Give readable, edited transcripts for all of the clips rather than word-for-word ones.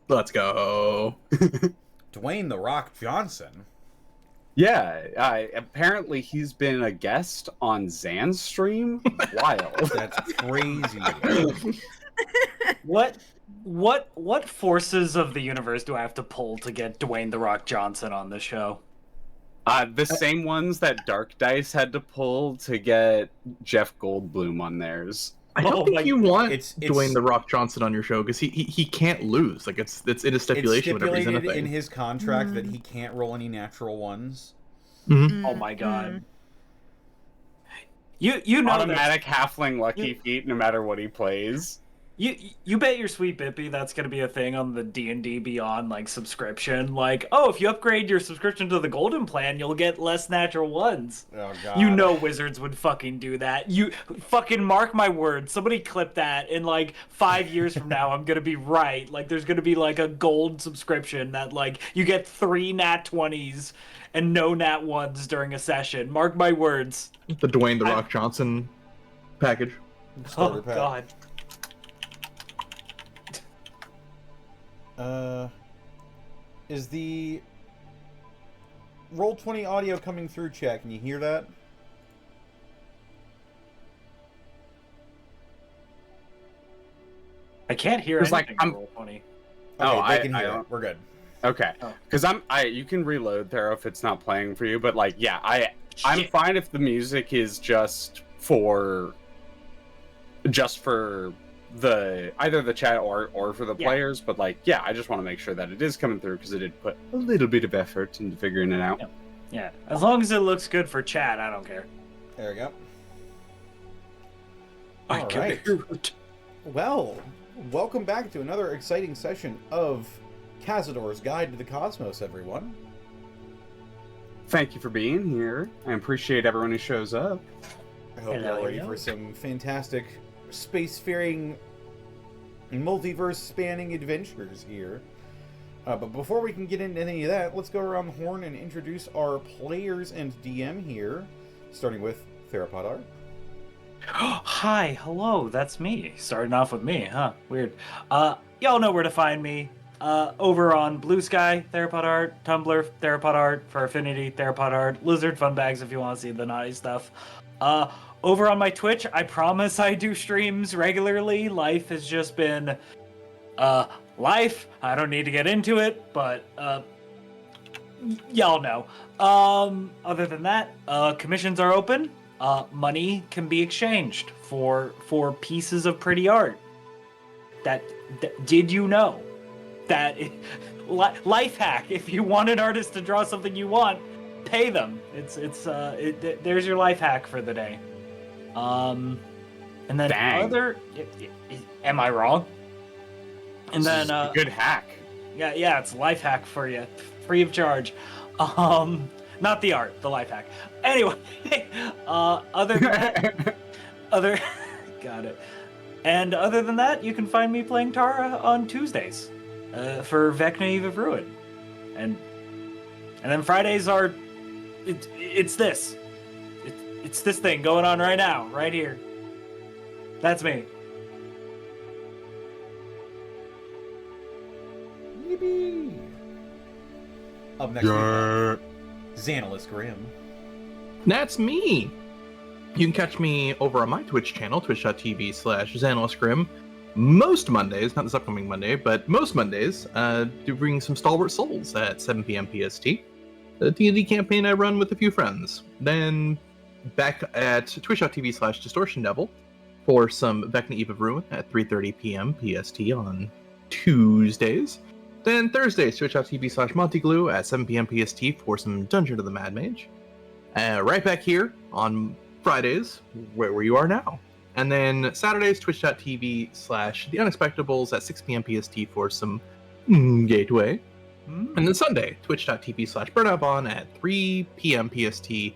Let's go. Dwayne "The Rock" Johnson. Yeah, apparently he's been a guest on Zan's stream. Wild. That's crazy. What forces of the universe do I have to pull to get Dwayne "The Rock" Johnson on the show? The same ones that Dark Dice had to pull to get Jeff Goldblum on theirs. I don't think you want it's Dwayne "The Rock" Johnson on your show because he can't lose. Like it's in his stipulation. It's stipulated in in his contract that he can't roll any natural ones. Mm-hmm. Oh my god. You know automatic halfling lucky feat no matter what he plays. You bet your sweet Bippy that's gonna be a thing on the D&D Beyond like subscription. Like, oh, if you upgrade your subscription to the golden plan, you'll get less natural ones. Oh god. You know wizards would fucking do that. You fucking mark my words. Somebody clip that. In like 5 years from now, I'm gonna be right. Like, there's gonna be like a gold subscription that like you get 3 nat 20s and no nat 1s during a session. Mark my words. The Dwayne "The Rock" Johnson package. Oh god. Is the Roll20 audio coming through, chat? Can you hear that? I can't hear anything. Roll20. Okay, they can hear it. We're good. Okay, Oh. because you can reload Thero if it's not playing for you, but like, yeah, I'm Shit. fine if the music is just for the either the chat or for the Yeah. players, but like, yeah, I just want to make sure that it is coming through because it did put a little bit of effort into figuring it out. Yeah. Yeah, as long as it looks good for chat, I don't care. There we go. I All can right. hear it. Well, welcome back to another exciting session of Kazador's Guide to the Cosmos, everyone. Thank you for being here. I appreciate everyone who shows up. I hope Hello, you're ready hello. for some fantastic spacefaring, multiverse-spanning adventures here. But before we can get into any of that, let's go around the horn and introduce our players and DM here, starting with TheropodArt. Hi, hello, that's me. Starting off with me, huh? Weird. Y'all know where to find me. Over on Blue Sky, TheropodArt, Tumblr, TheropodArt, for Affinity, TheropodArt, Lizard Fun Bags if you want to see the naughty stuff. Over on my Twitch, I promise I do streams regularly. Life has just been, life. I don't need to get into it, but, y'all know. Other than that, commissions are open. Money can be exchanged for pieces of pretty art. That did you know? That life hack. If you want an artist to draw something you want, pay them. There's your life hack for the day. And then Dang. am I wrong? And then Good hack. yeah, it's life hack for you, free of charge. Not the art, the life hack. Anyway, other than that, got it. And other than that, you can find me playing Tara on Tuesdays for Vecna Eve of Ruin, and then Fridays are it's this thing going on right now, right here. That's me. Yippee! Up next, we've got XanillisGrimm. That's me. You can catch me over on my Twitch channel, twitch.tv/XanillisGrimm. Most Mondays, not this upcoming Monday, but most Mondays, do bring some Stalwart Souls at 7 p.m. PST. The D&D campaign I run with a few friends. Then back at twitch.tv/DistortionDevil for some Vecna Eve of Ruin at 3:30 p.m. PST on Tuesdays. Then Thursdays, twitch.tv/MontyGlue at 7 p.m. PST for some Dungeon of the Mad Mage. Right back here on Fridays, where you are now. And then Saturdays, twitch.tv/TheUnexpectables at 6 p.m. PST for some Gateway. And then Sunday, twitch.tv/BurnoutBon at 3 p.m. PST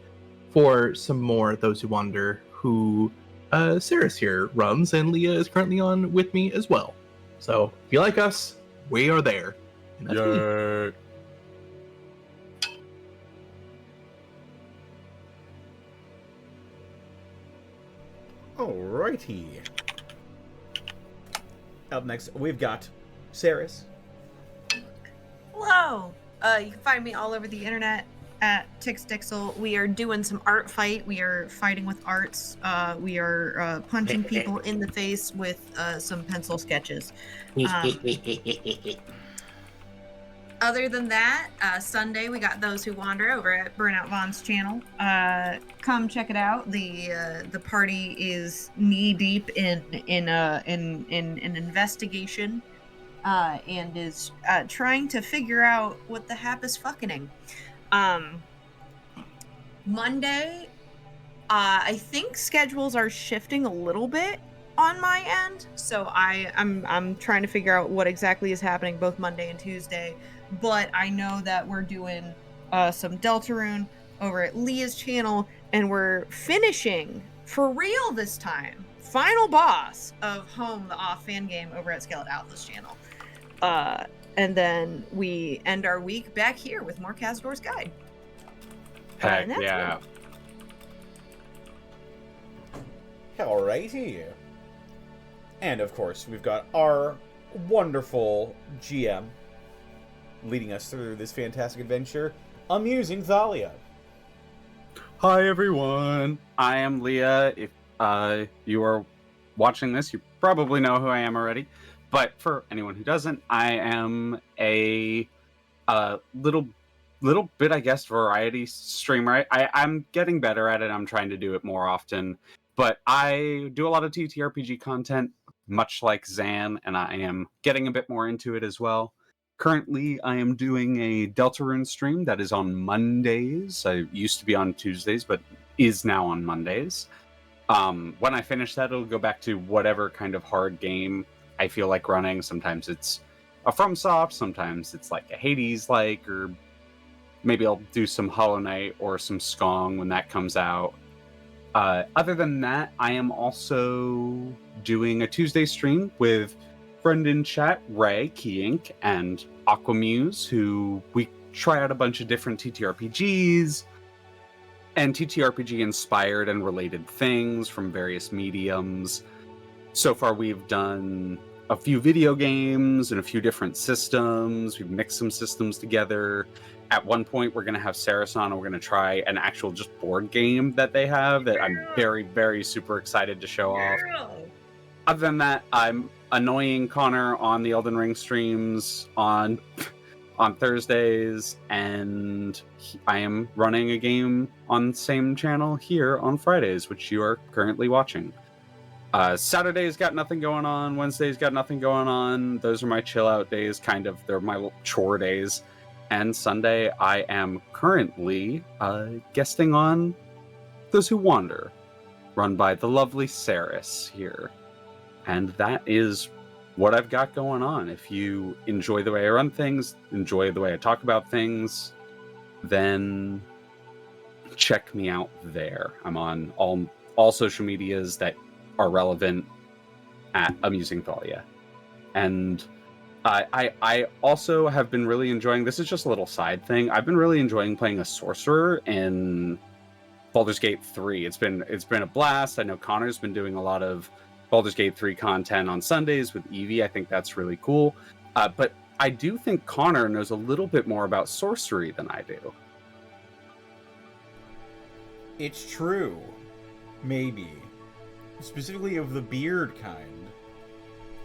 for some more Those Who Wander, who Saris here runs, and Leah is currently on with me as well. So if you like us, we are there. And that's me. Alrighty. Up next, we've got Saris. Hello! You can find me all over the internet at Tixdixl. We are doing some art fight. We are fighting with arts. We are punching people in the face with some pencil sketches. Other than that, Sunday we got Those Who Wander over at Burnout Vaughn's channel. Come check it out. The party is knee deep in an investigation. And is trying to figure out what the hap is fucking. Monday, I think schedules are shifting a little bit on my end, so I'm trying to figure out what exactly is happening both Monday and Tuesday. But I know that we're doing some Deltarune over at Leah's channel, and we're finishing for real this time. Final boss of Home, the off fan game over at Skeleton Outlaws channel. And then we end our week back here with more Kazador's Guide. Heck And that's yeah. Alrighty. And of course, we've got our wonderful GM leading us through this fantastic adventure, Amusing Thalia. Hi everyone, I am Leah. If you are watching this, you probably know who I am already. But for anyone who doesn't, I am a little bit, I guess, variety streamer. I'm getting better at it. I'm trying to do it more often. But I do a lot of TTRPG content, much like Zan, and I am getting a bit more into it as well. Currently, I am doing a Deltarune stream that is on Mondays. I used to be on Tuesdays, but is now on Mondays. When I finish that, it'll go back to whatever kind of hard game I feel like running. Sometimes it's a FromSoft, sometimes it's like a Hades-like, or maybe I'll do some Hollow Knight or some Skong when that comes out. Other than that, I am also doing a Tuesday stream with friend in chat, Ray, Keyink, and Aquamuse, who we try out a bunch of different TTRPGs and TTRPG-inspired and related things from various mediums. So far, we've done a few video games and a few different systems. We've mixed some systems together. At one point, we're going to have Saracen, and we're going to try an actual just board game that they have that I'm very, very super excited to show off. Other than that, I'm annoying Connor on the Elden Ring streams on Thursdays, and I am running a game on the same channel here on Fridays, which you are currently watching. Saturday's got nothing going on. Wednesday's got nothing going on. Those are my chill out days, kind of. They're my chore days. And Sunday, I am currently guesting on Those Who Wander, run by the lovely Saris here. And that is what I've got going on. If you enjoy the way I run things, enjoy the way I talk about things, then check me out there. I'm on all social medias that are relevant at Amusing Thalia. And I also have been really enjoying, this is just a little side thing, I've been really enjoying playing a Sorcerer in Baldur's Gate 3. It's been a blast. I know Connor's been doing a lot of Baldur's Gate 3 content on Sundays with Evie. I think that's really cool. But I do think Connor knows a little bit more about sorcery than I do. It's true. Maybe. Specifically of the beard kind.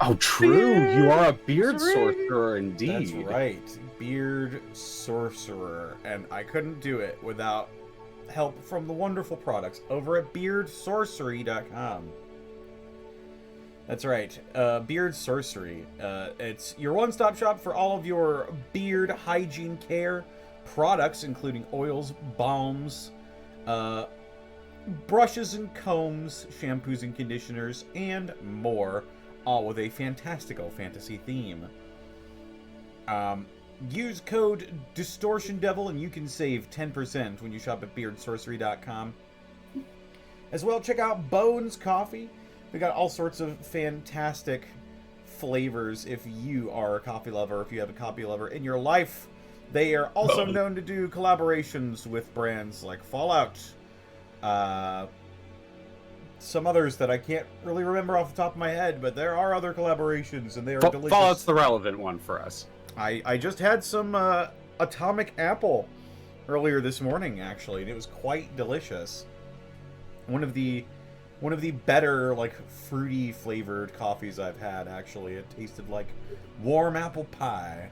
Oh, true. You are a beard sorcerer indeed. That's right. Beard sorcerer. And I couldn't do it without help from the wonderful products over at beardsorcery.com. That's right. Beard Sorcery. It's your one-stop shop for all of your beard hygiene care products, including oils, balms, brushes and combs, shampoos and conditioners, and more, all with a fantastical fantasy theme. Use code DistortionDevil and you can save 10% when you shop at beardsorcery.com. As well, check out Bones Coffee. We got all sorts of fantastic flavors if you are a coffee lover, if you have a coffee lover in your life. They are also known to do collaborations with brands like Fallout. Some others that I can't really remember off the top of my head, but there are other collaborations, and they are delicious. Fallout's the relevant one for us. I just had some Atomic Apple earlier this morning, actually, and it was quite delicious. One of the better, like, fruity flavored coffees I've had, actually. It tasted like warm apple pie.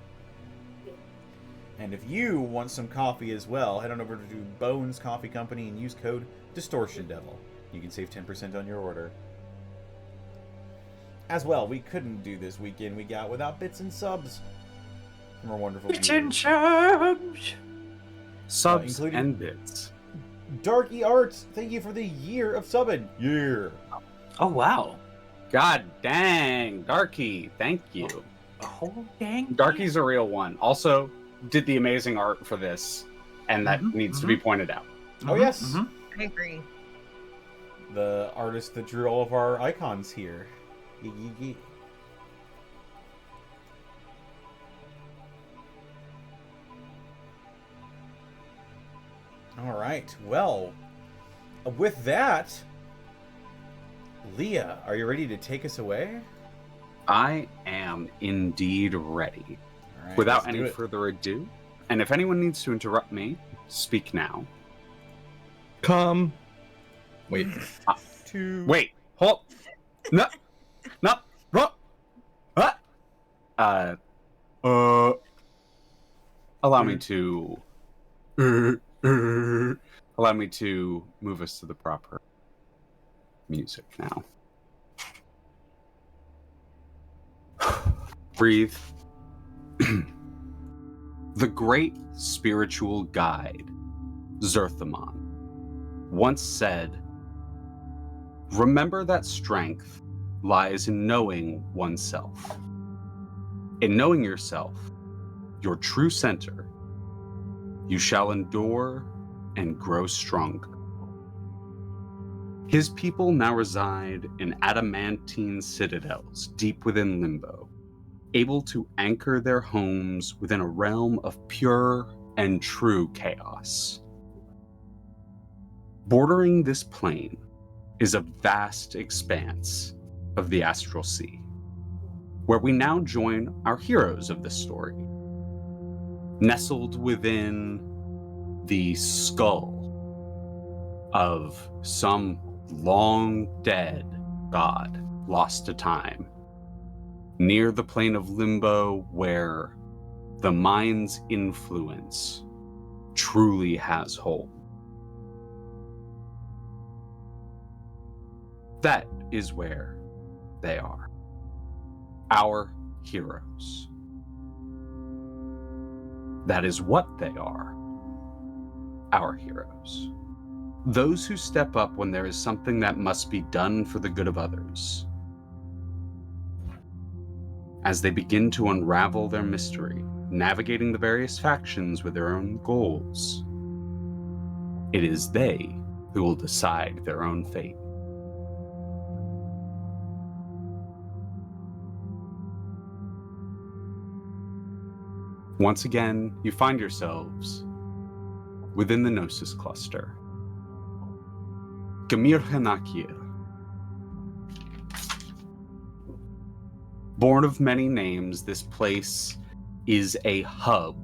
And if you want some coffee as well, head on over to Bones Coffee Company and use code DistortionDevil. You can save 10% on your order. As well, we couldn't do this weekend we got without bits and subs from our wonderful Bits and viewers. subs. Subs and bits. Darky Arts, thank you for the year of subbing. Year. Oh, wow. God dang, Darky, thank you. Oh, dang. Darky's a real one. Also, did the amazing art for this, and that needs to be pointed out. Oh, yes. I agree. The artist that drew all of our icons here. Yee, yee, yee. All right. Well, with that, Leah, are you ready to take us away? I am indeed ready. All right, Without let's do any it. further ado, and if anyone needs to interrupt me, speak now. Come. Wait. Wait, hold. No, no, no. Allow me to move us to the proper music now. Breathe. The great spiritual guide, Zeramon, once said, "Remember that strength lies in knowing oneself. In knowing yourself, your true center, you shall endure and grow stronger." His people now reside in adamantine citadels deep within Limbo, able to anchor their homes within a realm of pure and true chaos. Bordering this plane is a vast expanse of the Astral Sea, where we now join our heroes of this story. Nestled within the skull of some long dead god lost to time, near the plane of Limbo where the mind's influence truly has hold. That is where they are. Our heroes. That is what they are. Our heroes. Those who step up when there is something that must be done for the good of others. As they begin to unravel their mystery, navigating the various factions with their own goals, it is they who will decide their own fate. Once again, you find yourselves within the Gnosis cluster. Gamir Hanakir. Born of many names, this place is a hub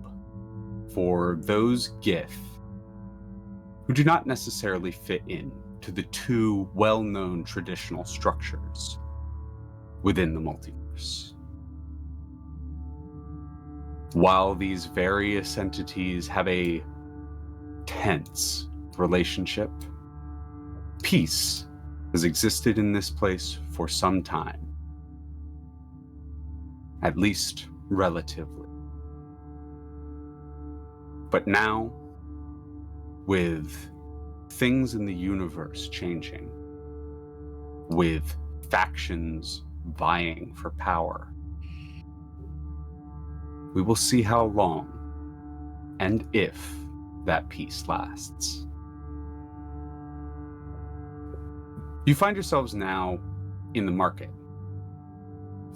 for those Gith who do not necessarily fit in to the two well-known traditional structures within the multiverse. While these various entities have a tense relationship, peace has existed in this place for some time. At least relatively. But now, with things in the universe changing, with factions vying for power, we will see how long and if that peace lasts. You find yourselves now in the market.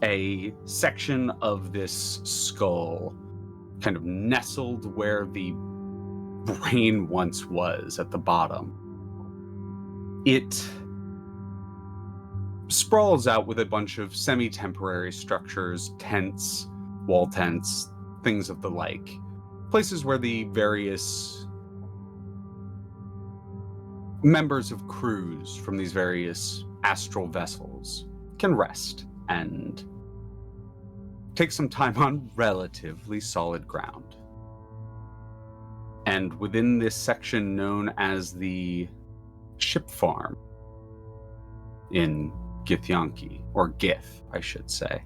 A section of this skull kind of nestled where the brain once was at the bottom. It sprawls out with a bunch of semi-temporary structures, tents, wall tents, things of the like. Places where the various members of crews from these various astral vessels can rest and take some time on relatively solid ground. And within this section known as the ship farm in Githyanki, or Gith, I should say.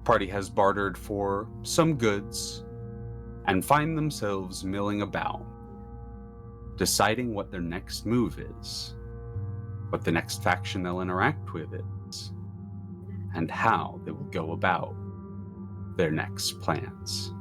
Party has bartered for some goods and find themselves milling about, deciding what their next move is, what the next faction they'll interact with is, and how they will go about their next plans.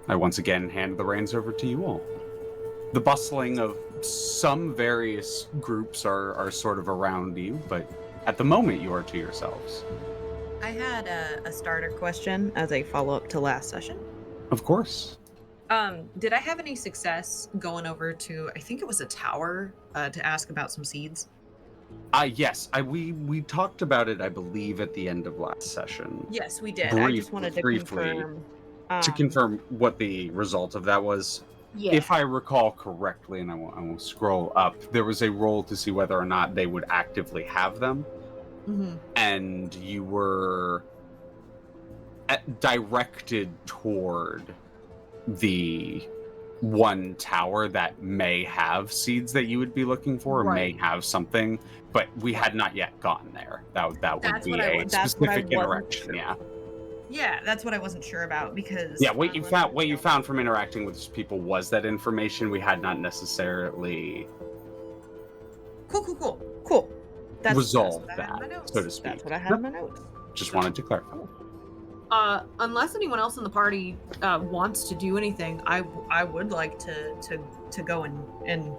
I once again hand the reins over to you all. The bustling of some various groups are sort of around you, but at the moment you are to yourselves. I had a starter question as a follow-up to last session. Of course. Did I have any success going over to, I think it was a tower, to ask about some seeds? Yes, we talked about it, I believe, at the end of last session. Yes, we did. I just wanted to Briefly, confirm. to confirm what the result of that was. Yeah. If I recall correctly, and I will scroll up, there was a roll to see whether or not they would actively have them, and you were directed toward the one tower that may have seeds that you would be looking for, or may have something, but we had not yet gotten there. That would That's be what a specific interaction. sure. Yeah. Yeah, that's what I wasn't sure about because. Yeah, what you found from interacting with people was that information we had not necessarily Cool. resolved that's what I had in my that, notes. so to speak. That's what I had in my notes. Just wanted to clarify. Unless anyone else in the party wants to do anything, I would like to go and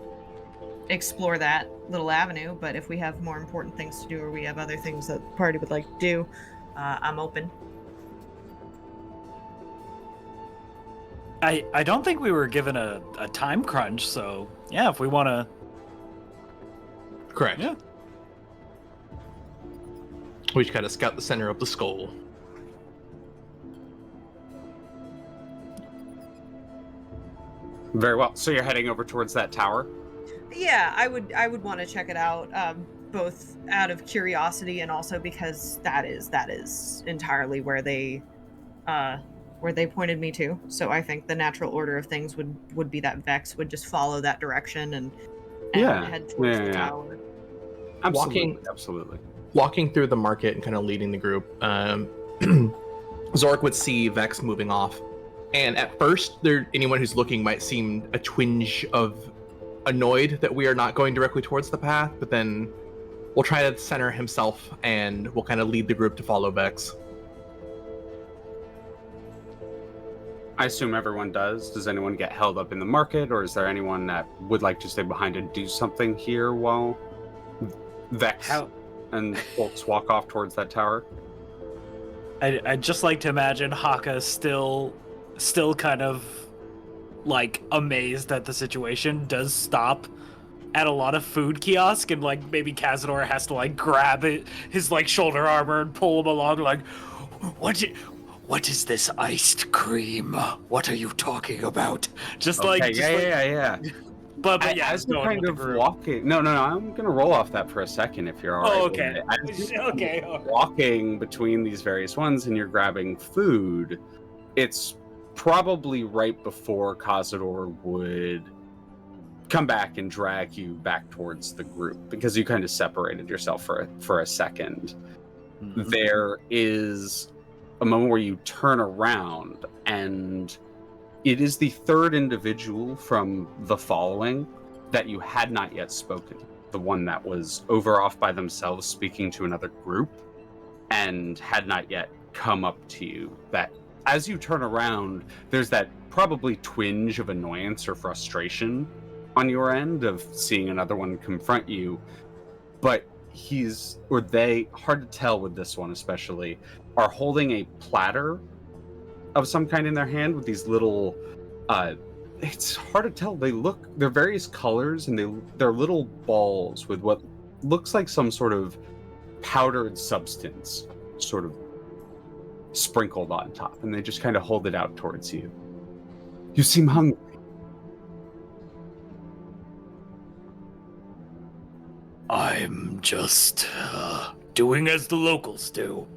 explore that little avenue. But if we have more important things to do, or we have other things that the party would like to do, I'm open. I don't think we were given a time crunch, so yeah, if we want to. Correct. Yeah. We just gotta scout the center of the skull. Very well. So you're heading over towards that tower? Yeah, I would want to check it out, both out of curiosity and also because that is entirely where they pointed me to. So I think the natural order of things would be that Vex would just follow that direction and head towards the tower. Absolutely. Walking through the market and kind of leading the group, Xoruk would see Vex moving off. And at first, anyone who's looking might seem a twinge of annoyed that we are not going directly towards the path, but then we'll try to center himself and we'll kind of lead the group to follow Vex. I assume everyone does. Does anyone get held up in the market, or is there anyone that would like to stay behind and do something here while Vex and folks walk off towards that tower? I'd just like to imagine Hakka still kind of like amazed at the situation, does stop at a lot of food kiosk, and like maybe Kazador has to like grab his like shoulder armor and pull him along, like, what is this iced cream? What are you talking about? Yeah. But yeah, as you're kind of walking, no, I'm gonna roll off that for a second if you're all right. Oh, okay. Okay. Walking between these various ones, and you're grabbing food. It's probably right before Kazador would come back and drag you back towards the group, because you kind of separated yourself for a second. Mm-hmm. There is a moment where you turn around, and it is the third individual from the following that you had not yet spoken. The one that was over off by themselves speaking to another group and had not yet come up to you. That as you turn around, there's that probably twinge of annoyance or frustration on your end of seeing another one confront you. But they, hard to tell with this one especially, are holding a platter of some kind in their hand with these little it's hard to tell, they're various colors, and they're little balls with what looks like some sort of powdered substance sort of sprinkled on top, and they just kind of hold it out towards you. You seem hungry. I'm just doing as the locals do.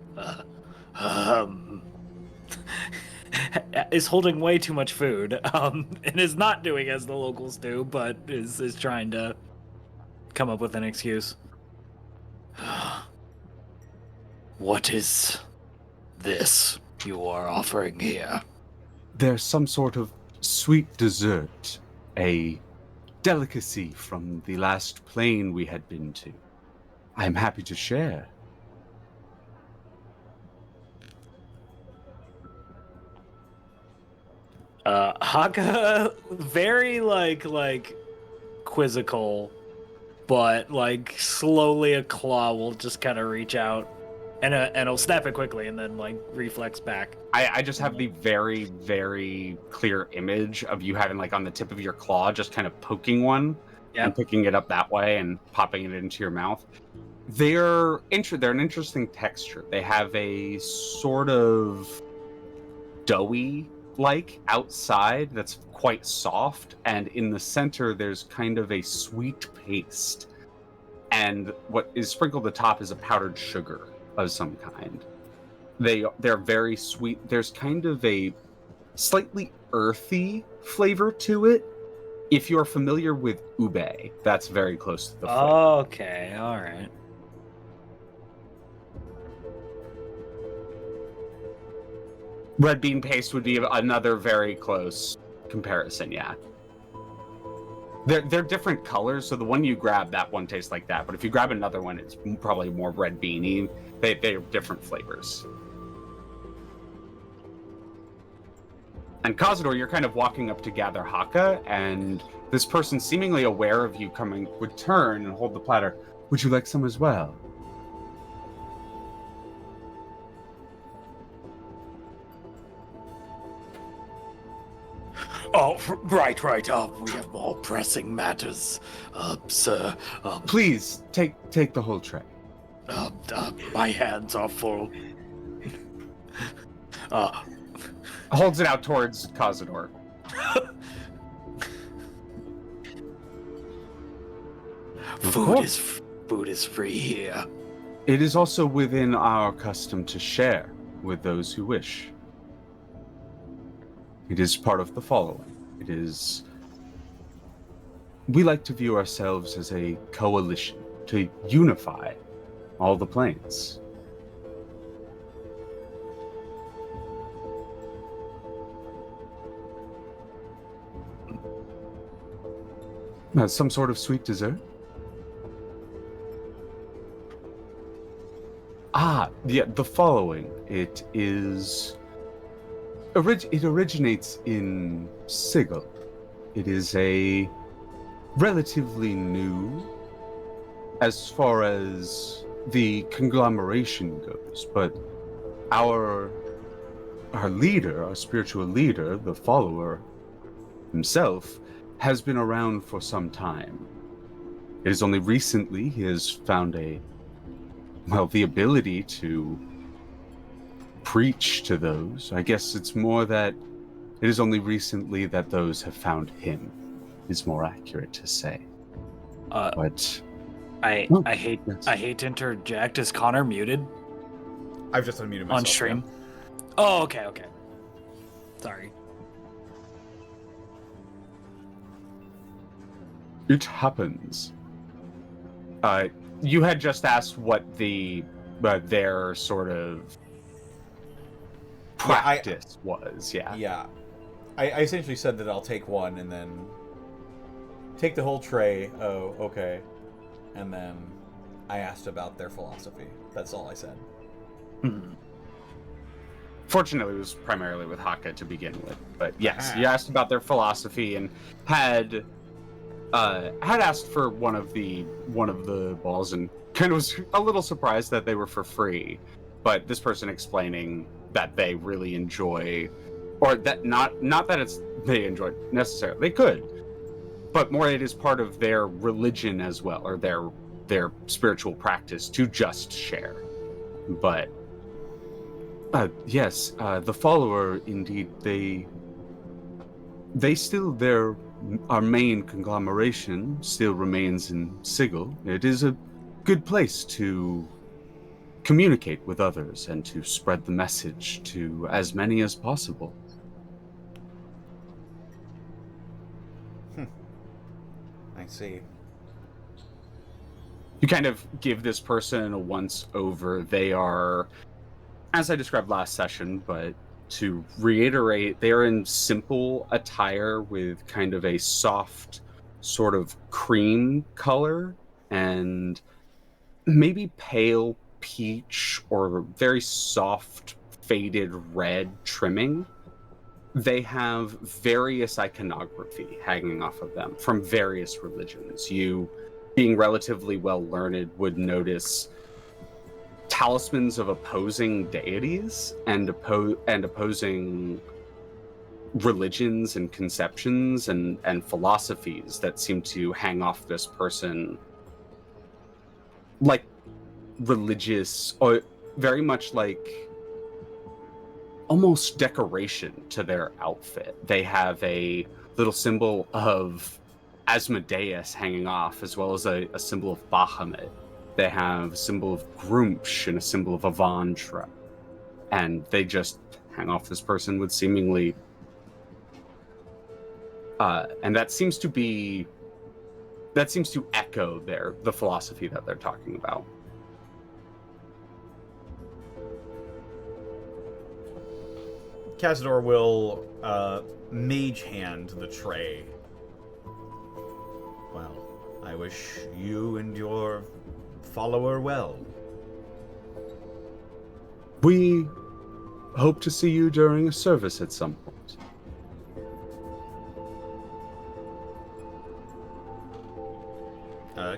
Is holding way too much food, and is not doing as the locals do, but is trying to come up with an excuse. What is this you are offering here? There's some sort of sweet dessert, a delicacy from the last plane we had been to. I'm happy to share. Hakka, very like quizzical, but like slowly a claw will just kind of reach out And it'll snap it quickly and then like reflex back. I just have the very, very clear image of you having like on the tip of your claw, just kind of poking one and picking it up that way and popping it into your mouth. They're an interesting texture. They have a sort of doughy like outside that's quite soft, and in the center there's kind of a sweet paste, and what is sprinkled atop is a powdered sugar of some kind. They're very sweet. There's kind of a slightly earthy flavor to it. If you're familiar with ube, that's very close to the flavor. Okay, all right. Red bean paste would be another very close comparison, yeah. They're different colors, so the one you grab, that one tastes like that. But if you grab another one, it's probably more red beany. They're different flavors. And Kazador, you're kind of walking up to gather Hakka, and this person, seemingly aware of you coming, would turn and hold the platter. Would you like some as well? Oh, right. We have more pressing matters, sir. Please, take the whole tray. My hands are full. Holds it out towards Kazador. Food is free here. It is also within our custom to share with those who wish. It is part of the following. We like to view ourselves as a coalition to unify all the planes. Some sort of sweet dessert? The following. It originates in Sigil. It is a relatively new as far as the conglomeration goes, but our leader, our spiritual leader, the follower himself, has been around for some time. It is only recently he has found the ability to preach to those. I guess it's more that it is only recently that those have found him, is more accurate to say. But I hate to interject. Is Connor muted I've just unmuted myself. on stream? Yeah. Oh, okay. Sorry. it happens. You had just asked what their sort of practice was, yeah. Yeah. I essentially said that I'll take one and then take the whole tray. Oh, okay. And then I asked about their philosophy. That's all I said. Hmm. Fortunately, it was primarily with Hakka to begin with. But yes, you asked about their philosophy and had asked for one of the balls and kind of was a little surprised that they were for free. But this person explaining that they really enjoy, or that not that it's they enjoy necessarily, they could, but more it is part of their religion as well, or their spiritual practice to just share. But yes, the follower, indeed, they still, our main conglomeration still remains in Sigil. It is a good place to communicate with others and to spread the message to as many as possible. I see. You kind of give this person a once-over. They are, as I described last session, but to reiterate, they are in simple attire with kind of a soft sort of cream color and maybe pale peach or very soft faded red trimming. They have various iconography hanging off of them from various religions. You, being relatively well learned, would notice talismans of opposing deities and opposing religions and conceptions and philosophies that seem to hang off this person, like religious, or very much like almost decoration to their outfit. They have a little symbol of Asmodeus hanging off, as well as a symbol of Bahamut. They have a symbol of Grumsh and a symbol of Avantra. And they just hang off this person with seemingly... and that seems to echo the philosophy that they're talking about. Kazador will mage hand the tray. Well, I wish you and your follower well. We hope to see you during a service at some point.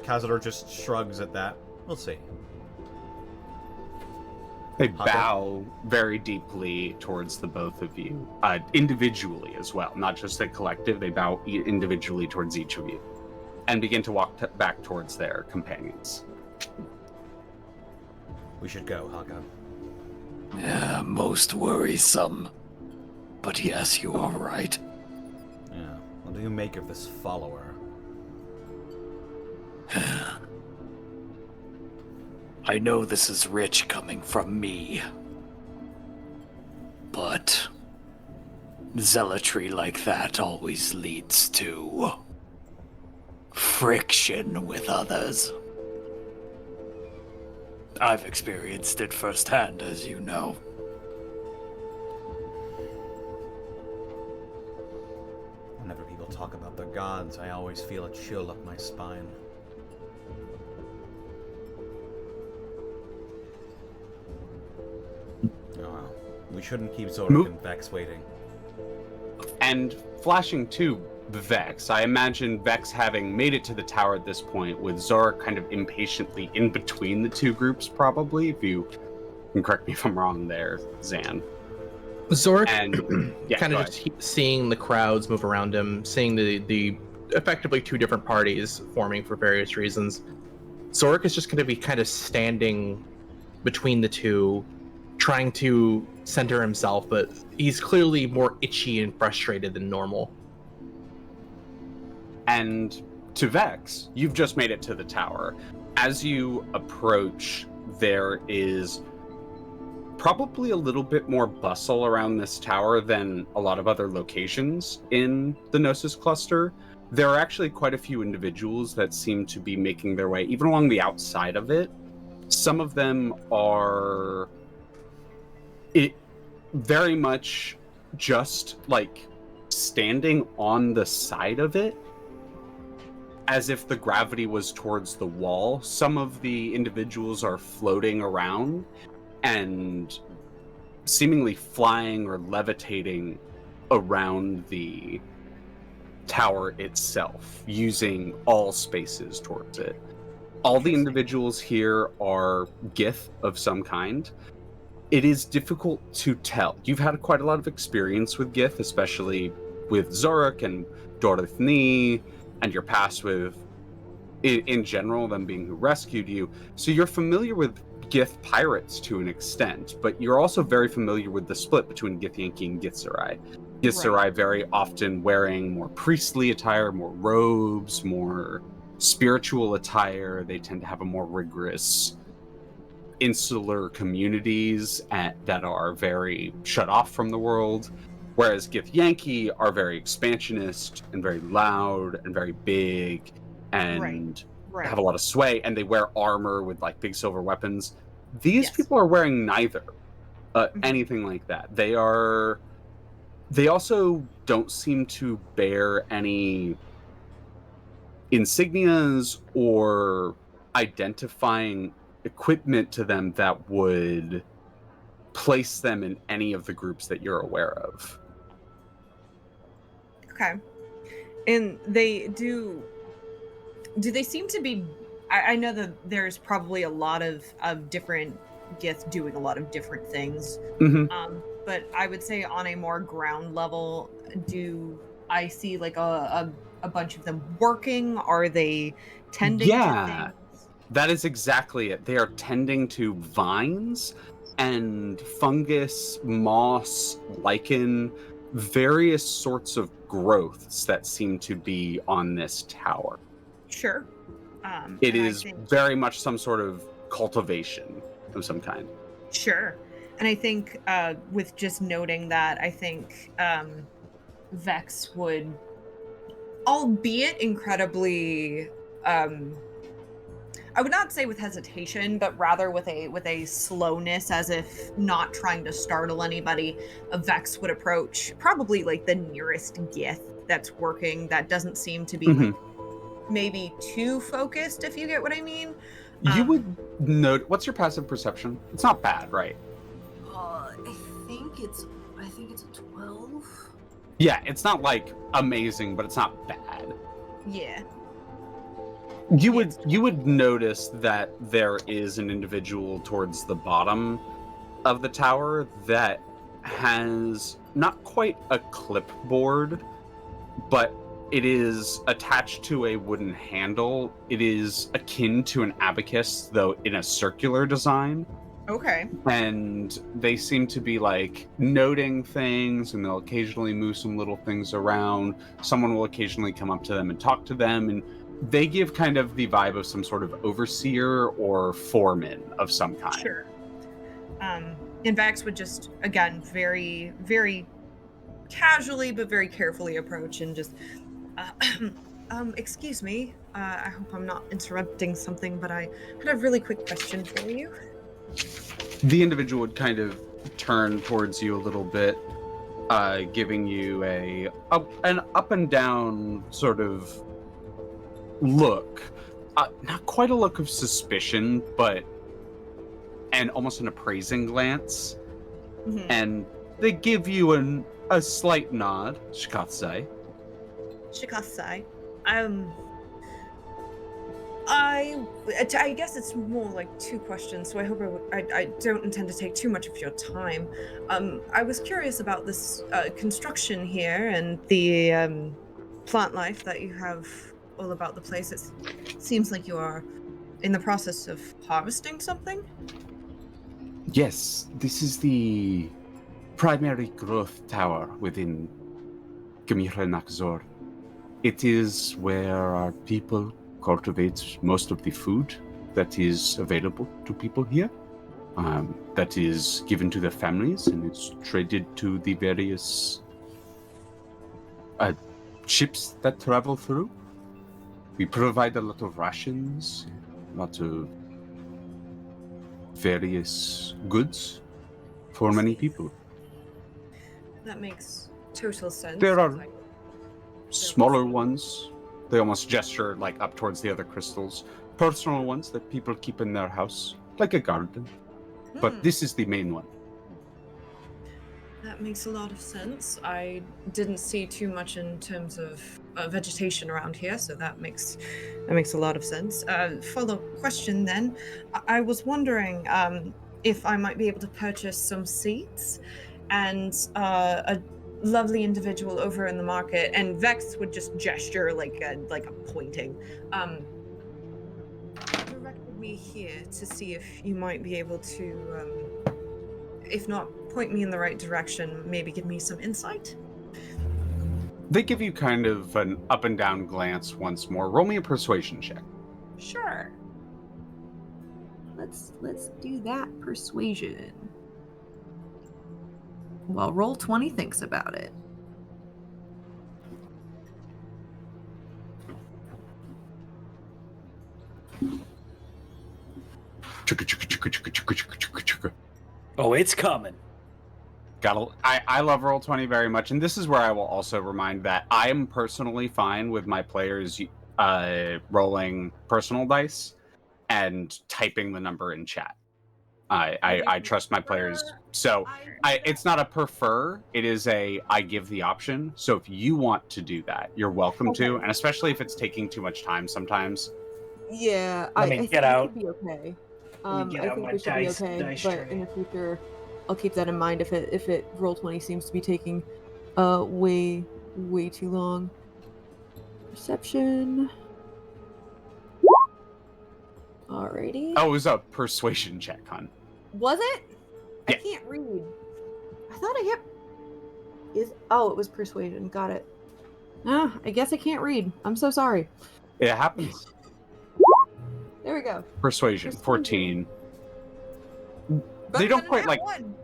Kazador just shrugs at that. We'll see. They Hakka? bow very deeply towards the both of you, individually as well, not just a collective. They bow individually towards each of you and begin to walk back towards their companions. We should go, Hakka. Yeah, most worrisome. But yes, you are right. Yeah. What do you make of this follower? I know this is rich coming from me. But zealotry like that always leads to friction with others. I've experienced it firsthand, as you know. Whenever people talk about their gods, I always feel a chill up my spine. Oh, well. We shouldn't keep Xoruk and Vex waiting. And flashing to Vex, I imagine Vex having made it to the tower at this point, with Xoruk kind of impatiently in between the two groups, probably, if you can correct me if I'm wrong there, Zan. Xoruk, And yeah, kind of just seeing the crowds move around him, seeing the effectively two different parties forming for various reasons. Xoruk is just going to be kind of standing between the two, trying to center himself, but he's clearly more itchy and frustrated than normal. And to Vex, you've just made it to the tower. As you approach, there is probably a little bit more bustle around this tower than a lot of other locations in the Gnosis cluster. There are actually quite a few individuals that seem to be making their way even along the outside of it. Some of them are very much just like standing on the side of it, as if the gravity was towards the wall. Some of the individuals are floating around and seemingly flying or levitating around the tower itself, using all spaces towards it. All the individuals here are Gith of some kind. It is difficult to tell. You've had quite a lot of experience with Gith, especially with Xoruk and Dorithni, and your past with, in general, them being who rescued you. So you're familiar with Gith pirates to an extent, but you're also very familiar with the split between Githyanki and Githzerai. Githzerai very often wearing more priestly attire, more robes, more spiritual attire. They tend to have a more rigorous insular communities that are very shut off from the world, whereas Githyanki are very expansionist and very loud and very big and Right. have a lot of sway, and they wear armor with like big silver weapons. These Yes. people are wearing neither anything like that. They also don't seem to bear any insignias or identifying equipment to them that would place them in any of the groups that you're aware of. Okay. And they do they seem to be, I know that there's probably a lot of different Gith doing a lot of different things. Mm-hmm. But I would say on a more ground level, do I see like a bunch of them working? Are they tending to things? That is exactly it. They are tending to vines and fungus, moss, lichen, various sorts of growths that seem to be on this tower. Sure. It and I is think, very much some sort of cultivation of some kind. sure. And I think with just noting that, I think Vex would, albeit incredibly, I would not say with hesitation, but rather with a slowness, as if not trying to startle anybody, Vex would approach probably like the nearest Gith that's working that doesn't seem to be like maybe too focused, if you get what I mean. You would note, what's your passive perception? It's not bad, right? I think it's a 12. Yeah, it's not like amazing, but it's not bad. Yeah. You would notice that there is an individual towards the bottom of the tower that has not quite a clipboard, but it is attached to a wooden handle. It is akin to an abacus, though in a circular design. Okay. And they seem to be like noting things, and they'll occasionally move some little things around. Someone will occasionally come up to them and talk to them, and they give kind of the vibe of some sort of overseer or foreman of some kind. Sure. And Vax would just, again, very, very casually but very carefully approach and just, excuse me, I hope I'm not interrupting something, but I had a really quick question for you. The individual would kind of turn towards you a little bit, giving you an up and down sort of look. Not quite a look of suspicion, but almost an appraising glance. Mm-hmm. And they give you a slight nod, Shikatsai. Shikasai. I guess it's more like two questions, so I hope I don't intend to take too much of your time. I was curious about this construction here and the plant life that you have all about the place. It seems like you are in the process of harvesting something. Yes, this is the primary growth tower within Githzerai. It is where our people cultivate most of the food that is available to people here. That is given to their families and it's traded to the various ships that travel through. We provide a lot of rations, a lot of various goods for many people. That makes total sense. There are smaller ones. They almost gesture like up towards the other crystals. Personal ones that people keep in their house, like a garden. But this is the main one. That makes a lot of sense. I didn't see too much in terms of vegetation around here, so that makes a lot of sense. Follow-up question then. I was wondering if I might be able to purchase some seeds and a lovely individual over in the market, and Vex would just gesture like a pointing. Directed me here to see if you might be able to, if not point me in the right direction, maybe give me some insight. They give you kind of an up and down glance once more. Roll me a persuasion check. Sure. Let's do that persuasion. Well, roll 20 thinks about it. Oh, it's coming. I love Roll20 very much, and this is where I will also remind that I am personally fine with my players rolling personal dice and typing the number in chat. I trust my players. So it's not a prefer, it is I give the option. So if you want to do that, you're welcome to, and especially if it's taking too much time sometimes. Yeah, Let me get out. Be okay. get I out think my we should be dice okay, tray. but in the future, I'll keep that in mind if it Roll20 seems to be taking way too long. Perception. Alrighty. Oh, it was a persuasion check, hon. Was it? Yeah. I can't read. I thought I hit. It was persuasion. Got it. I guess I can't read. I'm so sorry. It happens. There we go. Persuasion, 14. They don't quite like. One.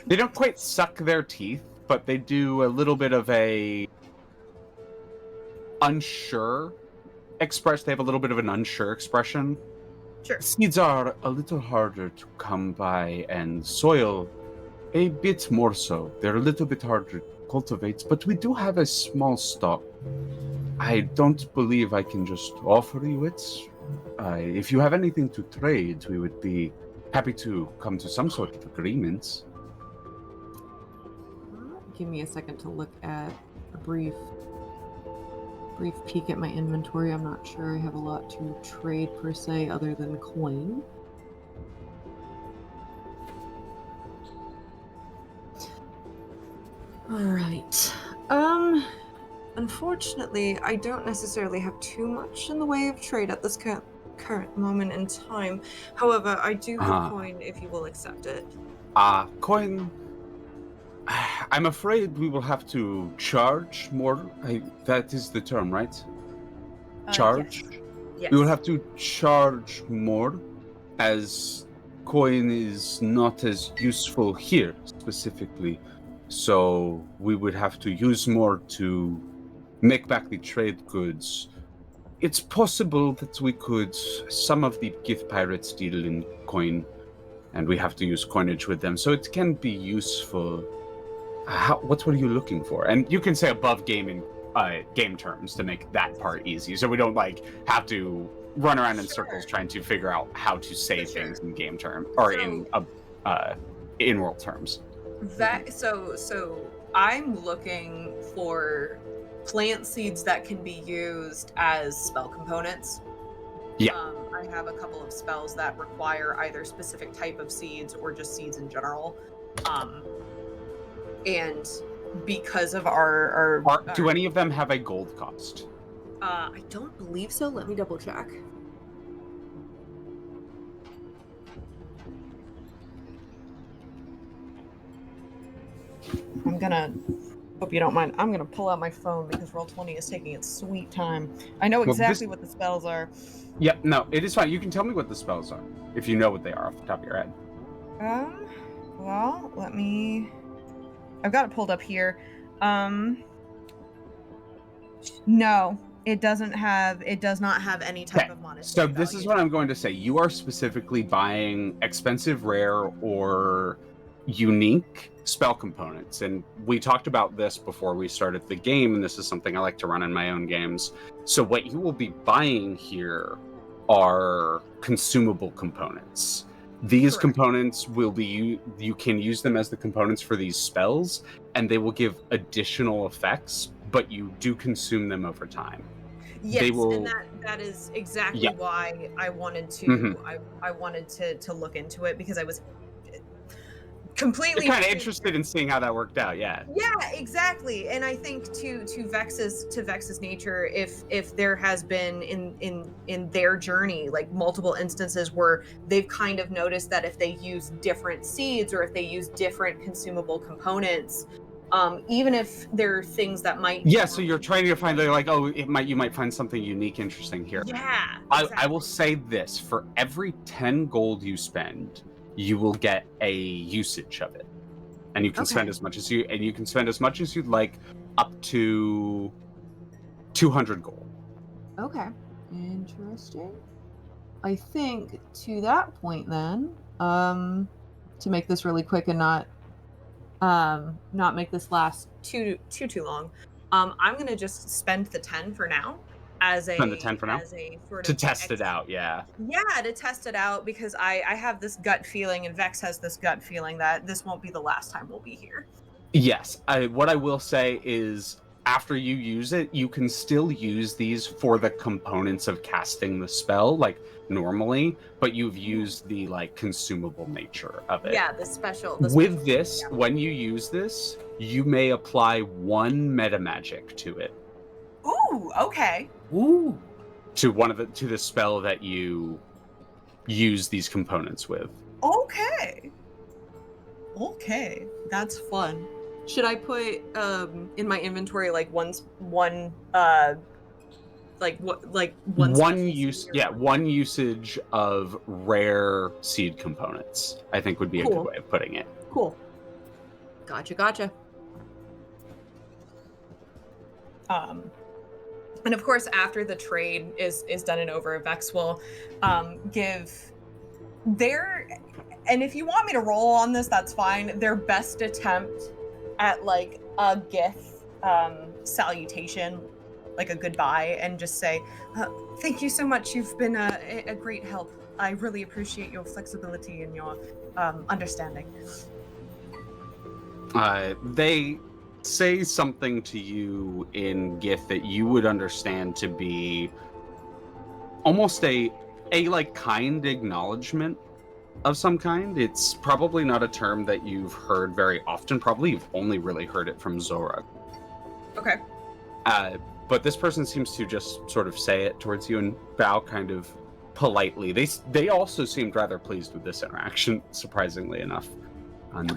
They don't quite suck their teeth, but they do a little bit of a unsure express. They have a little bit of an unsure expression. Sure. Seeds are a little harder to come by, and soil a bit more so. They're a little bit harder to cultivate, but we do have a small stock. I don't believe I can just offer you it. If you have anything to trade, we would be happy to come to some sort of agreement. Give me a second to look at a brief peek at my inventory. I'm not sure I have a lot to trade per se other than coin. Alright. Unfortunately, I don't necessarily have too much in the way of trade at this current moment in time. However, I do have coin if you will accept it. Coin. I'm afraid we will have to charge more. That is the term, right? Charge? Yes. We will have to charge more, as coin is not as useful here specifically. So we would have to use more to make back the trade goods. It's possible that we could. Some of the gift pirates deal in coin, and we have to use coinage with them, so it can be useful. What were you looking for? And you can say above game terms to make that part easy, so we don't have to run around in circles trying to figure out how to say things in game term or in world terms. So I'm looking for plant seeds that can be used as spell components. Yeah. I have a couple of spells that require either specific type of seeds or just seeds in general. And because of our do any of them have a gold cost? I don't believe so. Let me double check. Hope you don't mind. I'm gonna pull out my phone because Roll20 is taking its sweet time. I know exactly what the spells are. Yep, no, it is fine. You can tell me what the spells are, if you know what they are off the top of your head. Well, I've got it pulled up here. No, it does not have any type of monetary So this value. is what I'm going to say. You are specifically buying expensive, rare, or unique spell components. And we talked about this before we started the game, and this is something I like to run in my own games. So what you will be buying here are consumable components. These Correct. Components will be, you can use them as the components for these spells, and they will give additional effects, but you do consume them over time. Yes, They will, and that is exactly Yeah. why I wanted to Mhm. I wanted to look into it, because I was completely You're kind of interested in seeing how that worked out, yeah. Yeah, exactly. And I think to Vex's nature, if there has been in their journey multiple instances where they've kind of noticed that if they use different seeds or if they use different consumable components, even if there are things that might So you're trying to find you might find something unique, interesting here. Yeah, I will say this: for every 10 gold you spend, you will get a usage of it, and you can spend as much as you'd like, up to 200 gold. Okay, interesting. I think to that point then, to make this really quick and not make this last too long, I'm gonna just spend the 10 for now. Spend the 10 for now? To test it out, yeah. Yeah, to test it out, because I have this gut feeling, and Vex has this gut feeling that this won't be the last time we'll be here. Yes, what I will say is, after you use it, you can still use these for the components of casting the spell, like normally, but you've used the like consumable nature of it. Yeah, the special. With this, when you use this, you may apply 1 meta magic to it. Ooh, okay. Ooh. To the spell that you use these components with. Okay. Okay, that's fun. Should I put one usage of rare seed components, I think would be a good way of putting it. Cool. Gotcha. And of course, after the trade is done and over, Vex will give their, and if you want me to roll on this, that's fine, their best attempt at like a Gith salutation, like a goodbye, and just say, thank you so much, you've been a great help. I really appreciate your flexibility and your understanding. They say something to you in Gith that you would understand to be almost a like kind acknowledgement of some kind. It's probably not a term that you've heard very often. Probably you've only really heard it from Xoruk. Okay. But this person seems to just sort of say it towards you and bow kind of politely. They also seemed rather pleased with this interaction, surprisingly enough. And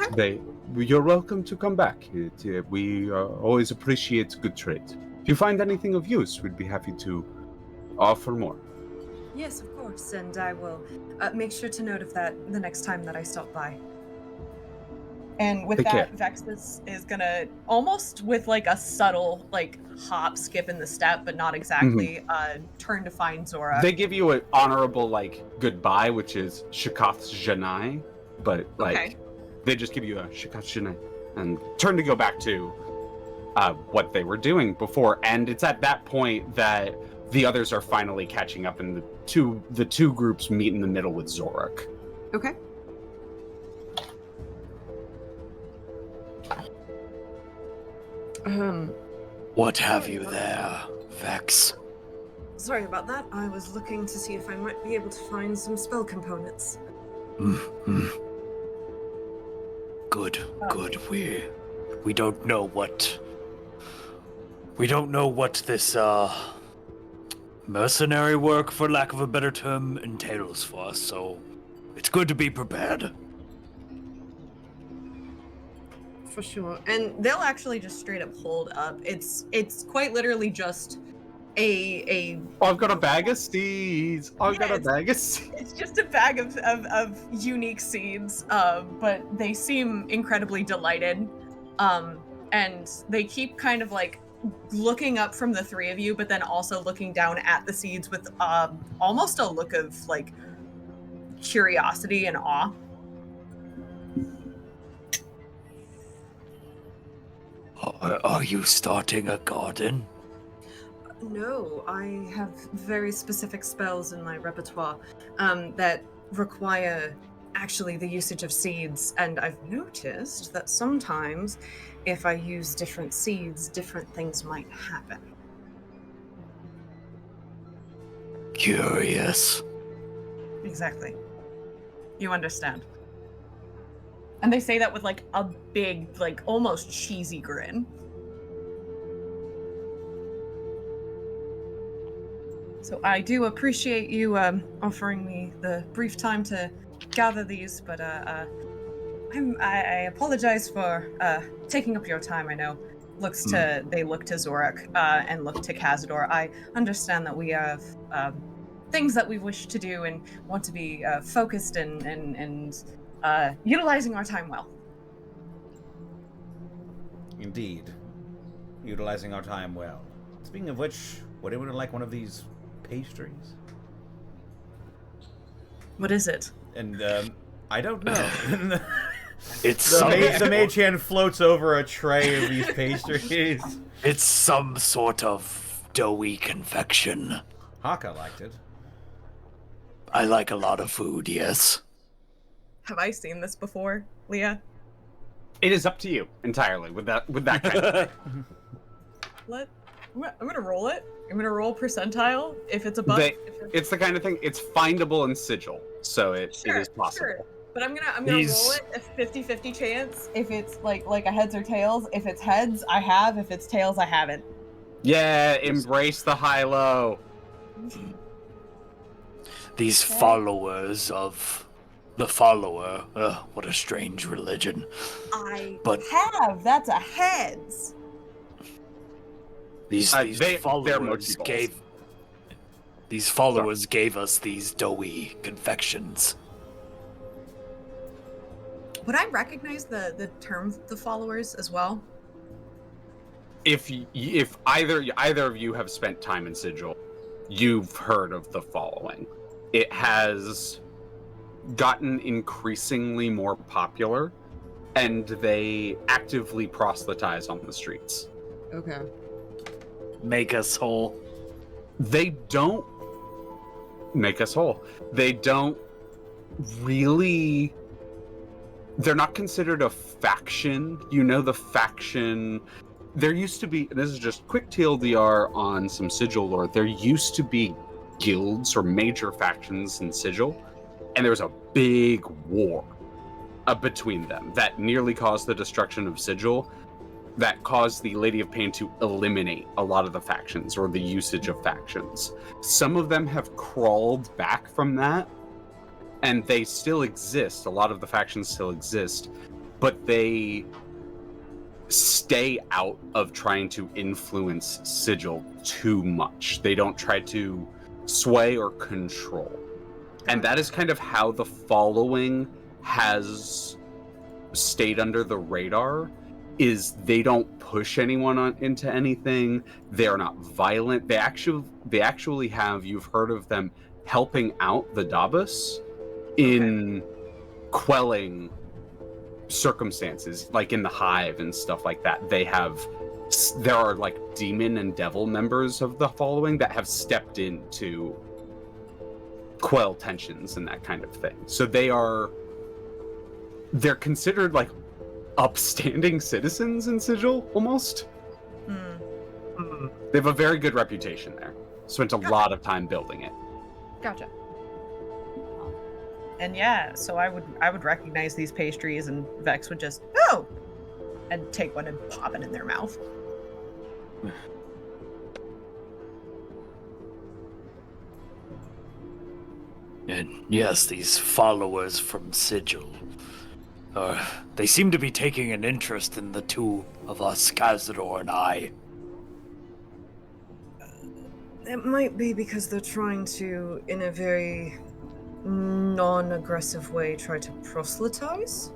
you're welcome to come back. We always appreciate good trade. If you find anything of use, we'd be happy to offer more. Yes, of course, and I will make sure to note of that the next time that I stop by. And with that, Vex is gonna, almost with like a subtle like hop, skip in the step, but not exactly, turn to find Xoruk. They give you an honorable like goodbye, which is Shakath Janai, but like they just give you a Shakath Janai and turn to go back to what they were doing before. And it's at that point that the others are finally catching up, and the two groups meet in the middle with Xoruk. Okay. What have you there, Vex? Sorry about that. I was looking to see if I might be able to find some spell components. Good. We don't know what this mercenary work, for lack of a better term, entails for us, so it's good to be prepared. For sure. And they'll actually just straight up hold up. It's quite literally just I've got a bag of seeds. It's just a bag of unique seeds, but they seem incredibly delighted. And they keep kind of like looking up from the three of you, but then also looking down at the seeds with almost a look of like curiosity and awe. Are you starting a garden? No, I have very specific spells in my repertoire that require actually the usage of seeds, and I've noticed that sometimes if I use different seeds, different things might happen. Curious. Exactly. You understand. And they say that with like a big, like almost cheesy grin. So I do appreciate you offering me the brief time to gather these, but I apologize for taking up your time. I know they look to Xoruk and look to Kazador. I understand that we have things that we wish to do and want to be focused and utilizing our time well. Indeed. Utilizing our time well. Speaking of which, would anyone like one of these pastries? What is it? And I don't know. It's the mage hand floats over a tray of these pastries. It's some sort of doughy confection. Hakka liked it. I like a lot of food, yes. Have I seen this before, Leah? It is up to you entirely with that kind of thing. I'm gonna roll it. I'm gonna roll percentile if it's above. It's the kind of thing. It's findable in Sigil, so it is possible. Sure. But I'm gonna roll it a 50-50 chance. If it's like a heads or tails. If it's heads, I have. If it's tails, I haven't. Yeah, embrace the high-low. These followers of the follower. What a strange religion. That's a heads. These followers gave us these doughy confections. Would I recognize the term the followers as well? If either of you have spent time in Sigil, you've heard of the following. It has gotten increasingly more popular, and they actively proselytize on the streets. Okay. Make us whole. They don't make us whole. They don't really... They're not considered a faction. You know, the faction... There used to be... This is just quick TLDR on some Sigil lore. There used to be guilds or major factions in Sigil, and there was a big war between them that nearly caused the destruction of Sigil, that caused the Lady of Pain to eliminate a lot of the factions or the usage of factions. Some of them have crawled back from that, and they still exist. A lot of the factions still exist, but they stay out of trying to influence Sigil too much. They don't try to sway or control. And that is kind of how the following has stayed under the radar, is they don't push anyone into anything. They're not violent. They actually have, you've heard of them helping out the Dabus in quelling circumstances, like in the hive and stuff like that. There are like demon and devil members of the following that have stepped in to quell tensions and that kind of thing. So they're considered like upstanding citizens in Sigil, almost. They have a very good reputation there. Spent a lot of time building it. Gotcha. And yeah, so I would recognize these pastries, and Vex would just and take one and pop it in their mouth. And yes, these followers from Sigil. They seem to be taking an interest in the two of us, Kazador and I. It might be because they're trying to, in a very non-aggressive way, try to proselytize?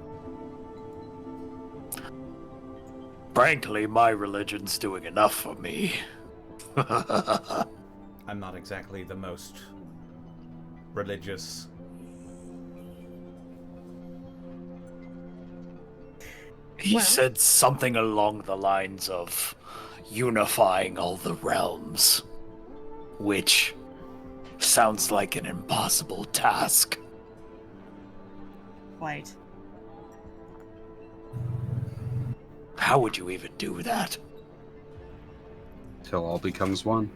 Frankly, my religion's doing enough for me. I'm not exactly the most religious. He said something along the lines of unifying all the realms, which sounds like an impossible task. Quite. How would you even do that? Till all becomes one.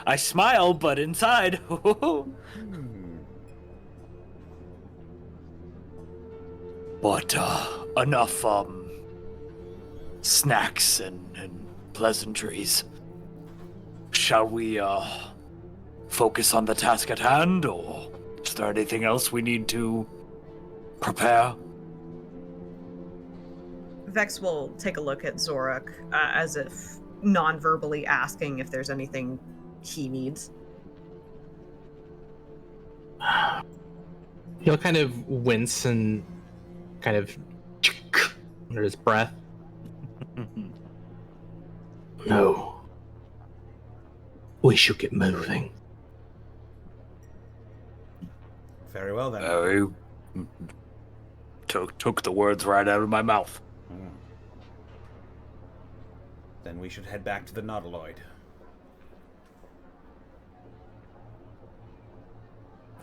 I smile, but inside. But enough snacks and pleasantries. Shall we focus on the task at hand, or is there anything else we need to prepare? Vex will take a look at Xoruk, as if non-verbally asking if there's anything he needs. He'll kind of wince and kind of under his breath. No. We should get moving. Very well then. You took the words right out of my mouth. Then we should head back to the Nautiloid.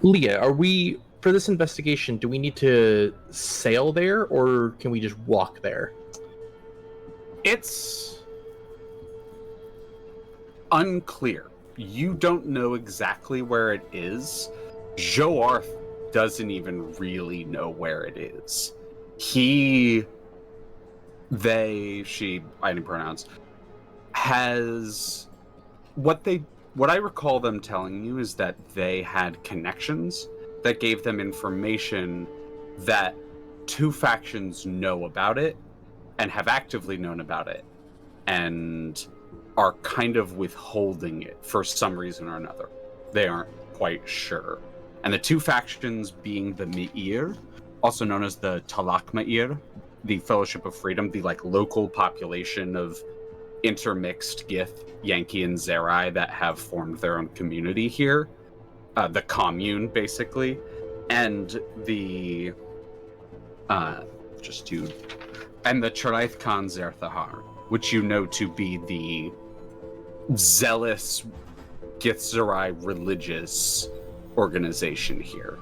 Leah, are we for this investigation, do we need to sail there, or can we just walk there? It's unclear. You don't know exactly where it is. Joarth doesn't even really know where it is. He, they, she, I didn't pronounce, has what I recall them telling you is that they had connections that gave them information that two factions know about it and have actively known about it and are kind of withholding it for some reason or another. They aren't quite sure. And the two factions being the Me'ir, also known as the Talak Me'ir, the Fellowship of Freedom, the local population of intermixed Gith, Yankee, and Zerai that have formed their own community here. The commune, basically. And the and the Charaith Khan Zerthahar, which you know to be the zealous Githzerai religious organization here.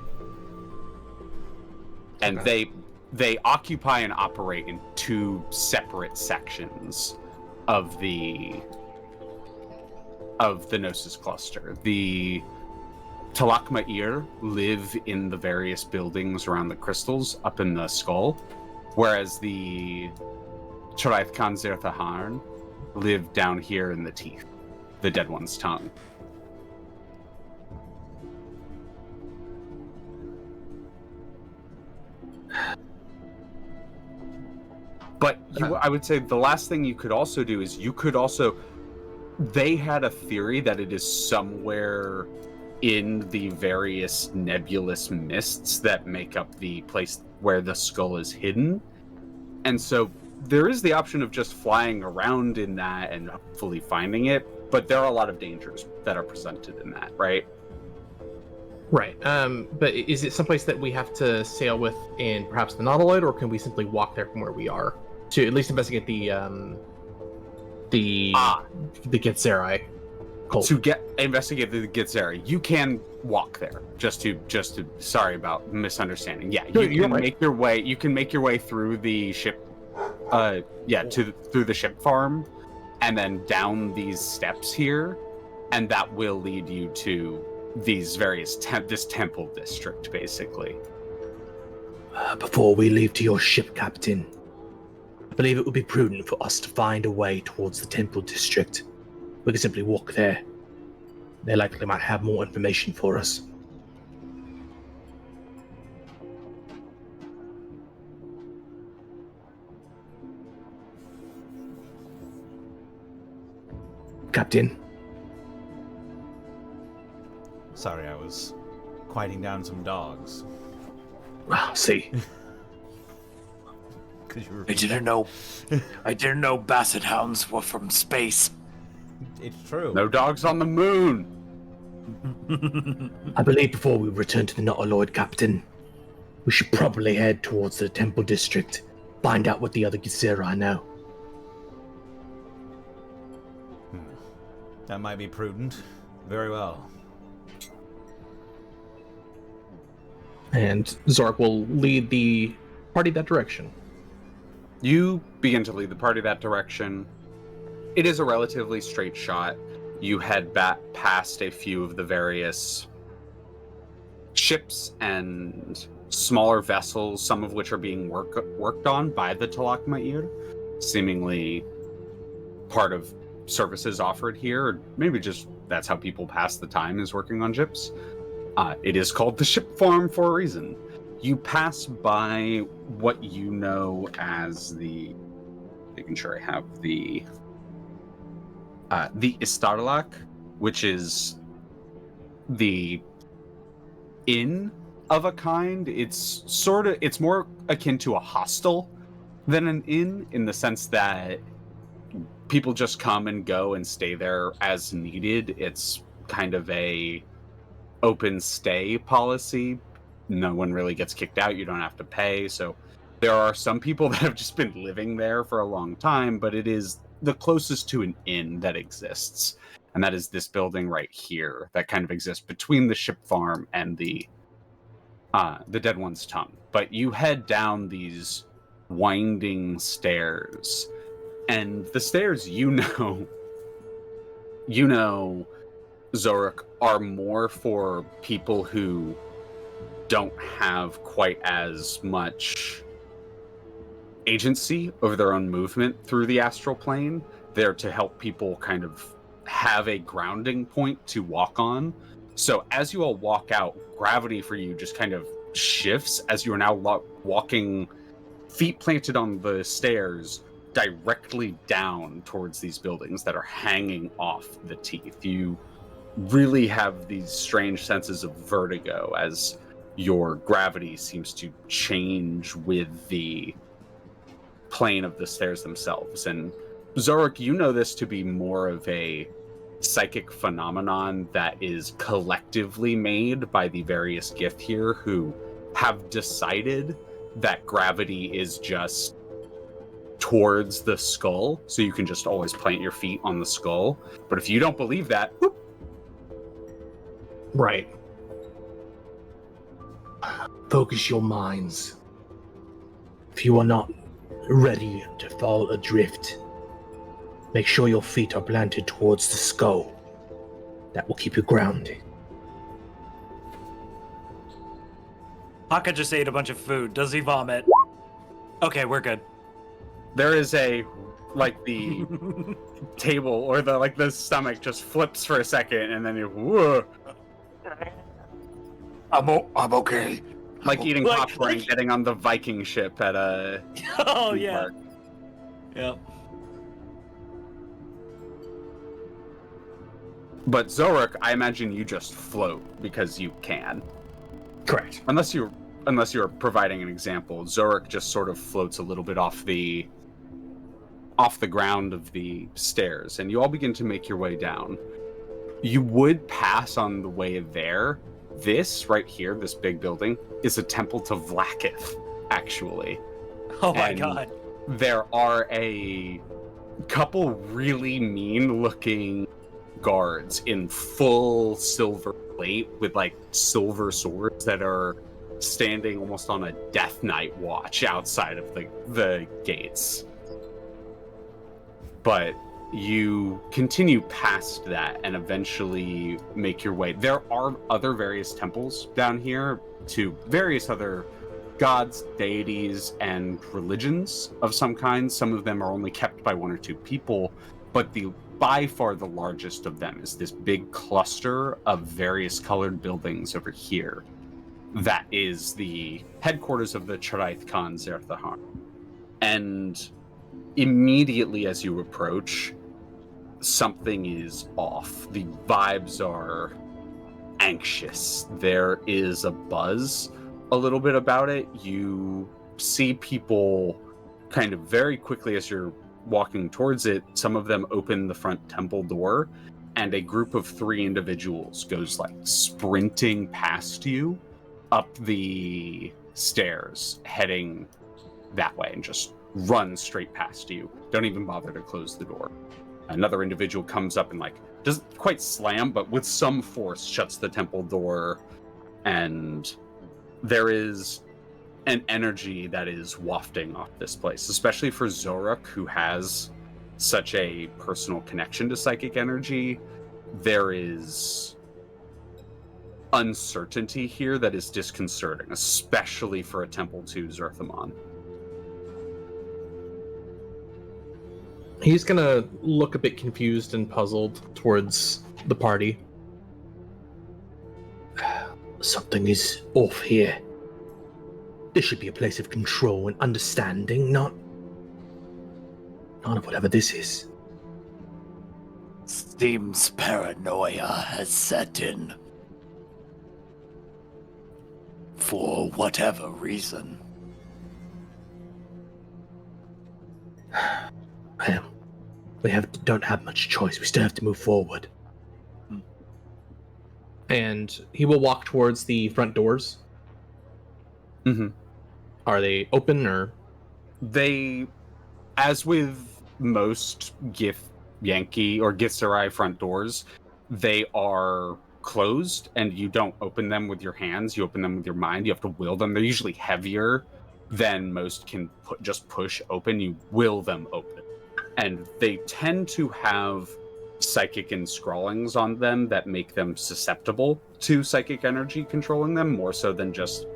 And they occupy and operate in two separate sections of the Gnosis cluster. The Talak Me'ir live in the various buildings around the crystals up in the skull, whereas the Charaith Khan Zerthahar live down here in the teeth, the dead one's tongue. But I would say the last thing you could also do is they had a theory that it is somewhere in the various nebulous mists that make up the place where the skull is hidden. And so there is the option of just flying around in that and hopefully finding it, but there are a lot of dangers that are presented in that, right? Right. But is it someplace that we have to sail with in perhaps the Nautiloid, or can we simply walk there from where we are to at least investigate the Githzerai cult? To investigate the Githzerai, you can walk there. Just to sorry about misunderstanding. Yeah, you can make your way. You can make your way through the ship. Through the ship farm, and then down these steps here, and that will lead you to these various this temple district, basically. Before we leave to your ship, Captain, I believe it would be prudent for us to find a way towards the temple district. We can simply walk there. They likely might have more information for us. Captain? Sorry, I was quieting down some dogs. Well, see. I didn't know basset hounds were from space. It's true. No dogs on the moon. I believe before we return to the Nautiloid, Captain, we should probably head towards the temple district, find out what the other Githzerai know. That might be prudent. Very well. And Xoruk will lead the party that direction. You begin to lead the party that direction. It is a relatively straight shot. You head back past a few of the various ships and smaller vessels, some of which are being worked on by the Talak Me'ir, seemingly part of services offered here, or maybe just that's how people pass the time, is working on ships. It is called the ship farm for a reason. You pass by what you know as making sure I have the Istarlak, which is the inn of a kind. It's more akin to a hostel than an inn, in the sense that people just come and go and stay there as needed. It's kind of a open stay policy. No one really gets kicked out. You don't have to pay. So there are some people that have just been living there for a long time, but it is the closest to an inn that exists. And that is this building right here that kind of exists between the ship farm and the the dead one's tongue. But you head down these winding stairs, and the stairs, Xoruk, are more for people who don't have quite as much agency over their own movement through the astral plane. They're to help people kind of have a grounding point to walk on. So as you all walk out, gravity for you just kind of shifts as you are now walking, feet planted on the stairs, directly down towards these buildings that are hanging off the teeth. You really have these strange senses of vertigo as your gravity seems to change with the plane of the stairs themselves. And Xoruk, you know this to be more of a psychic phenomenon that is collectively made by the various Gith here, who have decided that gravity is just towards the skull, so you can just always plant your feet on the skull. But if you don't believe that, whoop. Right. Focus your minds. If you are not ready to fall adrift, make sure your feet are planted towards the skull. That will keep you grounded. Hakka just ate a bunch of food. Does he vomit? Okay, we're good. There is the table or the stomach just flips for a second, and then you whoa. I'm okay. Like eating popcorn and getting on the Viking ship at a. Oh yeah. Park. Yeah. But Xoruk, I imagine you just float because you can. Correct. Unless you're providing an example, Xoruk just sort of floats a little bit off the ground of the stairs, and you all begin to make your way down. You would pass on the way there. This right here, this big building, is a temple to Vlaakith, actually. Oh my god. There are a couple really mean-looking guards in full silver plate with silver swords that are standing almost on a death knight watch outside of the gates. But you continue past that and eventually make your way. There are other various temples down here to various other gods, deities, and religions of some kind. Some of them are only kept by one or two people, but by far the largest of them is this big cluster of various colored buildings over here. That is the headquarters of the Charaith Khan Zerthahan. And immediately as you approach, something is off. The vibes are anxious. There is a buzz a little bit about it. You see people kind of very quickly as you're walking towards it. Some of them open the front temple door, and a group of 3 individuals goes sprinting past you up the stairs, heading that way, and just run straight past you. Don't even bother to close the door. Another individual comes up and doesn't quite slam, but with some force shuts the temple door, and there is an energy that is wafting off this place, especially for Xoruk, who has such a personal connection to psychic energy. There is uncertainty here that is disconcerting, especially for a temple to Zeramon. He's gonna look a bit confused and puzzled towards the party. Something is off here. This should be a place of control and understanding, not of whatever this is. Seems paranoia has set in. For whatever reason. Well, we don't have much choice. We still have to move forward. And he will walk towards the front doors. Mm-hmm. Are they open or? They, as with most Yankee or Githzerai front doors, they are closed, and you don't open them with your hands, you open them with your mind. You have to will them. They're usually heavier than most can just push open. You will them open. And they tend to have psychic inscrawlings on them that make them susceptible to psychic energy controlling them, more so than just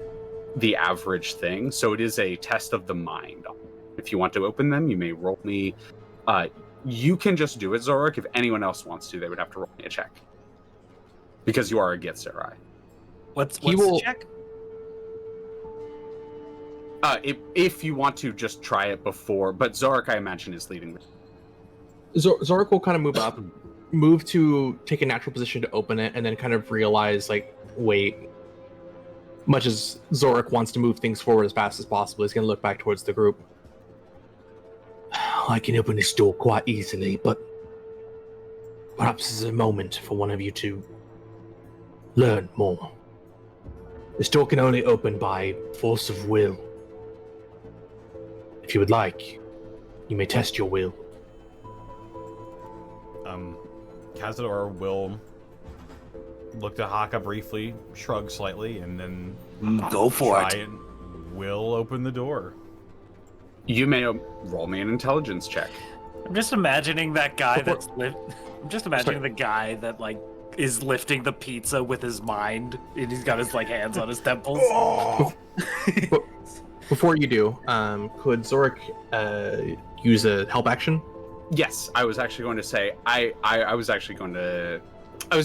the average thing. So it is a test of the mind. If you want to open them, you may roll me. You can just do it, Xoruk. If anyone else wants to, they would have to roll me a check. Because you are a Githzerai. What's the check? If you want to just try it before, but Xoruk, I imagine, is leading. Xoruk will kind of move up, move to take a natural position to open it, and then kind of realize, like, wait. Much as Xoruk wants to move things forward as fast as possible, he's going to look back towards the group. I can open this door quite easily, but perhaps this is a moment for one of you to learn more. This door can only open by force of will. If you would like, you may test your will. Kazador will look to Hakka briefly, shrug slightly, and then Go for try it. and will open the door. You may roll me an intelligence check. I'm just imagining that guy I'm just imagining the guy that like is lifting the pizza with his mind, and he's got his like hands on his temples. Before you do, could Xoruk use a help action? Yes, I was actually going to say, I was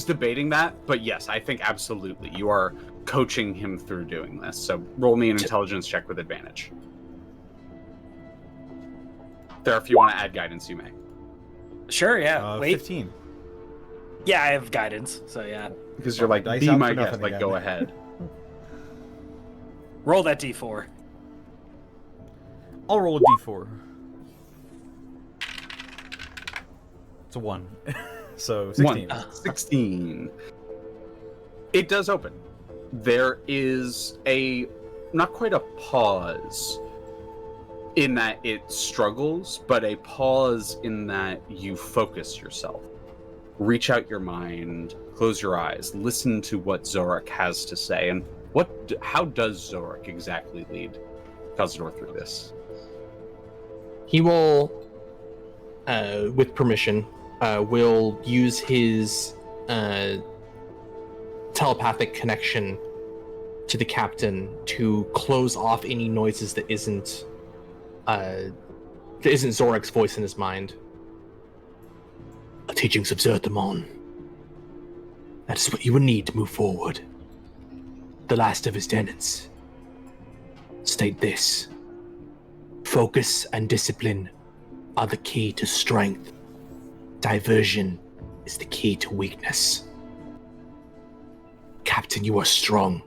debating that, but yes, I think absolutely. You are coaching him through doing this. So roll me an intelligence check with advantage. There, if you want to add guidance, you may. Sure, yeah. Wait. 15. Yeah, I have guidance, so yeah. Because you're like, Dice be out my for guest, nothing like, again. go ahead. Roll that d4. I'll roll a d4. It's a 1. So 16. 16. It does open. There is not quite a pause in that it struggles, but a pause in that you focus yourself. Reach out your mind, close your eyes, listen to what Xoruk has to say, and how does Xoruk exactly lead Kazador through this? He will, with permission, will use his telepathic connection to the captain to close off any noises that isn't Xoruk's voice in his mind. The teachings of Zeramon. That is what you will need to move forward. The last of his tenets state this: focus and discipline are the key to strength. Diversion is the key to weakness. Captain, you are strong.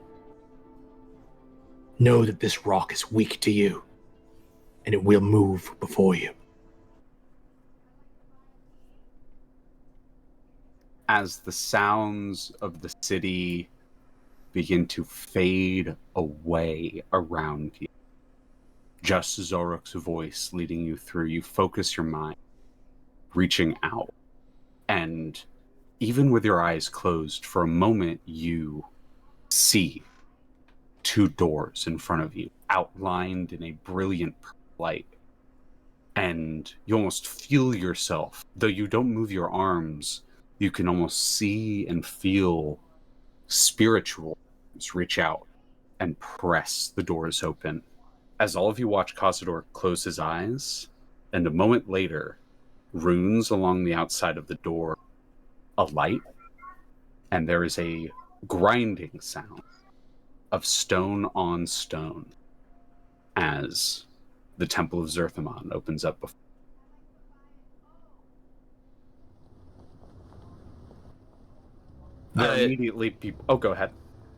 Know that this rock is weak to you, and it will move before you. As the sounds of the city begin to fade away around you, just Xoruk's voice leading you through, you focus your mind, reaching out, and even with your eyes closed, for a moment you see 2 doors in front of you, outlined in a brilliant light, and you almost feel yourself, though you don't move your arms, you can almost see and feel spirituals reach out and press the doors open. As all of you watch Kazador close his eyes, and a moment later, runes along the outside of the door alight, and there is a grinding sound of stone on stone as the Temple of Zeramon opens up before. Immediately people... Oh, go ahead.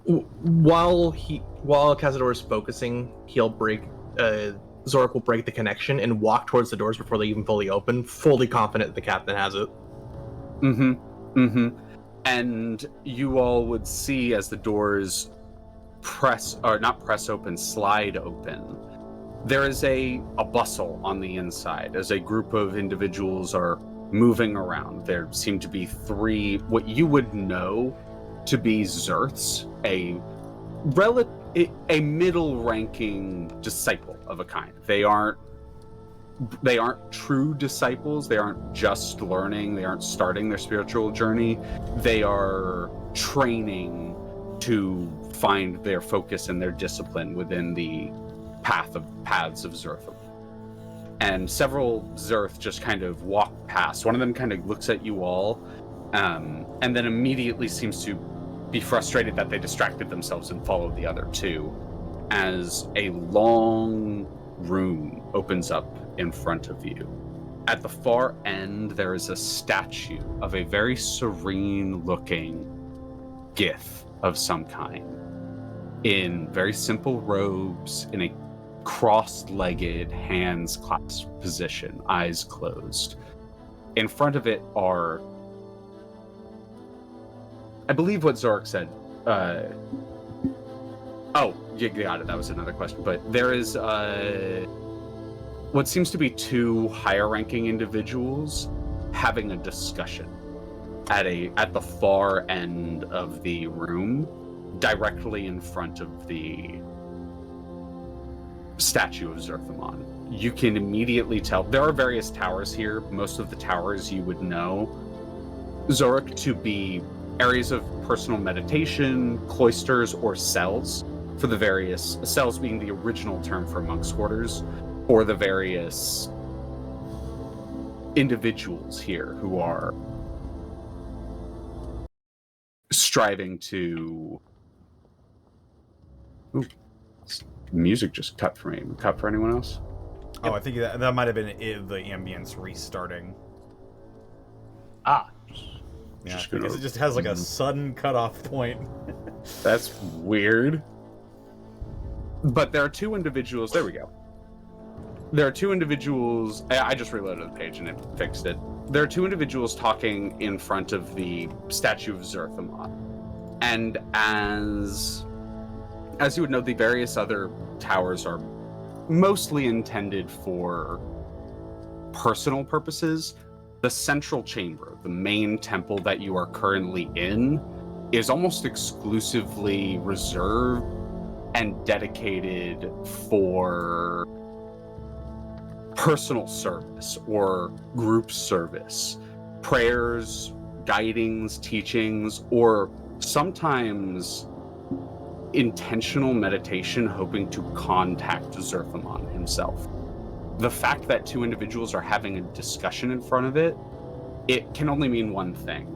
While Kazador is focusing, Xoruk will break the connection and walk towards the doors before they even fully open, fully confident that the captain has it. And you all would see as the doors slide open, there is a bustle on the inside as a group of individuals are moving around. There seem to be 3 what you would know to be Zerths, a middle-ranking disciple of a kind. They aren't true disciples. They aren't just learning. They aren't starting their spiritual journey. They are training to find their focus and their discipline within the paths of Zerthum. And several Zerth just kind of walk past. One of them kind of looks at you all, and then immediately seems to be frustrated that they distracted themselves and followed the other two, as a long room opens up in front of you. At the far end, there is a statue of a very serene-looking Gith of some kind, in very simple robes, in a cross-legged, hands clasped position, eyes closed. In front of it are, I believe what Xoruk said. Oh, you got it. That was another question. But there is what seems to be two higher-ranking individuals having a discussion at the far end of the room, directly in front of the statue of Zerthamon. You can immediately tell there are various towers here. Most of the towers you would know, Xoruk, to be areas of personal meditation, cloisters, or cells, for the various cells being the original term for monks' quarters, or the various individuals here who are striving to... Ooh, music just cut for me. Cut for anyone else? Oh, I think that might have been the ambience restarting. Ah. Yeah, because it just has like a sudden cutoff point. That's weird. But there are two individuals. There we go. There are two individuals. I just reloaded the page and it fixed it. There are two individuals talking in front of the statue of Zerthamon. And as you would know, the various other towers are mostly intended for personal purposes. The central chamber, the main temple that you are currently in, is almost exclusively reserved and dedicated for personal service or group service, prayers, guidings, teachings, or sometimes intentional meditation hoping to contact Zerthamon himself. The fact that two individuals are having a discussion in front of it, it can only mean one thing.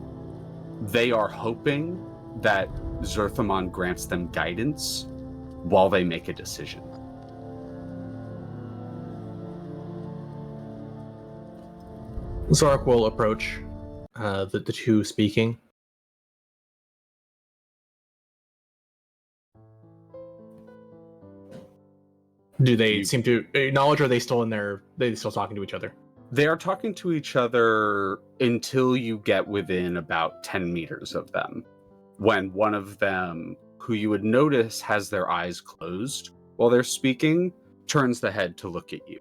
They are hoping that Zerthamon grants them guidance while they make a decision. Xoruk will approach the two speaking. Do they seem to acknowledge, or are they still still talking to each other? They are talking to each other until you get within about 10 meters of them, when one of them, who you would notice has their eyes closed while they're speaking, turns the head to look at you.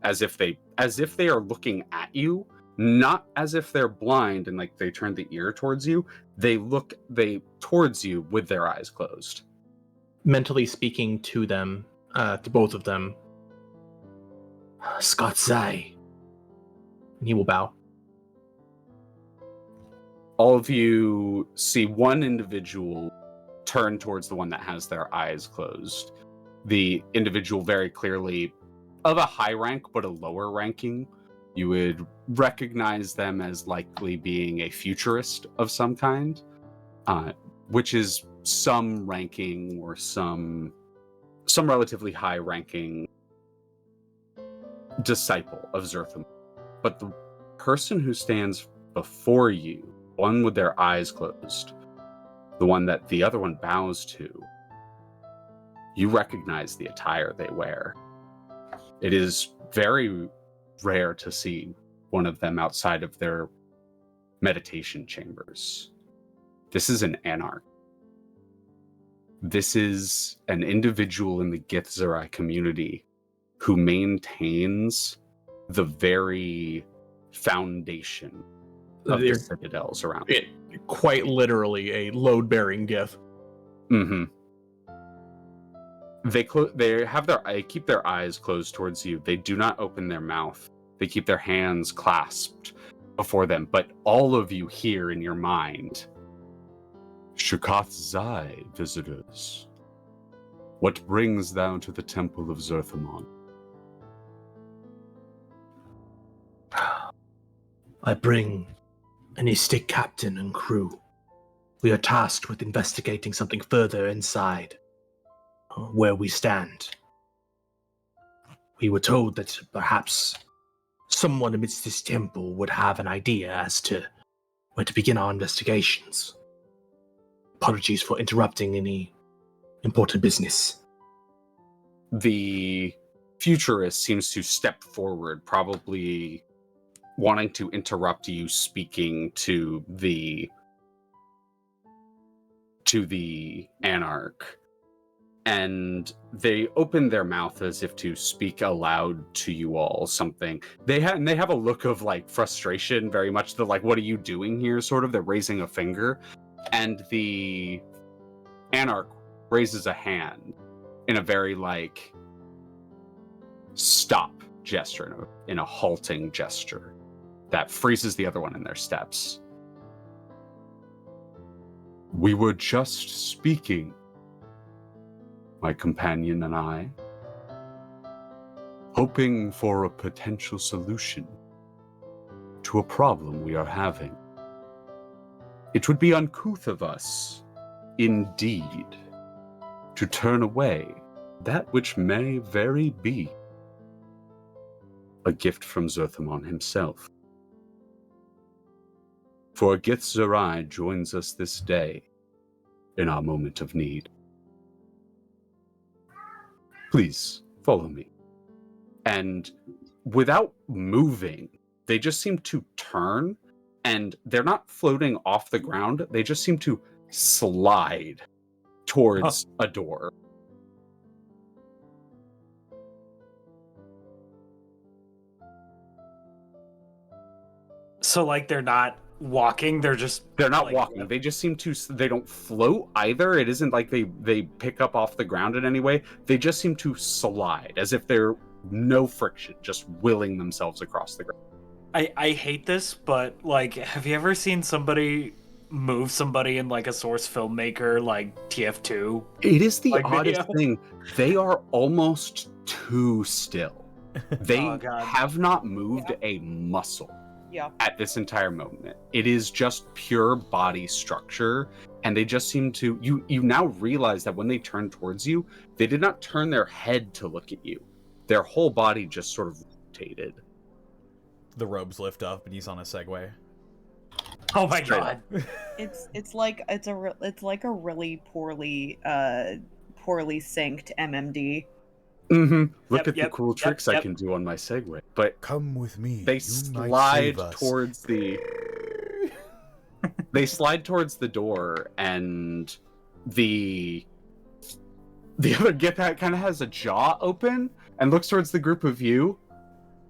As if they are looking at you, not as if they're blind and like they turn the ear towards you. They look towards you with their eyes closed. Mentally speaking to them, to both of them. Xoruk. And he will bow. All of you see one individual turn towards the one that has their eyes closed. The individual very clearly of a high rank, but a lower ranking. You would recognize them as likely being a futurist of some kind, which is some ranking or some relatively high ranking disciple of Zerthamon. But the person who stands before you, one with their eyes closed, the one that the other one bows to, you recognize the attire they wear. It is very rare to see one of them outside of their meditation chambers. This is an anarch. This is an individual in the Githzerai community who maintains the very foundation of the They're- citadels around. It, quite literally a load-bearing gith. Mm-hmm. They keep their eyes closed towards you. They do not open their mouth. They keep their hands clasped before them. But all of you hear in your mind, Shra'kt'lor visitors, what brings thou to the temple of Zeramon? I bring an estate captain and crew. We are tasked with investigating something further inside where we stand. We were told that perhaps someone amidst this temple would have an idea as to where to begin our investigations. Apologies for interrupting any important business. The futurist seems to step forward, probably wanting to interrupt you speaking to the Anarch. And they open their mouth as if to speak aloud to you all something. They have a look of like frustration, very much the like, what are you doing here sort of. They're raising a finger. And the Anarch raises a hand in a very like stop gesture, in a halting gesture that freezes the other one in their steps. We were just speaking, my companion and I, hoping for a potential solution to a problem we are having. It would be uncouth of us, indeed, to turn away that which may very be a gift from Zeramon himself. For Githzerai joins us this day in our moment of need. Please, follow me. And without moving, they just seem to turn, and they're not floating off the ground, they just seem to slide towards a door. So like they're not walking, they're not like, walking. They just seem to, they don't float either. It isn't like they pick up off the ground in any way. They just seem to slide as if they're no friction, just willing themselves across the ground. I hate this, but like, have you ever seen somebody move somebody in like a Source filmmaker like TF2? It is the Like oddest video. thing. They are almost too still. They Oh, God. have not moved a muscle. Yeah. At this entire moment. It is just pure body structure, and they just seem to, you now realize that when they turn towards you, they did not turn their head to look at you. Their whole body just sort of rotated. The robes lift up, and he's on a Segway. Oh my Straight god. It's like a really poorly synced MMD. Mm-hmm. Look Yep, at the yep, cool yep, tricks I yep. can do on my Segway. But Come with me. they you might slide save us. towards the they slide towards the door, and the other Gith kind of has a jaw open and looks towards the group of you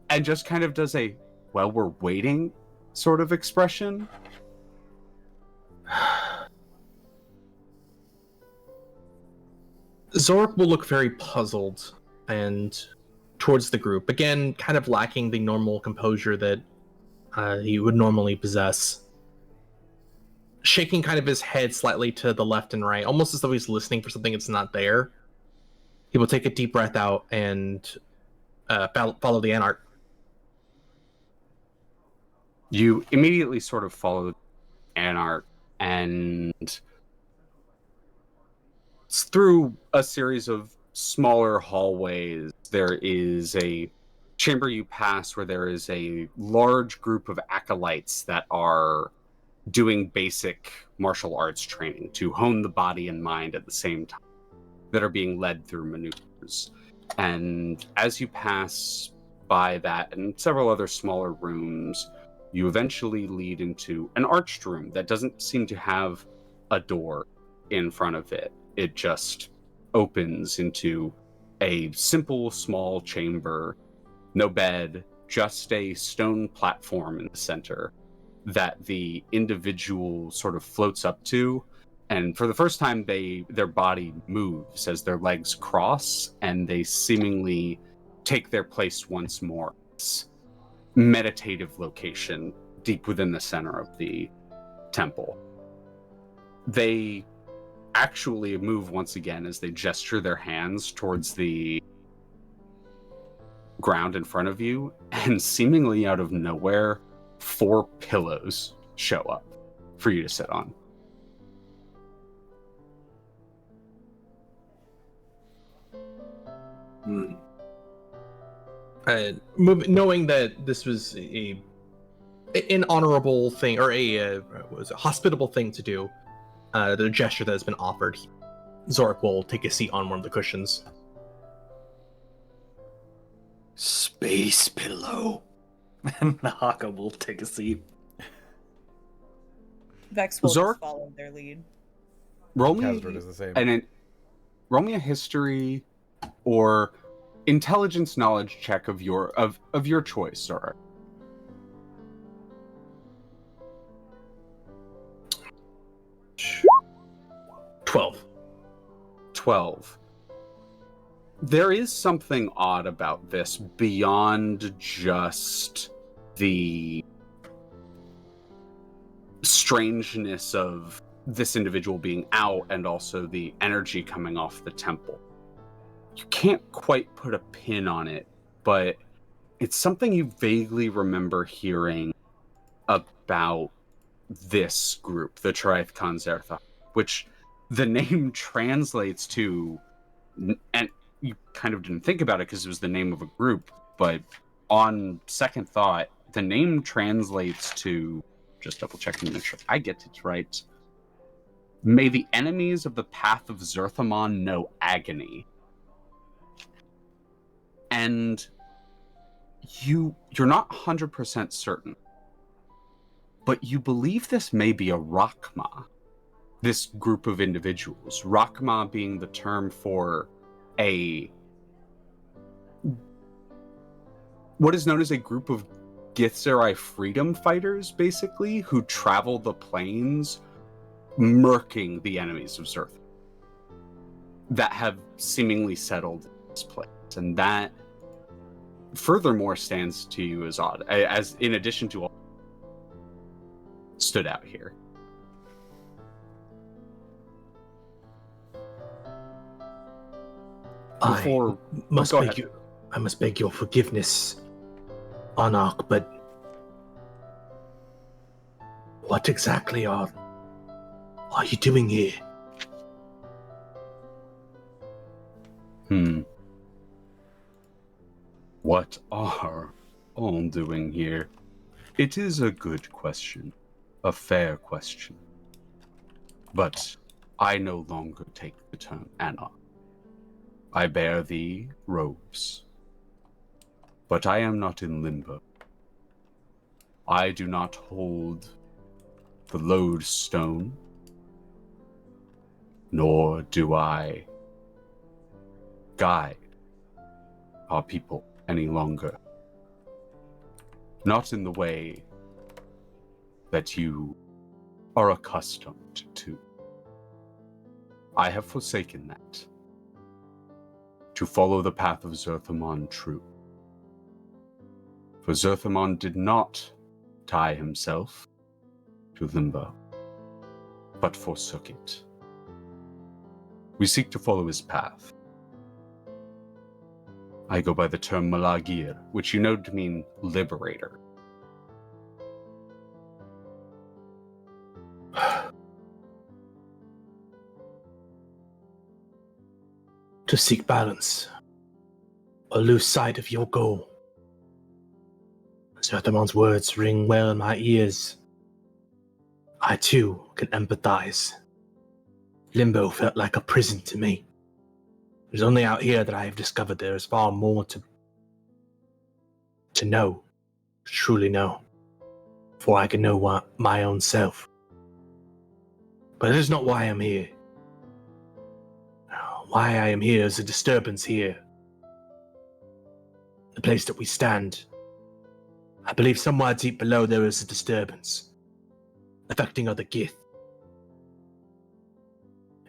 and just kind of does a, well, we're waiting sort of expression. Xoruk will look very puzzled and towards the group, again kind of lacking the normal composure that he would normally possess, shaking kind of his head slightly to the left and right, almost as though he's listening for something that's not there. He will take a deep breath out and follow the Anarch. You immediately sort of follow Anarch, and through a series of smaller hallways, there is a chamber you pass where there is a large group of acolytes that are doing basic martial arts training to hone the body and mind at the same time, that are being led through maneuvers. And as you pass by that and several other smaller rooms, you eventually lead into an arched room that doesn't seem to have a door in front of it. It just opens into a simple, small chamber, no bed, just a stone platform in the center, that the individual sort of floats up to, and for the first time their body moves as their legs cross, and they seemingly take their place once more. This meditative location deep within the center of the temple. They actually move once again as they gesture their hands towards the ground in front of you, and seemingly out of nowhere, 4 pillows show up for you to sit on. Knowing that this was an honorable thing, or was a hospitable thing to do, the gesture that has been offered, Xoruk will take a seat on one of the cushions. Space pillow. And Hakka will take a seat. Vex will Xoruk? just follow their lead. Roll me, Kazador does the same. roll me a history or intelligence knowledge check of your choice, sir. $12. 12. There is something odd about this beyond just the strangeness of this individual being out and also the energy coming off the temple. You can't quite put a pin on it, but it's something you vaguely remember hearing about this group, the Traith, which the name translates to, and you kind of didn't think about it because it was the name of a group, but on second thought, the name translates to, just double checking to make sure I get it right, may the enemies of the path of Zeramon know agony. And you're not 100% certain, but you believe this may be a Rakma, this group of individuals. Rakma being the term for what is known as a group of Githzerai freedom fighters, basically, who travel the plains, murking the enemies of Zerth that have seemingly settled in this place. And that, furthermore, stands to you as odd, as in addition to all stood out here. Before, must go beg ahead. you. I must beg your forgiveness, Anarch, but what exactly are you doing here? What are all doing here? It is a good question, a fair question. But I no longer take the term Anarch. I bear the robes. But I am not in limbo. I do not hold the lodestone, nor do I guide our people any longer. Not in the way that you are accustomed to. I have forsaken that, to follow the path of Zeramon true. For Zeramon did not tie himself to limbo, but forsook it. We seek to follow his path. I go by the term Malagir, which you know to mean liberator. To seek balance, or lose sight of your goal. Zerthamon's words ring well in my ears. I too can empathize. Limbo felt like a prison to me. It was only out here that I have discovered there is far more to know, to truly know, before I can know my own self. But it is not why I'm here. Why I am here is a disturbance here. The place that we stand. I believe somewhere deep below there is a disturbance. affecting other Gith.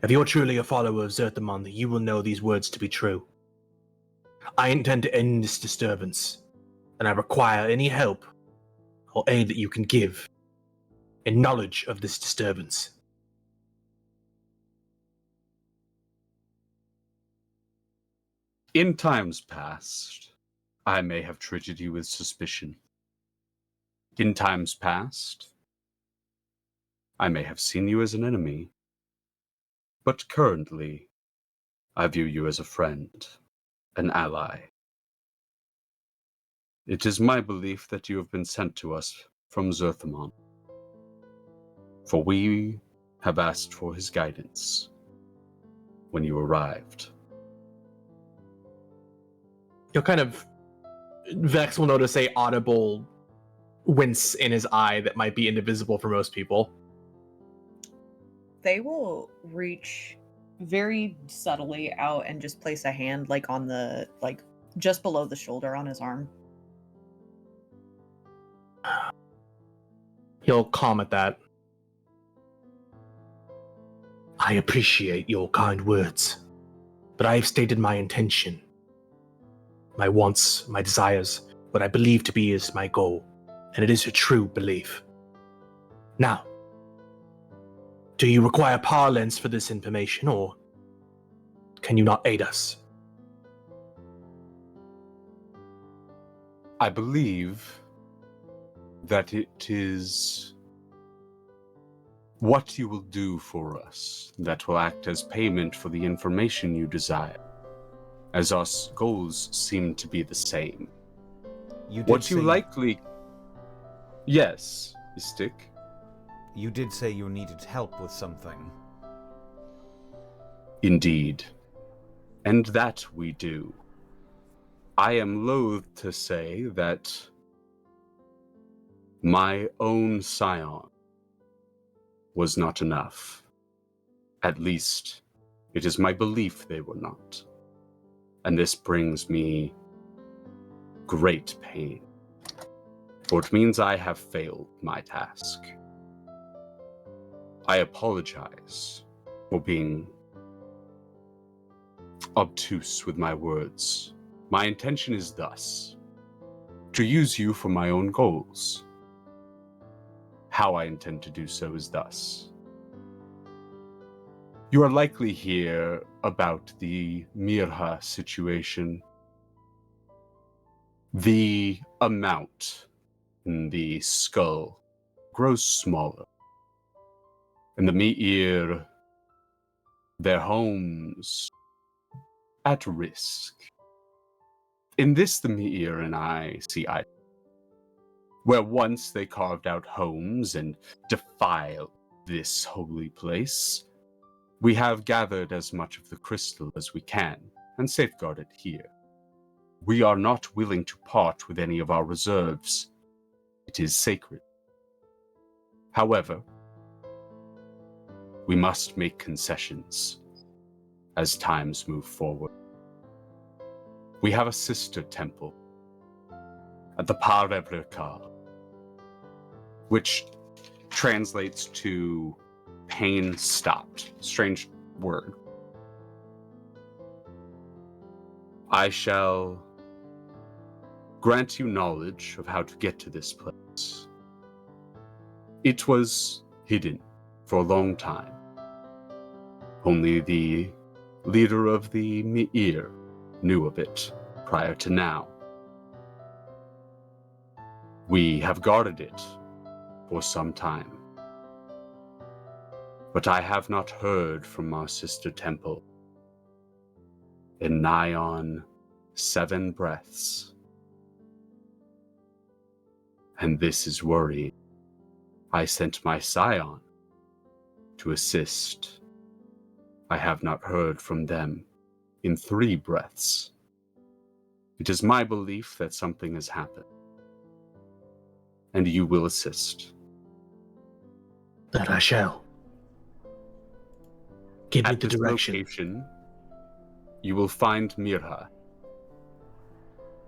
If you're truly a follower of Zeramon, you will know these words to be true. I intend to end this disturbance, and I require any help or aid that you can give in knowledge of this disturbance. In times past, I may have treated you with suspicion. In times past, I may have seen you as an enemy. But currently, I view you as a friend, an ally. It is my belief that you have been sent to us from Zeramon, for we have asked for his guidance when you arrived. You'll kind of... Vex will notice a audible wince in his eye that might be invisible for most people. They will reach very subtly out and just place a hand like on the just below the shoulder on his arm. He'll calm at that. I appreciate your kind words, but I have stated my intention, my wants, my desires, what I believe to be is my goal, and it is a true belief. Now, do you require parlance for this information, or can you not aid us? I believe that it is what you will do for us that will act as payment for the information you desire, as our goals seem to be the same. What you likely... Yes, Stick. You did say you needed help with something. Indeed. And that we do. I am loath to say that my own scion was not enough. At least, it is my belief they were not. And this brings me great pain, for it means I have failed my task. I apologize for being obtuse with my words. My intention is thus: to use you for my own goals. How I intend to do so is thus. You are likely here about the Mirha situation. The amount in the skull grows smaller. And the Me'ir, their homes, at risk. In this, the Me'ir and I see eye. Where once they carved out homes and defiled this holy place, we have gathered as much of the crystal as we can and safeguard it here. We are not willing to part with any of our reserves. It is sacred. However, we must make concessions as times move forward. We have a sister temple at the Paladin, which translates to pain stopped. Strange word. I shall grant you knowledge of how to get to this place. It was hidden for a long time. Only the leader of the Me'ir knew of it prior to now. We have guarded it for some time. But I have not heard from our sister temple in nigh on 7 breaths. And this is worrying. I sent my scion to assist. I have not heard from them in 3 breaths. It is my belief that something has happened. And you will assist. That I shall. Give me At the this direction. location, you will find Mirha.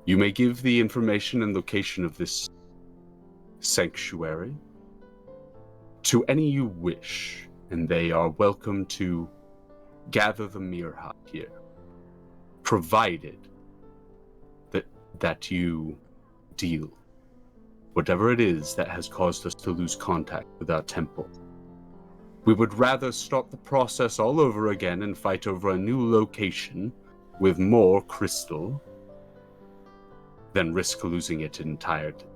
You may give the information and location of this sanctuary To any you wish, and they are welcome to gather the Mirha here, provided that you deal whatever it is that has caused us to lose contact with our temple. We would rather start the process all over again and fight over a new location with more crystal than risk losing it entirely.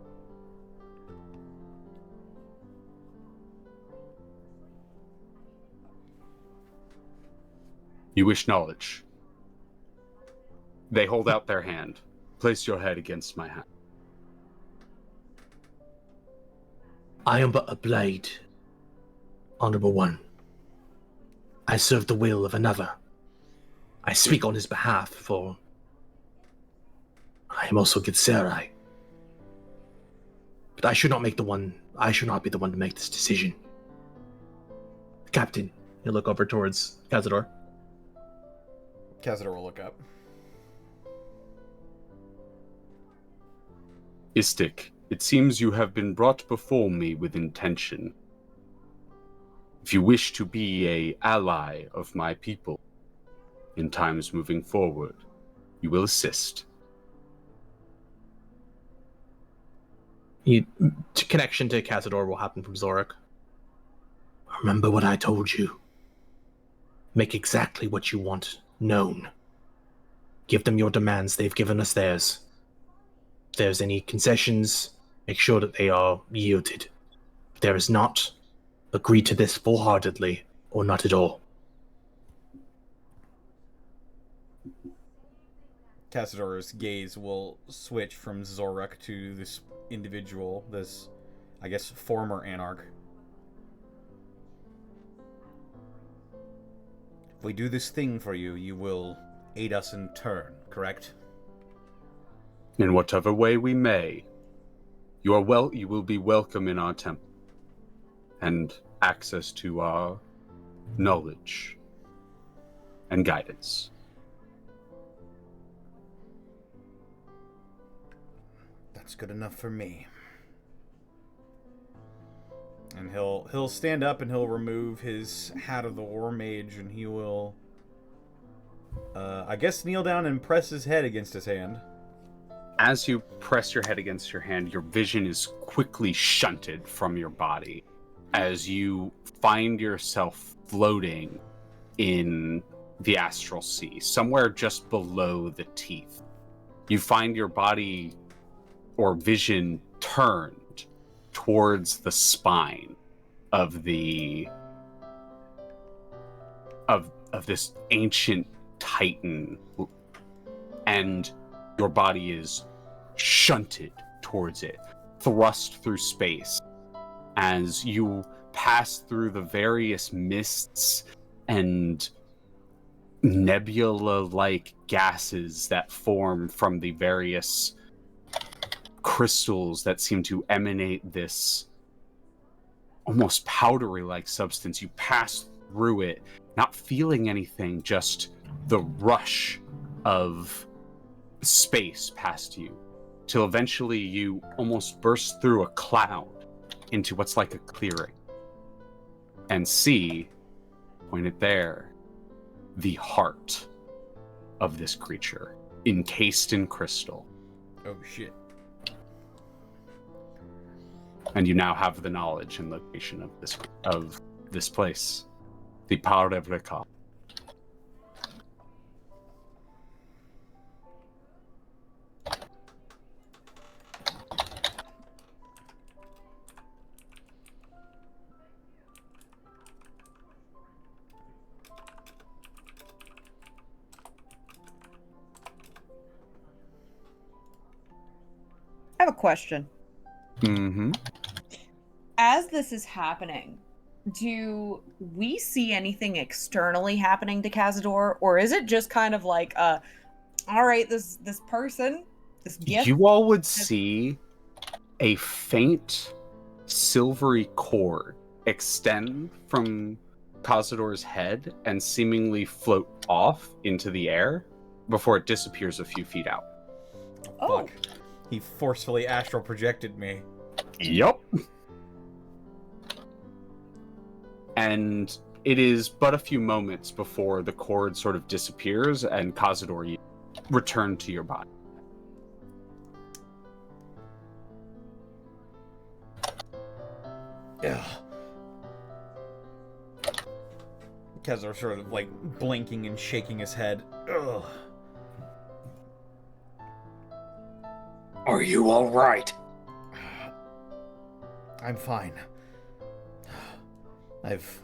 You wish knowledge. They hold out their hand. Place your head against my hand. I am but a blade, Honorable One. I serve the will of another. I speak on his behalf, for I am also Githzerai. But I should not be the one to make this decision. Captain, you look over towards Kazador. Kazador will look up. Istik, it seems you have been brought before me with intention. If you wish to be an ally of my people in times moving forward, you will assist. Connection to Kazador will happen from Xoruk. Remember what I told you. Make exactly what you want known. Give them your demands, they've given us theirs. If there's any concessions, make sure that they are yielded. If there is not, agree to this full-heartedly, or not at all. Kazador's gaze will switch from Xoruk to this individual, this, I guess, former Anarch. If we do this thing for you, you will aid us in turn, correct? In whatever way we may, you will be welcome in our temple, and access to our knowledge and guidance. That's good enough for me. And he'll stand up and he'll remove his hat of the War Mage, and he will, I guess, kneel down and press his head against his hand. As you press your head against your hand, your vision is quickly shunted from your body as you find yourself floating in the astral sea, somewhere just below the teeth. You find your body or vision turned towards the spine of this ancient titan, and your body is shunted towards it, thrust through space as you pass through the various mists and nebula-like gases that form from the various crystals that seem to emanate this almost powdery-like substance. You pass through it, not feeling anything, just the rush of space past you, till eventually you almost burst through a cloud into what's like a clearing, and see, pointed there, the heart of this creature, encased in crystal. Oh shit. And you now have the knowledge and location of this place, the Paladin. I have a question. Mm-hmm. As this is happening, do we see anything externally happening to Kazador, or is it just kind of like, all right, this person, this gift? You all would see a faint silvery cord extend from Kazador's head and seemingly float off into the air before it disappears a few feet out. Oh, Fuck. He forcefully astral projected me. Yup. And it is but a few moments before the cord sort of disappears and Kazador, you return to your body. Yeah. Kazador sort of like blinking and shaking his head. Ugh. Are you all right? I'm fine. I've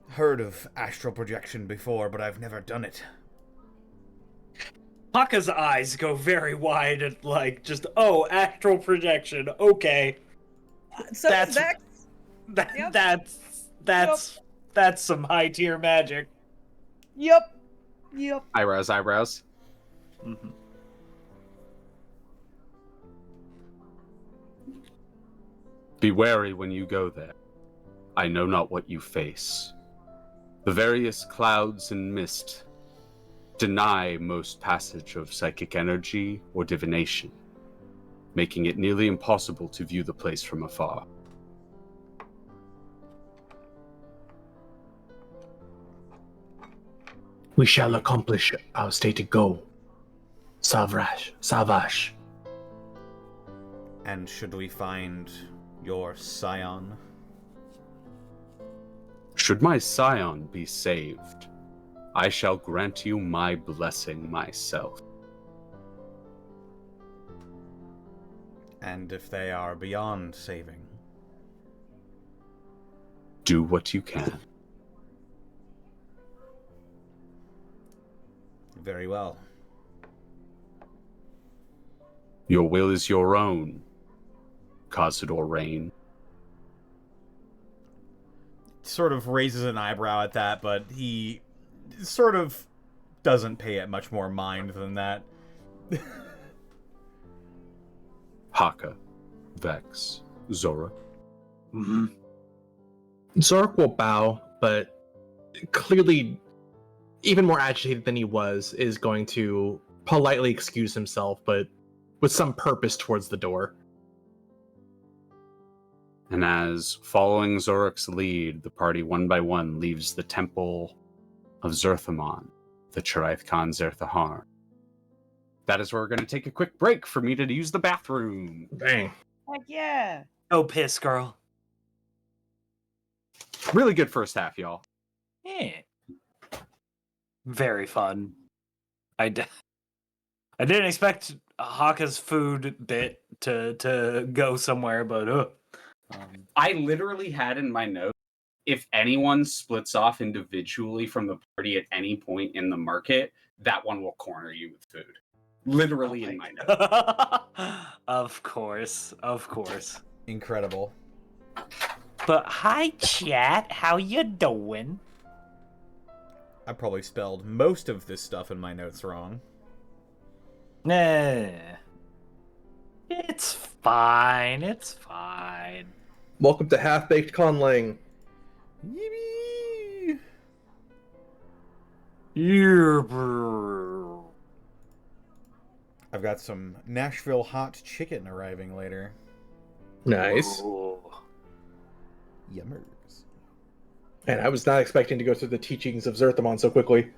heard of astral projection before, but I've never done it. Hakka's eyes go very wide at like just astral projection. Okay, So That's- Vex. Yep. that's some high tier magic. Yep. Eyebrows. Mm-hmm. Be wary when you go there. I know not what you face. The various clouds and mist deny most passage of psychic energy or divination, making it nearly impossible to view the place from afar. We shall accomplish our stated goal. Savage. And should we find your scion? Should my scion be saved, I shall grant you my blessing myself. And if they are beyond saving? Do what you can. Very well. Your will is your own, Kazador Rain. Sort of raises an eyebrow at that, but he sort of doesn't pay it much more mind than that. Hakka, Vex, Xoruk. Mm-hmm. Xoruk will bow, but clearly, even more agitated than he was, is going to politely excuse himself, but with some purpose towards the door. And as, following Xoruk's lead, the party one by one leaves the temple of Zeramon, the Charaith Khan Zerthahar. That is where we're going to take a quick break for me to use the bathroom. Bang. Heck yeah. Oh, piss, girl. Really good first half, y'all. Yeah. Very fun. I didn't expect Hakka's food bit to go somewhere, but I literally had in my note, if anyone splits off individually from the party at any point in the market, that one will corner you with food. Literally in my note. Of course. Incredible. But hi, chat. How you doing? I probably spelled most of this stuff in my notes wrong. Nah. It's fine. Welcome to Half-Baked Conlang. Yippee! I've got some Nashville hot chicken arriving later. Nice. Yummers. And I was not expecting to go through the teachings of Zeramon so quickly.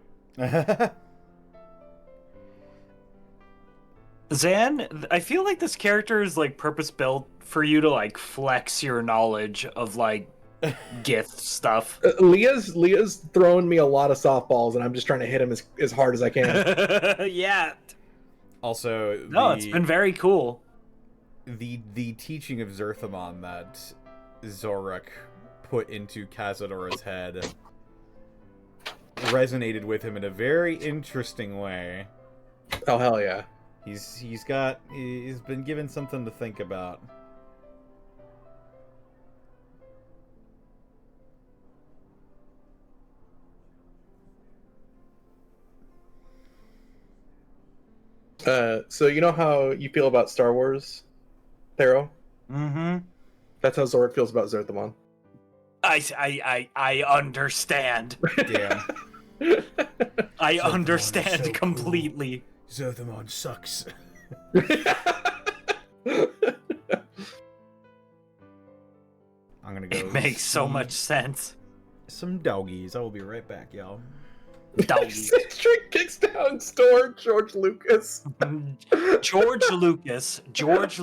Zan, I feel like this character is like purpose built for you to like flex your knowledge of like Gith stuff. Leah's throwing me a lot of softballs, and I'm just trying to hit him as hard as I can. Yeah. Also, It's been very cool. The teaching of Zeramon that Xoruk put into Kazador's head resonated with him in a very interesting way. Oh hell yeah! He's been given something to think about. So you know how you feel about Star Wars, Thero? Mm-hmm. That's how Xoruk feels about Zeramon. I understand. Damn. I Zeramon understand is so completely. Cool. Zeramon sucks. I'm gonna go. It makes so see- much sense. some doggies. I will be right back, y'all. Doggy. Strict kicks down store George Lucas. George Lucas. George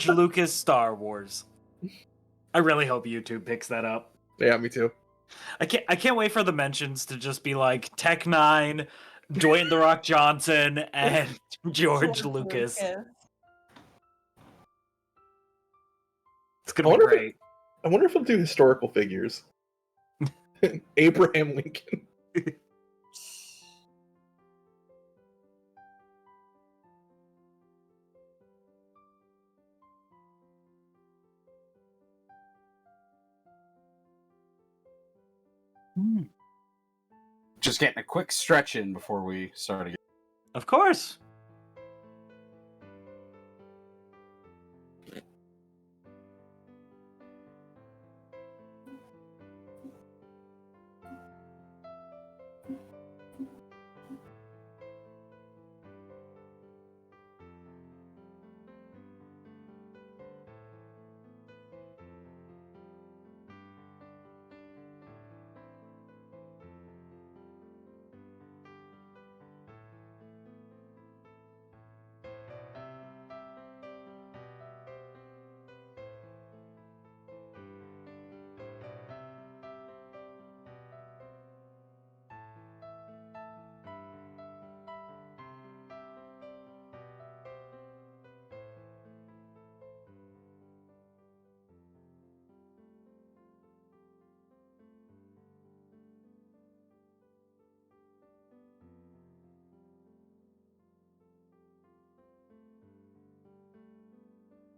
Lucas Star Wars. I really hope YouTube picks that up. Yeah, me too. I can't wait for the mentions to just be like Tech9, Dwayne The Rock Johnson, and George Lucas. It's gonna be great. I wonder if he'll do historical figures. Abraham Lincoln. Just getting a quick stretch in before we start again. Of course.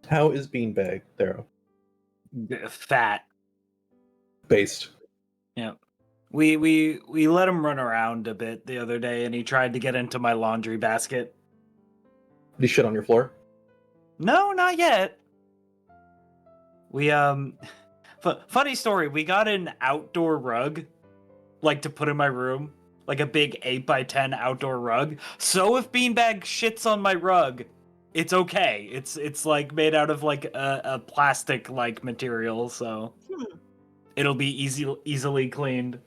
How is Beanbag, Thero? Fat. Based. Yeah. We let him run around a bit the other day, and he tried to get into my laundry basket. Did he shit on your floor? No, not yet. We funny story. We got an outdoor rug, like to put in my room, like a big 8x10 outdoor rug. So if Beanbag shits on my rug, it's okay. It's like made out of like a plastic like material, so it'll be easily cleaned.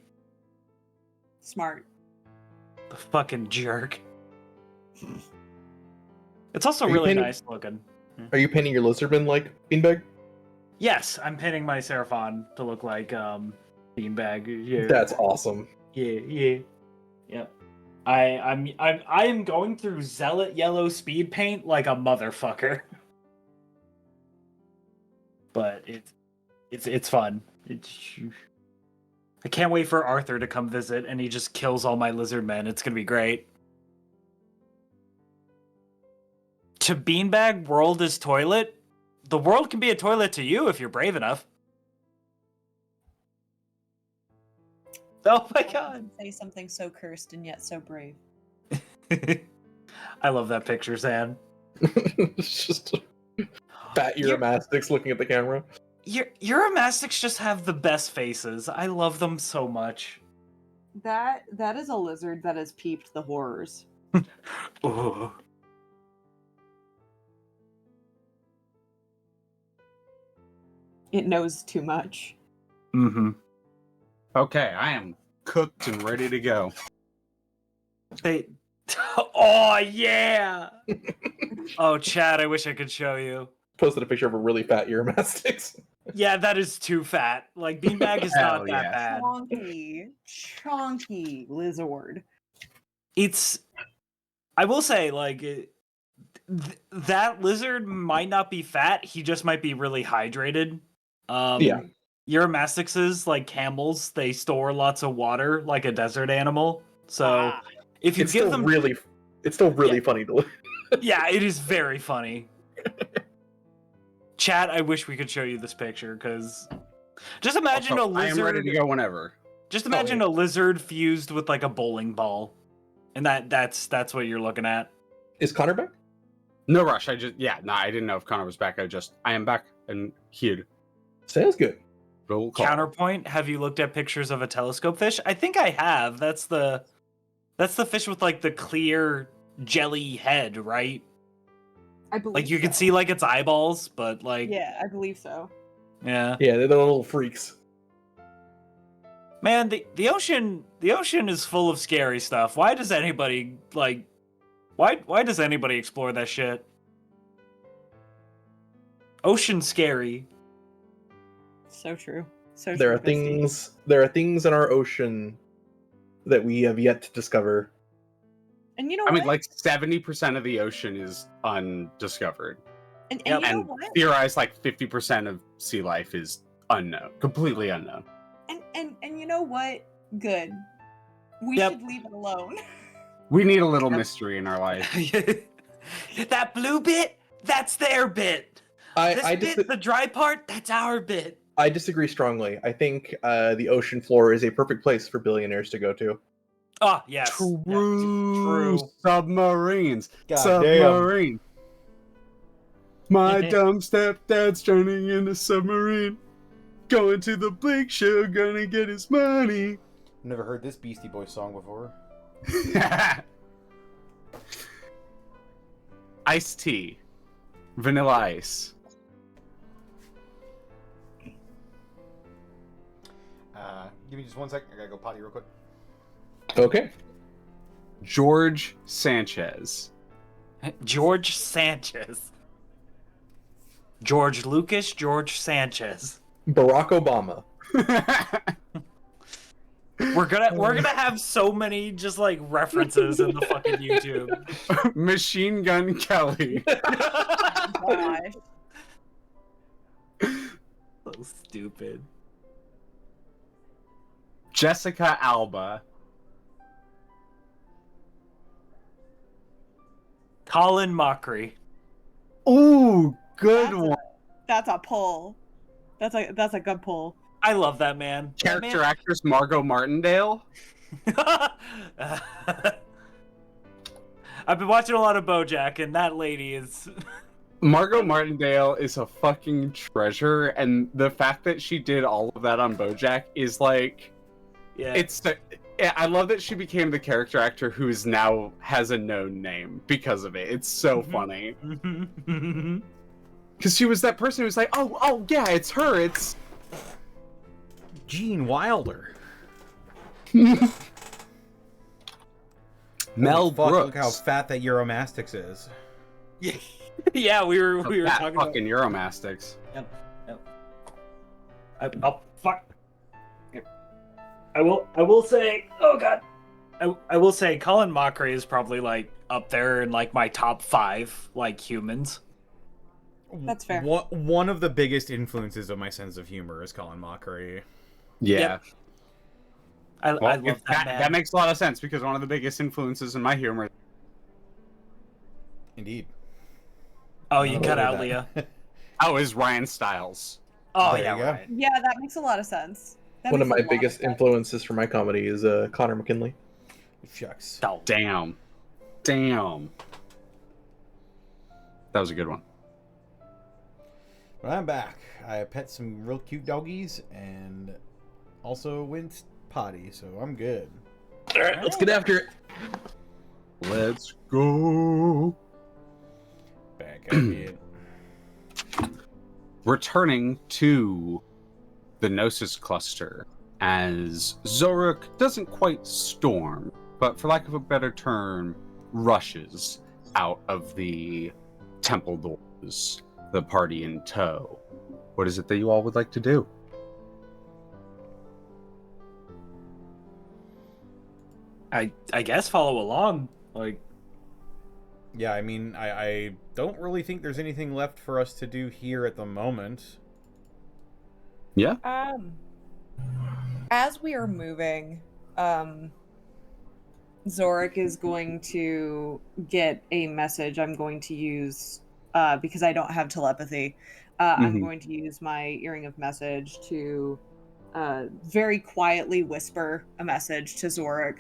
Smart. The fucking jerk. It's also Are you really painting- nice looking. Are you painting your lizardman like Beanbag? Yes, I'm painting my Seraphon to look like Beanbag. Yeah. That's awesome. Yeah. I am going through Zealot yellow speed paint like a motherfucker. But it's fun. I can't wait for Arthur to come visit and he just kills all my lizard men. It's gonna be great. To Beanbag, world is toilet. The world can be a toilet to you if you're brave enough. Oh my god. Say something so cursed and yet so brave. I love that picture, Zan. It's just fat Uromastics looking at the camera. Uromastics just have the best faces. I love them so much. That is a lizard that has peeped the horrors. Ooh. It knows too much. Mm-hmm. Okay, I am cooked and ready to go. Oh yeah! Oh, Chad, I wish I could show you. Posted a picture of a really fat Uromastics. Yeah, that is too fat. Like, Beanbag is Hell not that yeah. bad. Chonky lizard. I will say, like, that lizard might not be fat. He just might be really hydrated. Yeah. Uromastics, like camels, they store lots of water like a desert animal. So if you It's give still them really funny to look. Yeah, it is very funny. Chat, I wish we could show you this picture, because just imagine Also, a lizard. I am ready to go whenever. Just imagine a lizard fused with like a bowling ball, and that's what you're looking at. Is Connor back? No rush. I didn't know if Connor was back. I am back and here. Sounds good. Roll call. Counterpoint: have you looked at pictures of a telescope fish? I think I have. That's the fish with like the clear jelly head, right? I believe Like you can so. see like its eyeballs, but like Yeah, I believe so. yeah. Yeah, they're the little freaks. Man, the ocean is full of scary stuff. Why does anybody why does anybody explore that shit? Ocean scary. So true. So There true, are Christy. there are things in our ocean that we have yet to discover. And you know I what? mean, like 70% of the ocean is undiscovered, and Yep. you know and what? theorized like 50% of sea life is unknown, completely unknown. And you know what? Good. We Yep. should leave it alone. We need a little mystery in our life. That blue bit, that's their bit. The dry part, that's our bit. I disagree strongly. I think the ocean floor is a perfect place for billionaires to go to. Oh, yes. True. Submarines. God Submarine. My dumb stepdad's turning into submarine. Going to the Blake show, gonna get his money. Never heard this Beastie Boys song before. Iced tea. Vanilla ice. Give me just 1 second. I gotta go potty real quick. Okay. George Sanchez. George Sanchez. George Lucas, George Sanchez. Barack Obama. We're gonna have so many just like references in the fucking YouTube. Machine Gun Kelly. Gosh. So stupid. Jessica Alba. Colin Mockery. Ooh, good one. That's a pull. That's a good pull. I love that man. Character actress Margot Martindale. I've been watching a lot of BoJack, and that lady is. Margot Martindale is a fucking treasure, and the fact that she did all of that on BoJack is like, Yeah. I love that she became the character actor who is now has a known name because of it. It's so funny because she was that person who was like, oh yeah, it's her. It's Gene Wilder. Mel Holy fuck, Brooks. Look how fat that Euromastix is. Yeah, we were Fat talking about. fucking Euromastics. Oh fuck. I will say. Oh god. I will say Colin Mockery is probably like up there in like my top 5 like humans. That's fair. One of the biggest influences of my sense of humor is Colin Mockery. Yeah. Yep. I love that man. That makes a lot of sense because one of the biggest influences in my humor. Indeed. Oh, you cut Look at out, that. Leah. Oh, is Ryan Stiles. Oh There yeah, you go. right. Yeah, that makes a lot of sense. That One of makes my a lot biggest sense. influences for my comedy is Connor McKinley. Shucks. Oh. Damn. That was a good one. But I'm back. I pet some real cute doggies and also went potty, so I'm good. All right, let's get after it. Let's go. Back at it. Returning to the Gnosis cluster as Xoruk doesn't quite storm, but for lack of a better term, rushes out of the temple doors, the party in tow. What is it that you all would like to do? I guess follow along. Like, Yeah, I mean, I don't really think there's anything left for us to do here at the moment. Yeah? As we are moving, Xoruk is going to get a message. I'm going to use because I don't have telepathy. I'm going to use my Earring of Message to very quietly whisper a message to Xoruk.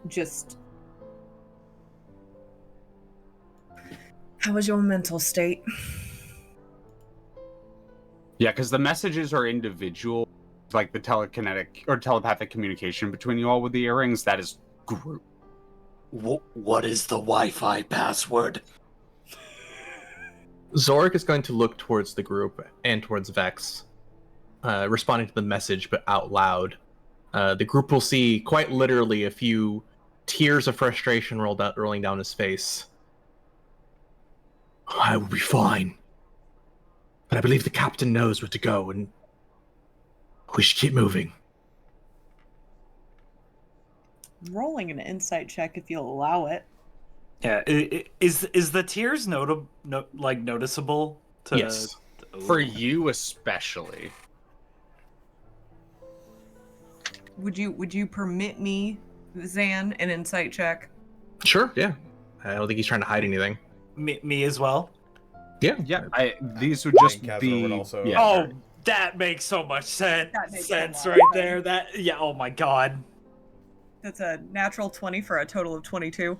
Just, how is your mental state? Yeah, because the messages are individual, like the telekinetic or telepathic communication between you all with the earrings, that is group. What is the Wi-Fi password? Xoruk is going to look towards the group and towards Vex, responding to the message, but out loud. The group will see quite literally a few tears of frustration rolling down his face. I will be fine. But I believe the captain knows where to go, and we should keep moving. Rolling an insight check if you'll allow it. Yeah, is the tears noticeable? Yes. For you especially. Would you permit me, Zan, an insight check? Sure, yeah. I don't think he's trying to hide anything. Me as well. Yeah. Yeah, these would just Kazador be. would also- Yeah. Oh, that makes so much sense. That makes a lot right of there. That oh my god. That's a natural 20 for a total of 22.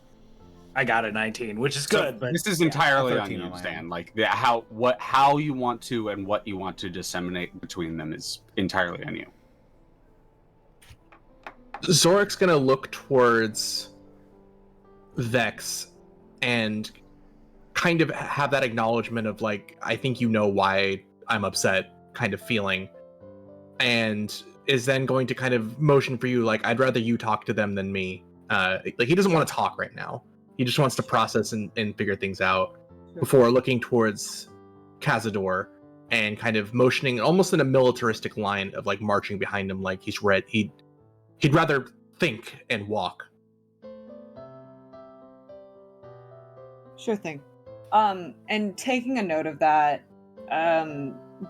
I got a 19, which is good. But This is entirely on 13 on you, my Stan. end. Like how you want to and what you want to disseminate between them is entirely on you. Xoruk's gonna look towards Vex and kind of have that acknowledgement of like, I think you know why I'm upset kind of feeling, and is then going to kind of motion for you like, I'd rather you talk to them than me. Like he doesn't want to talk right now. He just wants to process and figure things out before looking towards Kazador and kind of motioning almost in a militaristic line of like marching behind him like he's ready. He'd rather think and walk. Sure thing. And taking a note of that,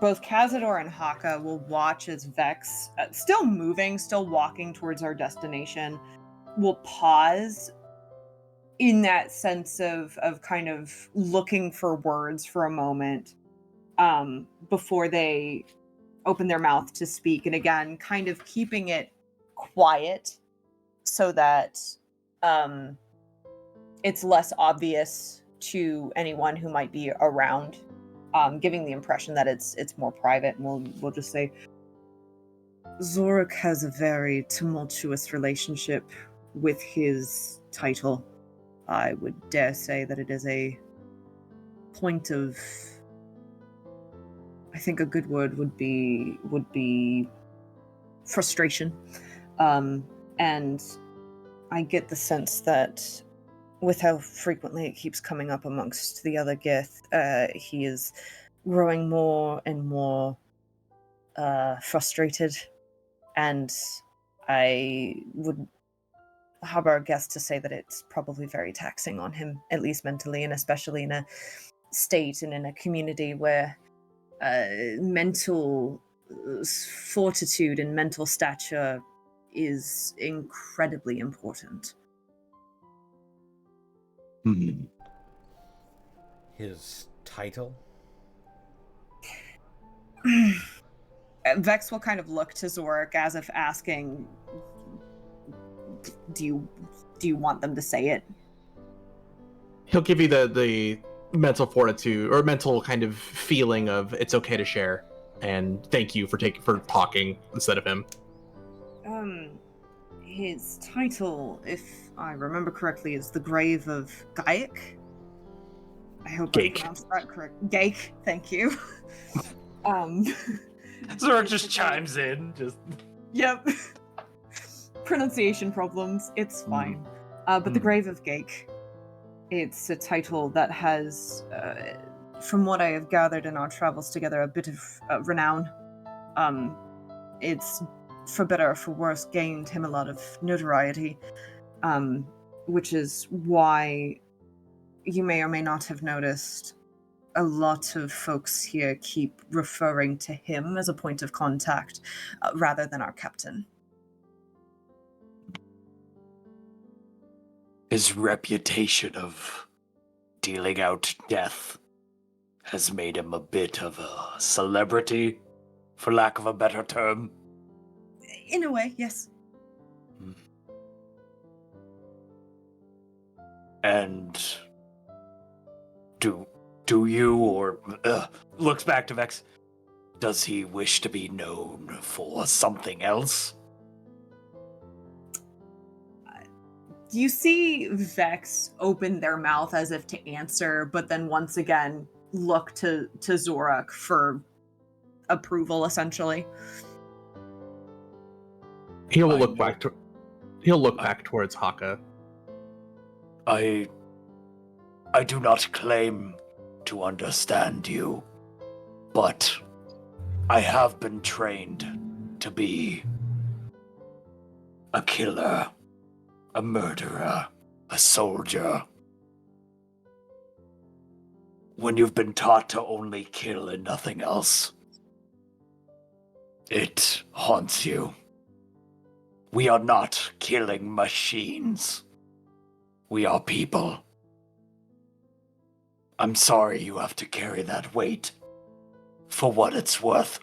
both Kazador and Hakka will watch as Vex, still moving, still walking towards our destination, will pause in that sense of kind of looking for words for a moment before they open their mouth to speak. And again, kind of keeping it quiet so that it's less obvious to anyone who might be around, giving the impression that it's more private. And we'll just say, Xoruk has a very tumultuous relationship with his title. I would dare say that it is a point of, I think a good word would be frustration. And I get the sense that with how frequently it keeps coming up amongst the other Gith, he is growing more and more frustrated, and I would harbor a guess to say that it's probably very taxing on him, at least mentally, and especially in a state and in a community where mental fortitude and mental stature is incredibly important. His title? Vex will kind of look to Xoruk as if asking, do you want them to say it? He'll give you the mental fortitude or mental kind of feeling of it's okay to share, and thank you for talking instead of him. His title, if I remember correctly, is the Grave of Gaik. I hope I pronounced that correct. Gaik, thank you. Xoruk just chimes in. Yep. Pronunciation problems, it's fine. But the Grave of Gaik, it's a title that has, from what I have gathered in our travels together, a bit of renown. It's, for better or for worse, gained him a lot of notoriety, which is why you may or may not have noticed a lot of folks here keep referring to him as a point of contact rather than our captain. His reputation of dealing out death has made him a bit of a celebrity, for lack of a better term. In a way, yes. And do you, or looks back to Vex, does he wish to be known for something else? You see Vex open their mouth as if to answer, but then once again look to Xoruk for approval, essentially. He will I look know- back to. He'll look back towards Hakka. I do not claim to understand you, but I have been trained to be a killer, a murderer, a soldier. When you've been taught to only kill and nothing else, it haunts you. We are not killing machines. We are people. I'm sorry you have to carry that weight. For what it's worth.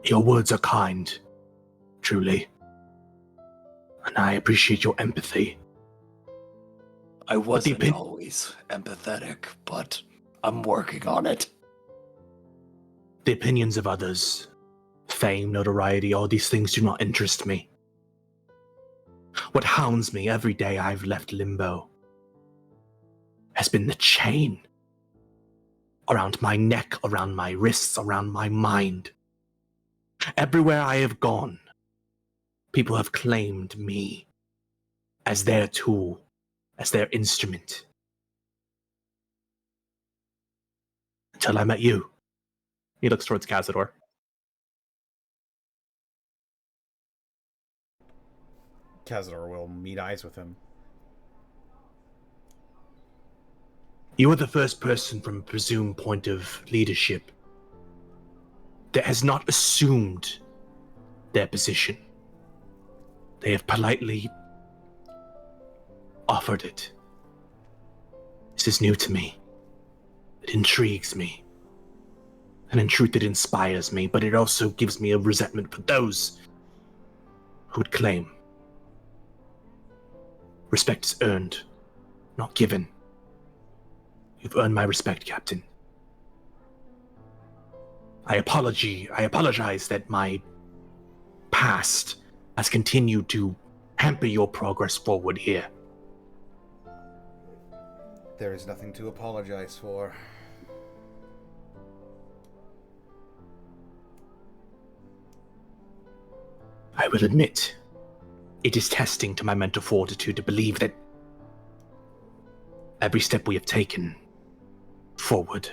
Your words are kind, truly. And I appreciate your empathy. I wasn't opin- always empathetic, but I'm working on it. The opinions of others, fame, notoriety, all these things do not interest me. What hounds me every day I've left Limbo has been the chain around my neck, around my wrists, around my mind. Everywhere I have gone, people have claimed me as their tool, as their instrument. Until I met you. He looks towards Kazador. Kazador will meet eyes with him. You are the first person from a presumed point of leadership that has not assumed their position. They have politely offered it. This is new to me. It intrigues me. And in truth, it inspires me, but it also gives me a resentment for those who would claim. Respect is earned, not given. You've earned my respect, Captain. I apologize that my past has continued to hamper your progress forward here. There is nothing to apologize for. I will admit, it is testing to my mental fortitude to believe that every step we have taken forward,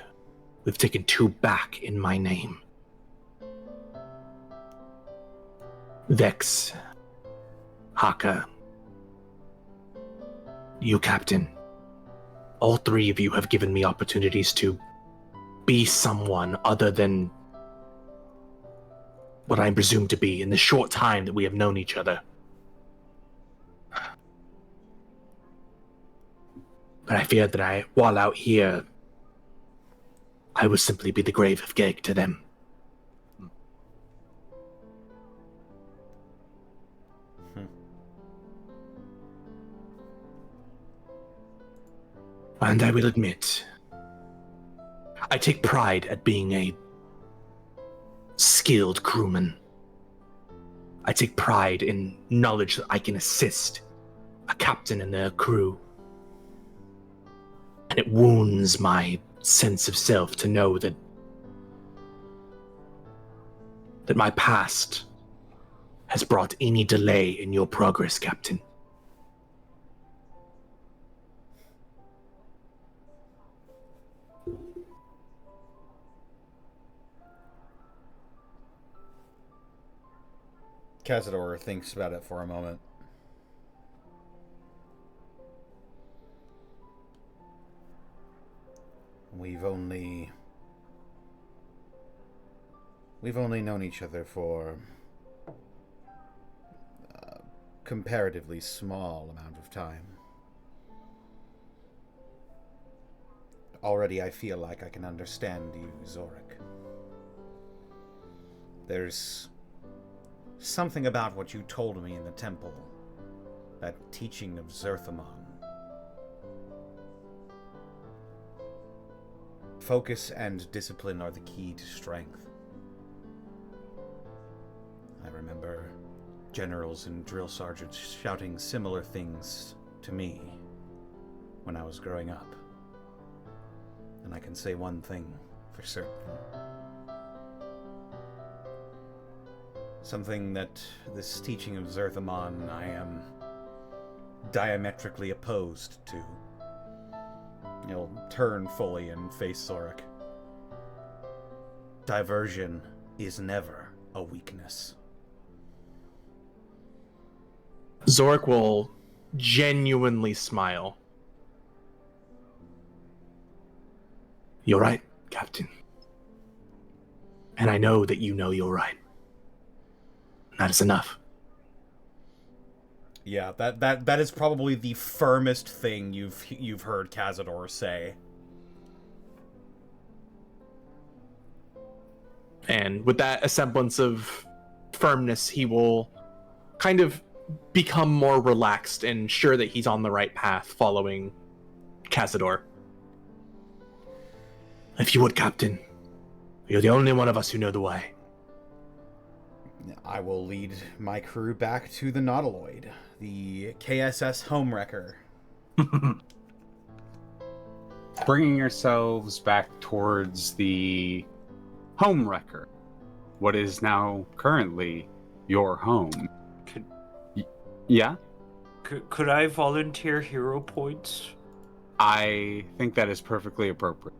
we've taken two back in my name. Vex, Hakka, you, Captain. All three of you have given me opportunities to be someone other than what I presume to be in the short time that we have known each other. But I fear that while out here, I will simply be the grave of Geg to them. And I will admit, I take pride at being a skilled crewman. I take pride in knowledge that I can assist a captain and their crew. And it wounds my sense of self to know that my past has brought any delay in your progress, Captain. Kazador thinks about it for a moment. We've only known each other for a comparatively small amount of time. Already I feel like I can understand you, Xoruk. There's something about what you told me in the temple, that teaching of Zeramon. Focus and discipline are the key to strength. I remember generals and drill sergeants shouting similar things to me when I was growing up. And I can say one thing for certain. Something that this teaching of Zeramon I am diametrically opposed to. He'll turn fully and face Xoruk. Diversion is never a weakness. Xoruk will genuinely smile. You're right, Captain. And I know that you know you're right. That is enough. Yeah, that is probably the firmest thing you've heard Kazador say. And with that semblance of firmness, he will kind of become more relaxed and sure that he's on the right path following Kazador. If you would, Captain. You're the only one of us who know the way. I will lead my crew back to the Nautiloid, the KSS Homewrecker. Bringing yourselves back towards the Homewrecker, what is now currently your home. Yeah? Could I volunteer hero points? I think that is perfectly appropriate.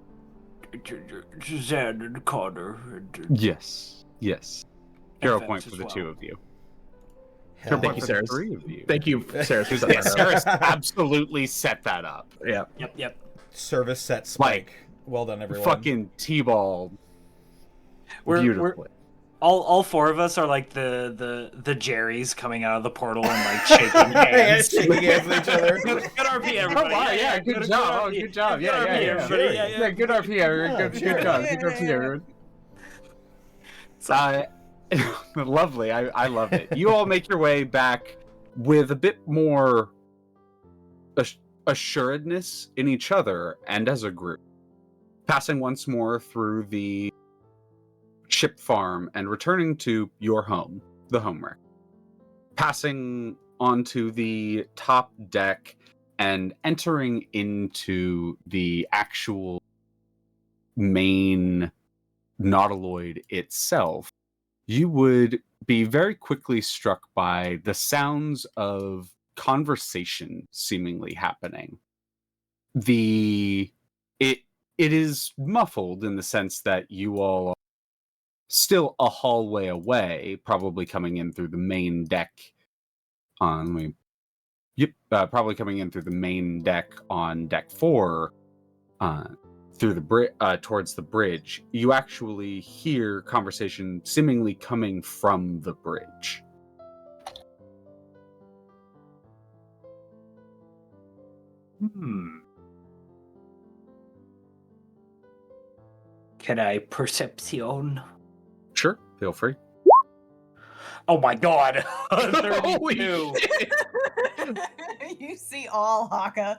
Zan and Connor. Yes. Hero Evans point for as the well. two of you. Hell Thank you, yeah. Sarah. 3 of you. Thank you, Sarah. for setting Yeah, that up. Sarah's absolutely set that up. Yeah. Yep. Service set spike. Well done, everyone. Fucking T-ball We're beautifully. all four of us are like the Jerrys coming out of the portal and like shaking Yeah, hands. shaking hands with each other. Good RP, everybody. Oh, wow, yeah, good job. Oh, good job. Yeah, RP, yeah, yeah. everybody. Yeah. Good RP, everyone. Yeah, Good sure. job. Good RP, everyone. Lovely. I love it. You all make your way back with a bit more assuredness in each other and as a group, passing once more through the ship farm and returning to your home, the Homewreck. Passing onto the top deck and entering into the actual main Nautiloid itself, you would be very quickly struck by the sounds of conversation seemingly happening. It is muffled in the sense that you all are still a hallway away, probably coming in through the main deck probably coming in through the main deck on deck 4, through the towards the bridge. You actually hear conversation seemingly coming from the bridge. Can I perception? Sure, feel free. Oh my god. Holy 32. You see all Hakka.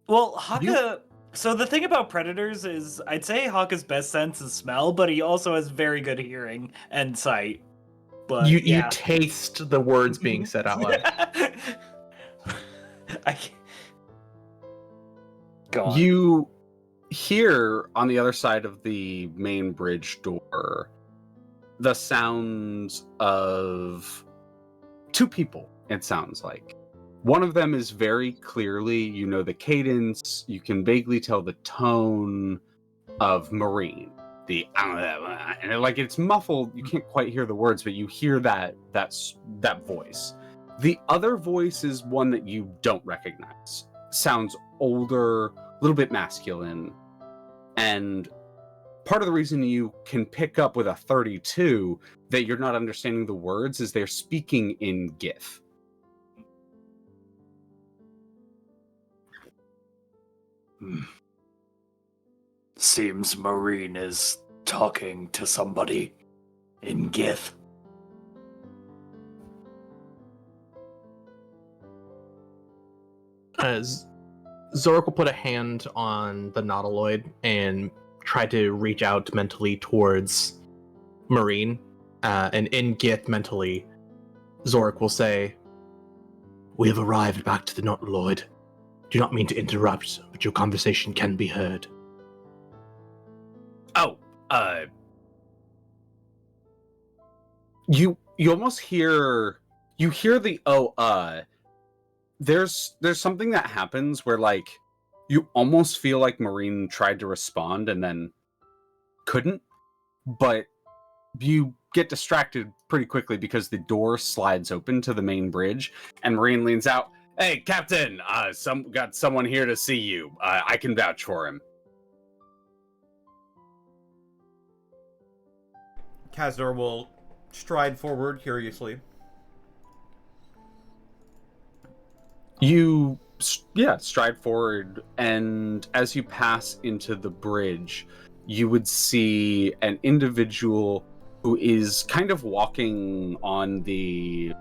Well, Hakka. So the thing about predators is, I'd say Hakka's best sense is smell, but he also has very good hearing and sight. But You yeah. taste the words being said out loud. Go on. You hear on the other side of the main bridge door the sounds of two people, it sounds like. One of them is very clearly, you know, the cadence, you can vaguely tell the tone of Marine. And like it's muffled, you can't quite hear the words, but you hear that voice. The other voice is one that you don't recognize. Sounds older, a little bit masculine, and part of the reason you can pick up with a 32 that you're not understanding the words is they're speaking in Gith. Seems Marine is talking to somebody in Gith. As Xoruk will put a hand on the Nautiloid and try to reach out mentally towards Marine, and in Gith mentally, Xoruk will say, "We have arrived back to the Nautiloid. Do not mean to interrupt, but your conversation can be heard." You almost hear the there's something that happens where like you almost feel like Marine tried to respond and then couldn't, but you get distracted pretty quickly because the door slides open to the main bridge and Marine leans out. Hey, Captain, got someone here to see you. I can vouch for him. Kazador will stride forward curiously. You stride forward, and as you pass into the bridge, you would see an individual who is kind of walking on the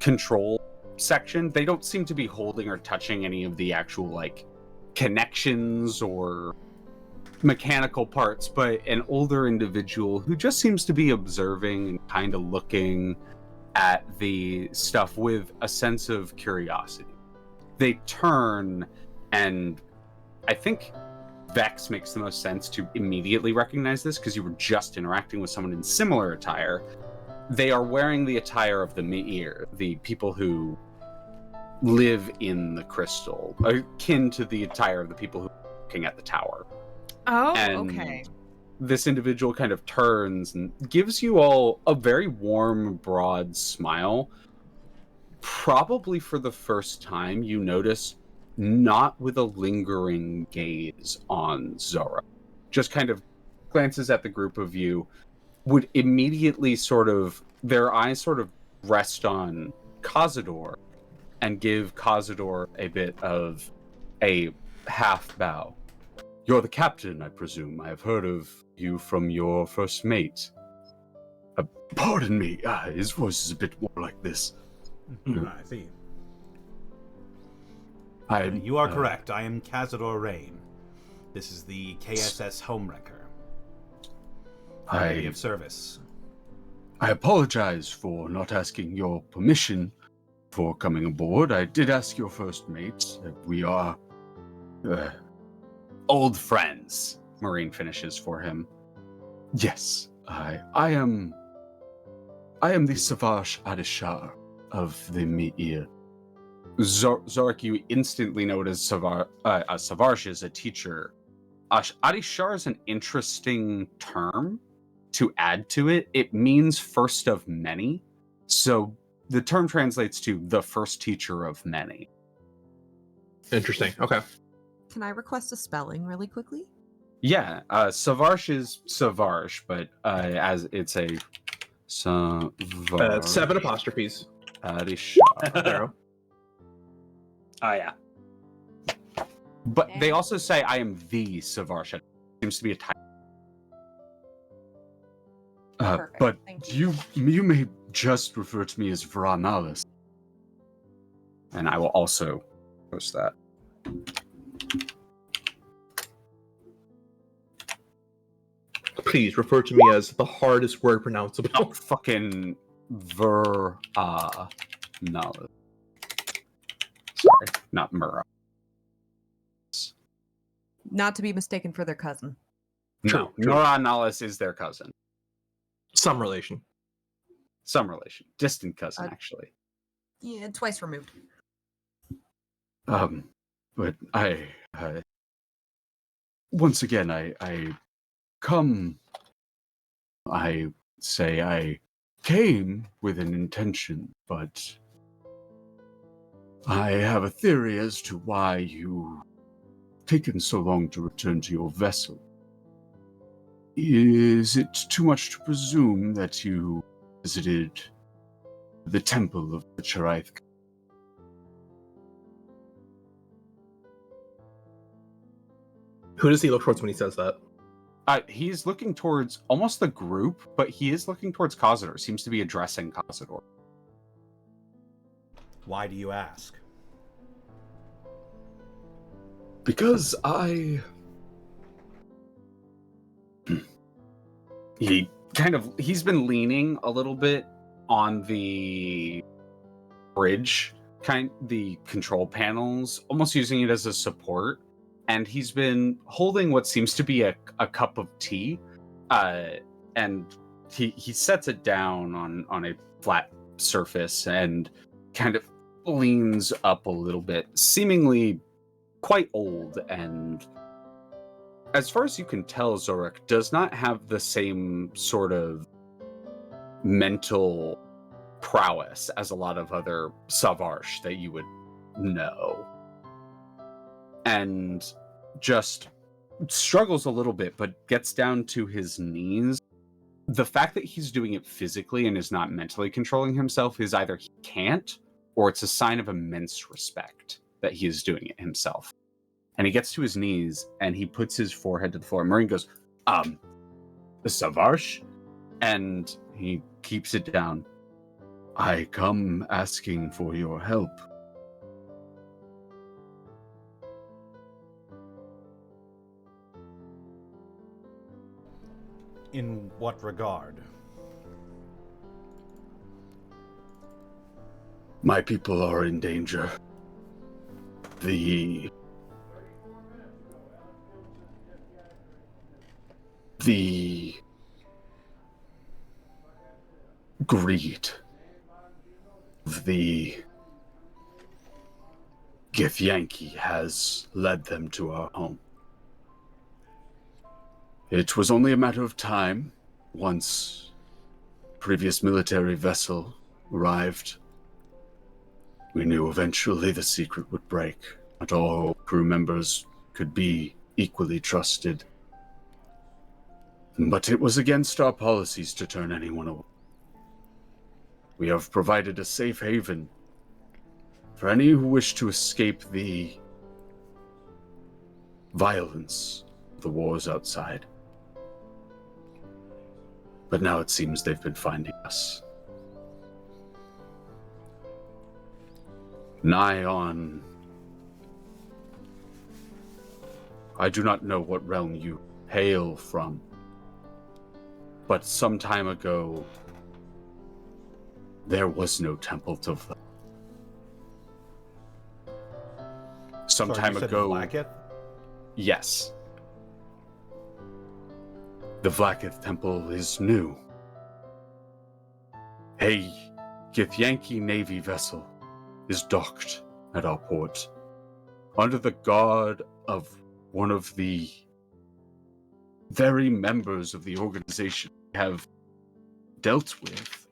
control section. They don't seem to be holding or touching any of the actual like connections or mechanical parts, but an older individual who just seems to be observing and kind of looking at the stuff with a sense of curiosity. They turn, and I think Vex makes the most sense to immediately recognize this because you were just interacting with someone in similar attire. They are wearing the attire of the Me'ir, the people who live in the crystal, akin to the attire of the people who are looking at the tower. Oh, And okay. this individual kind of turns and gives you all a very warm, broad smile. Probably for the first time, you notice not with a lingering gaze on Xoruk. Just kind of glances at the group of you, would immediately their eyes sort of rest on Kazador and give Kazador a bit of a half bow. You're the captain, I presume. I have heard of you from your first mate. Pardon me, his voice is a bit more like this. I see. I'm, You are correct. I am Kazador Rain. This is the KSS Homewrecker. How may I be of service? I apologize for not asking your permission for coming aboard. I did ask your first mate. We are old friends, Marine finishes for him. Yes, I am the Savage Adishar of the Me'ir. Xoruk, you instantly notice Savage is a teacher. Adishar is an interesting term to add to it. It means first of many. So the term translates to the first teacher of many. Interesting. Okay. Can I request a spelling really quickly? Yeah, Savage is Savage, but as it's a Savage. 7 apostrophes. Adishar. Zero. Oh yeah. But they also say I am the Savage. It seems to be a type. Perfect, But thank you may just refer to me as Vranalis. And I will also post that. Please refer to me as the hardest word pronounceable. Oh, fucking Vranalis. Sorry, not Mura. Not to be mistaken for their cousin. No, True. Vranalis is their cousin. Some relation. Some relation. Distant cousin, actually. Yeah, twice removed. But I once again, I say I came with an intention, but I have a theory as to why you've taken so long to return to your vessel. Is it too much to presume that you visited the temple of the Charaith? Who does he look towards when he says that? He's looking towards almost the group, but he is looking towards Kazador. Seems to be addressing Kazador. Why do you ask? Because he's been leaning a little bit on the bridge, the control panels, almost using it as a support. And he's been holding what seems to be a cup of tea, and he sets it down on a flat surface and kind of leans up a little bit, seemingly quite old, and as far as you can tell, Xoruk does not have the same sort of mental prowess as a lot of other Savarsh that you would know. And just struggles a little bit, but gets down to his knees. The fact that he's doing it physically and is not mentally controlling himself is either he can't, or it's a sign of immense respect that he is doing it himself. And he gets to his knees and he puts his forehead to the floor. Marine goes, Savarsh? And he keeps it down. I come asking for your help. In what regard? My people are in danger. The greed of the Githyanki has led them to our home. It was only a matter of time once previous military vessel arrived. We knew eventually the secret would break. Not all crew members could be equally trusted. But it was against our policies to turn anyone away. We have provided a safe haven for any who wish to escape the violence of the wars outside. But now it seems they've been finding us. Nigh on... I do not know what realm you hail from, but some time ago, there was no temple to... Some Sorry, time you said ago... Blacketh? Yes. The Vlaakith Temple is new. A Githyanki Navy vessel is docked at our port under the guard of one of the very members of the organization we have dealt with.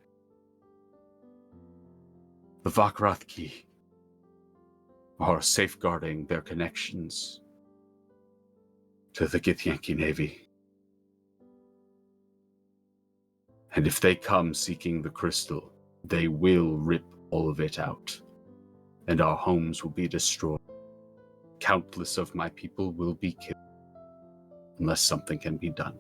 The Vakarathki are safeguarding their connections to the Githyanki Navy. And if they come seeking the crystal, they will rip all of it out, and our homes will be destroyed. Countless of my people will be killed, unless something can be done.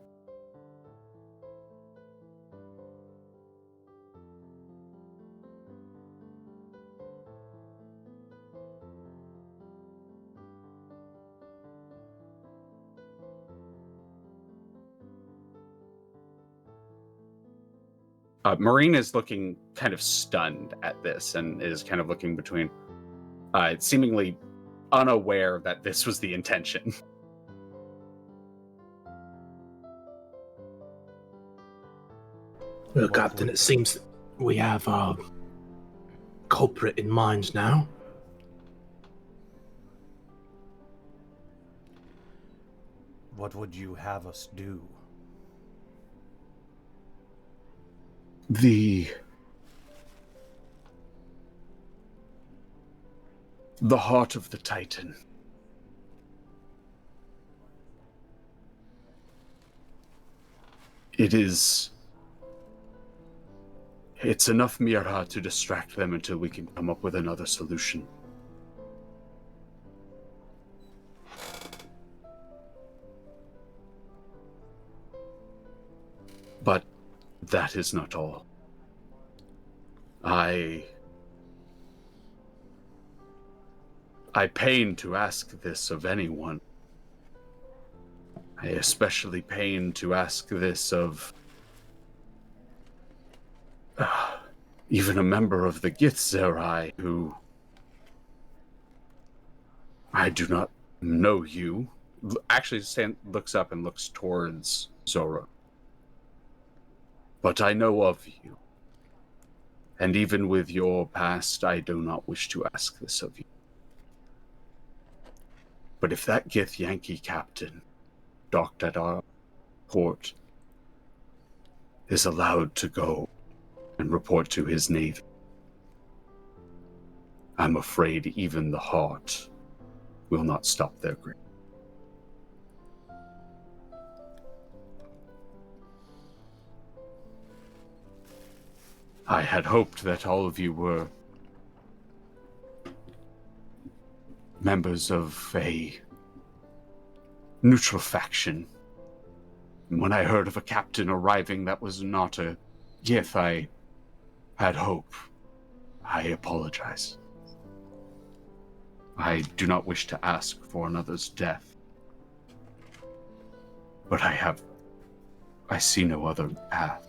Marine is looking kind of stunned at this and is kind of looking between, seemingly unaware that this was the intention. Well, Captain, it seems that we have our culprit in mind now. What would you have us do? The heart of the Titan. It's enough Mirha to distract them until we can come up with another solution. But that is not all. I pain to ask this of anyone. I especially pain to ask this of even a member of the Githzerai who I do not know you. Actually, looks up and looks towards Xoruk. But I know of you. And even with your past, I do not wish to ask this of you. But if that Githyanki captain, docked at our port, is allowed to go and report to his navy, I'm afraid even the heart will not stop their grip. I had hoped that all of you were members of a neutral faction. And when I heard of a captain arriving that was not a Gith, I had hope. I apologize. I do not wish to ask for another's death. But I see no other path.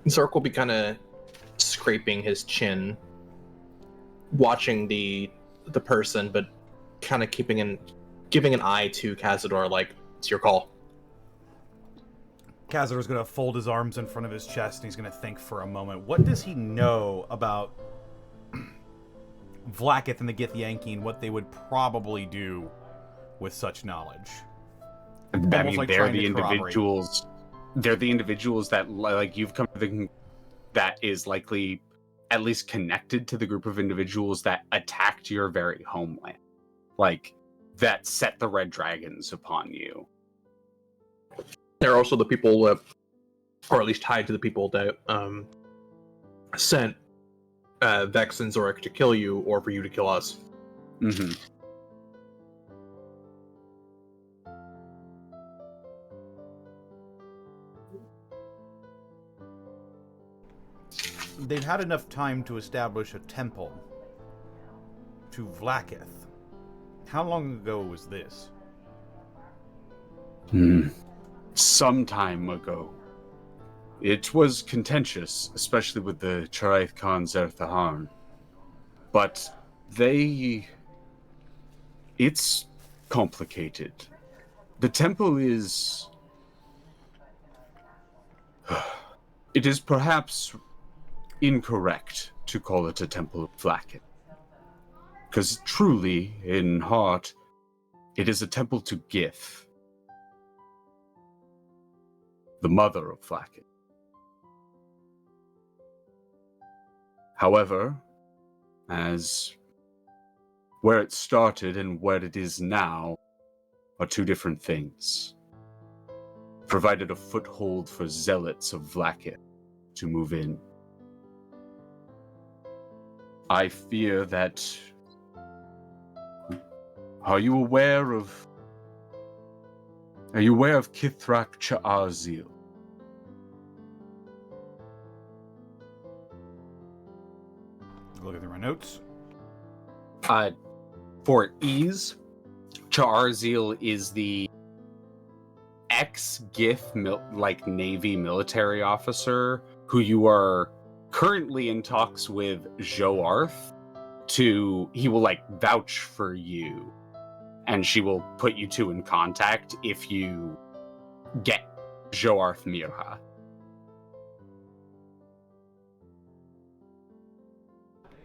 Xoruk will be kind of scraping his chin, watching the person, but kind of giving an eye to Kazador, like, it's your call. Kazador's going to fold his arms in front of his chest, and he's going to think for a moment. What does he know about Vlaakith and the Githyanki and what they would probably do with such knowledge? I mean, like they're trying the to corroborate. individuals. They're the individuals that, like, you've come to think that is likely at least connected to the group of individuals that attacked your very homeland, like that set the red dragons upon you. They're also the people that, or at least tied to the people that sent Vex and Xoruk to kill you, or for you to kill us. Mm-hmm. They've had enough time to establish a temple to Vlaakith. How long ago was this? Some time ago. It was contentious, especially with the Charaith Khan Zerthaharn. But it's complicated. The temple is... It is perhaps incorrect to call it a temple of Vlaakith. Because truly, in heart, it is a temple to Gith, the mother of Vlaakith. However, as where it started and where it is now are two different things. Provided a foothold for zealots of Vlaakith to move in. I fear that... Are you aware of Kithrak Cha'arzil? Look at my notes. For ease, Cha'arzil is the ex-Gith Navy military officer who you are currently in talks with Joarth he will vouch for you, and she will put you two in contact if you get Joarth Mirha.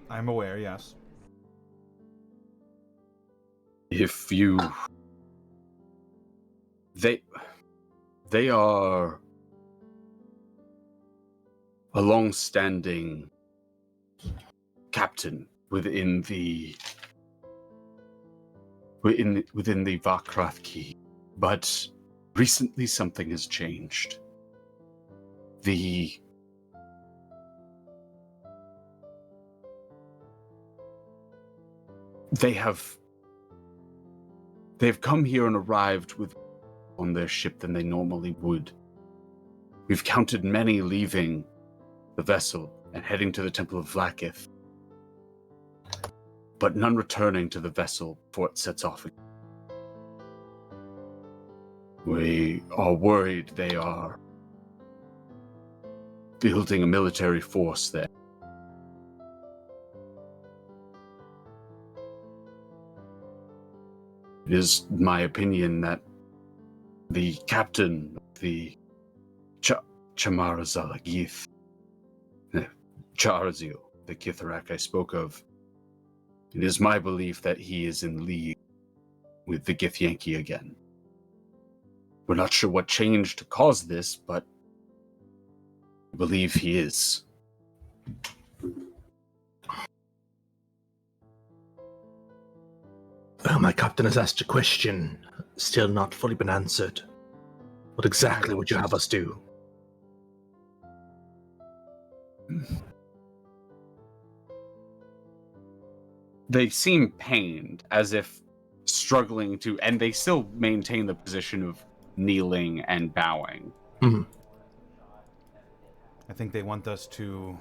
I'm aware, yes. If you... They are a long-standing captain within the Vakrathki, but recently something has changed. They've come here and arrived with on their ship than they normally would. We've counted many leaving the vessel and heading to the Temple of Vlaakith, but none returning to the vessel before it sets off again. We are worried they are building a military force there. It is my opinion that the captain of the Chamarazalagith, Charazil, the Githzerai I spoke of, it is my belief that he is in league with the Githyanki again. We're not sure what changed to cause this, but I believe he is. Well, my captain has asked a question, still not fully been answered. What exactly would you have us do? They seem pained, as if struggling to, and they still maintain the position of kneeling and bowing. Mm-hmm. I think they want us to...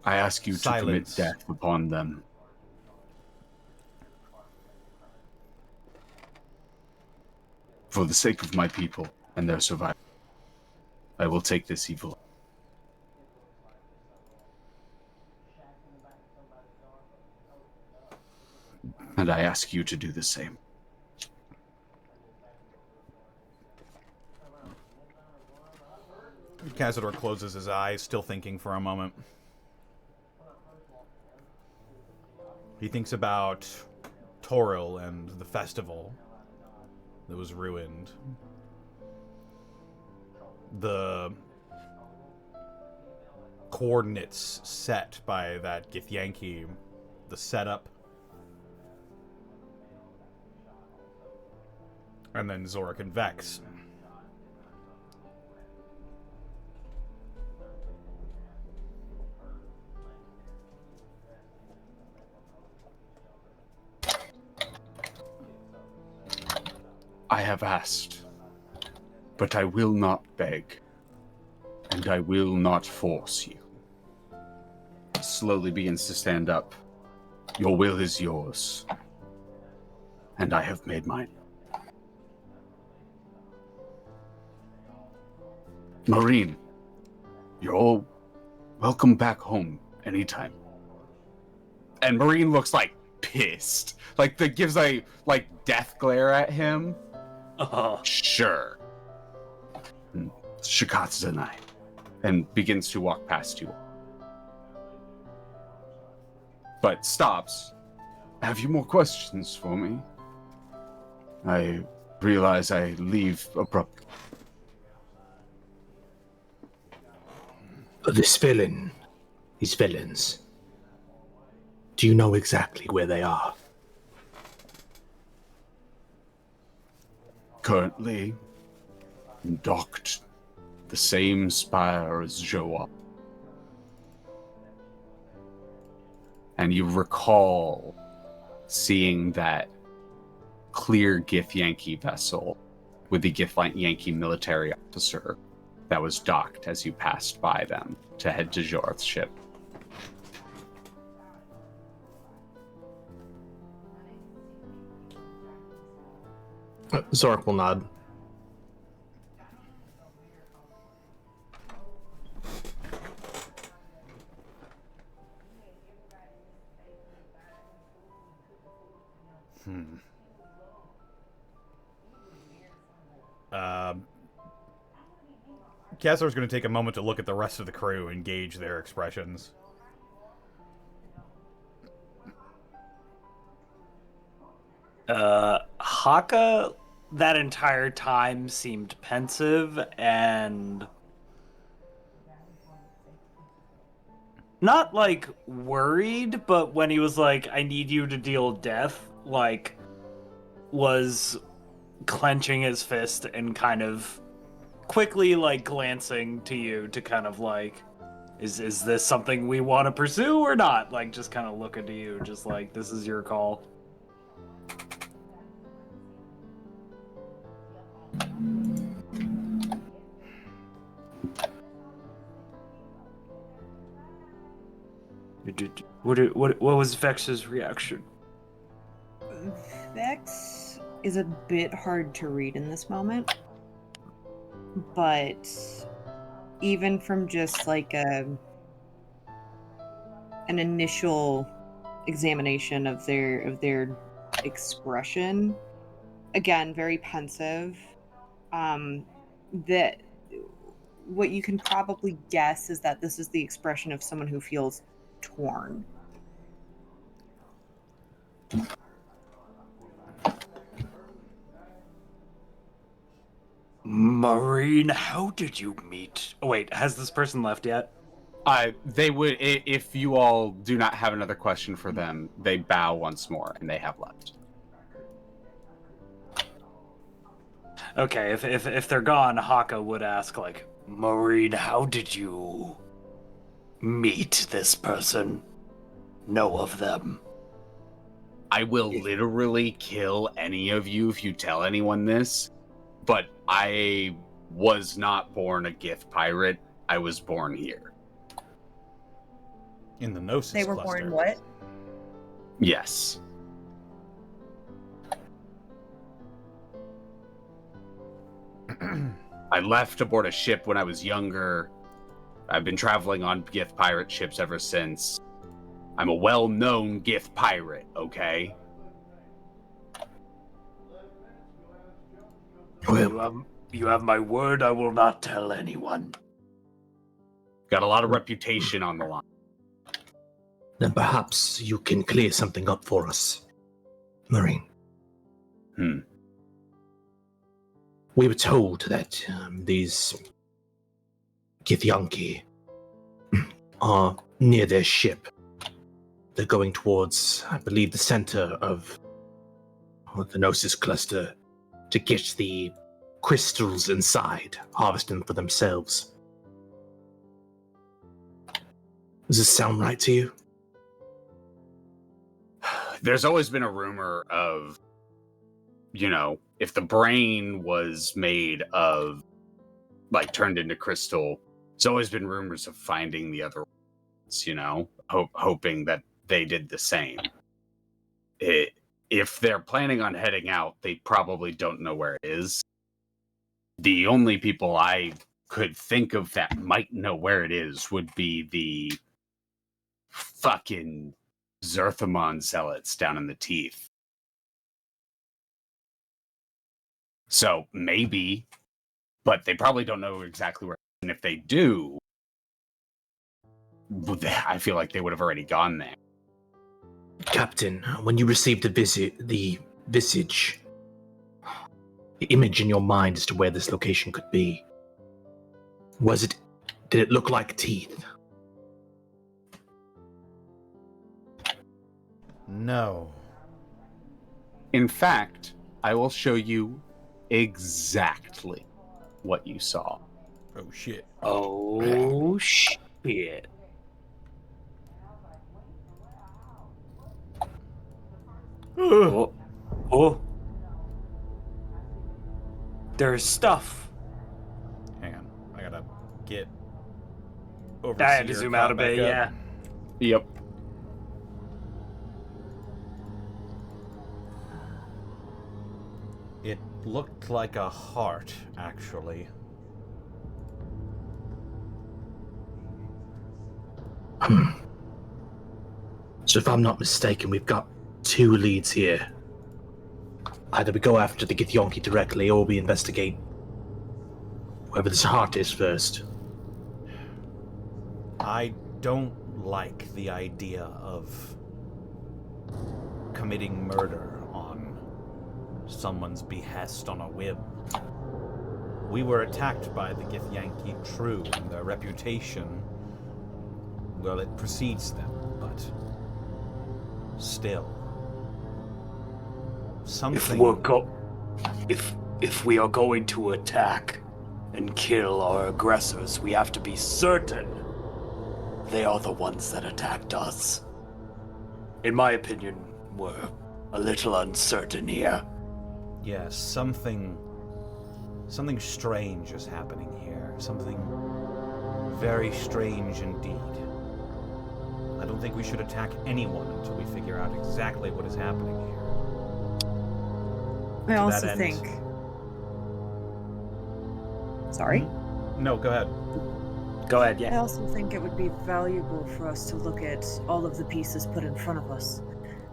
I ask you Silence. to commit death upon them. For the sake of my people and their survival, I will take this evil. And I ask you to do the same. Kazador closes his eyes, still thinking for a moment. He thinks about Toril and the festival that was ruined. The coordinates set by that Githyanki, the setup. And then Xoruk and Vex. I have asked, but I will not beg, and I will not force you. Slowly begins to stand up. Your will is yours, and I have made mine. Marine, you're all welcome back home anytime. And Marine looks like pissed. Like gives a death glare at him. Sure. Shakatzanai. And begins to walk past you. But stops. Have you more questions for me? I realize I leave abruptly. This villain, these villains, do you know exactly where they are? Currently docked the same spire as Joa. And you recall seeing that clear Githyanki vessel with the Githyanki military officer that was docked as you passed by them to head to Jorth's ship. Xoruk will nod. Kazador's going to take a moment to look at the rest of the crew and gauge their expressions. Hakka that entire time seemed pensive and not like worried, but when he was like, I need you to deal death, like was clenching his fist and kind of quickly like glancing to you to kind of like, is this something we want to pursue or not? Like just kind of looking to you, just like, this is your call. What was Vex's reaction? Vex is a bit hard to read in this moment, but even from just like an initial examination of their expression. Again, very pensive. That what you can probably guess is that this is the expression of someone who feels torn. Marine, how did you meet? Oh, wait, has this person left yet? They would, if you all do not have another question for them, they bow once more and they have left. Okay, if they're gone, Hakka would ask, like, Marine, how did you meet this person? Know of them? I will literally kill any of you if you tell anyone this, but I was not born a Gith pirate. I was born here. In the Gnosis They were cluster. born what? Yes. I left aboard a ship when I was younger. I've been traveling on Gith pirate ships ever since. I'm a well-known Gith pirate, okay? Well, You have my word, I will not tell anyone. Got a lot of reputation on the line. then perhaps you can clear something up for us, Marine. We were told that these Githyanki are near their ship. They're going towards, I believe, the center of the Gnosis cluster to get the crystals inside, harvest them for themselves. Does this sound right to you? There's always been a rumor of, you know, if the brain was made of, like, turned into crystal, there's always been rumors of finding the other ones, you know, hoping that they did the same. If they're planning on heading out, they probably don't know where it is. The only people I could think of that might know where it is would be the fucking Zeramon zealots down in the Teeth. So maybe, but they probably don't know exactly where. And if they do, I feel like they would have already gone there. Captain, when you received the visage, the image in your mind as to where this location could be, did it look like teeth? No. In fact, I will show you exactly what you saw. Oh shit. Oh, shit. Oh. Oh. there's stuff. Hang on. I gotta get over. I had to zoom out a bit, yeah. Yep. It looked like a heart, actually. So if I'm not mistaken, we've got two leads here. Either we go after the Githyanki directly, or we investigate whoever this heart is first. I don't like the idea of committing murder on someone's behest on a whim. We were attacked by the Githyanki True, and their reputation, well, it precedes them, but still. Something... If we are going to attack and kill our aggressors, we have to be certain they are the ones that attacked us. In my opinion, we're a little uncertain here. Yes, something strange is happening here. Something very strange indeed. I don't think we should attack anyone until we figure out exactly what is happening here. I To also that think. end- Sorry? No, go ahead. Go ahead, I yeah. also think it would be valuable for us to look at all of the pieces put in front of us.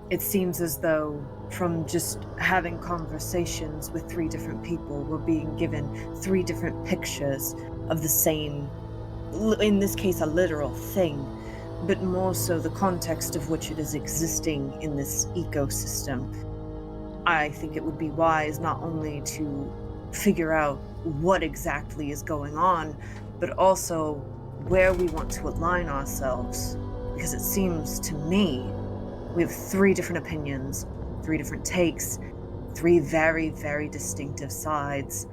It seems as though, from just having conversations with 3 different people, we're being given 3 different pictures of the same, in this case, a literal thing, but more so the context of which it is existing in this ecosystem. I think it would be wise not only to figure out what exactly is going on, but also where we want to align ourselves. Because it seems to me we have 3 different opinions, 3 different takes, 3 very, very distinctive sides,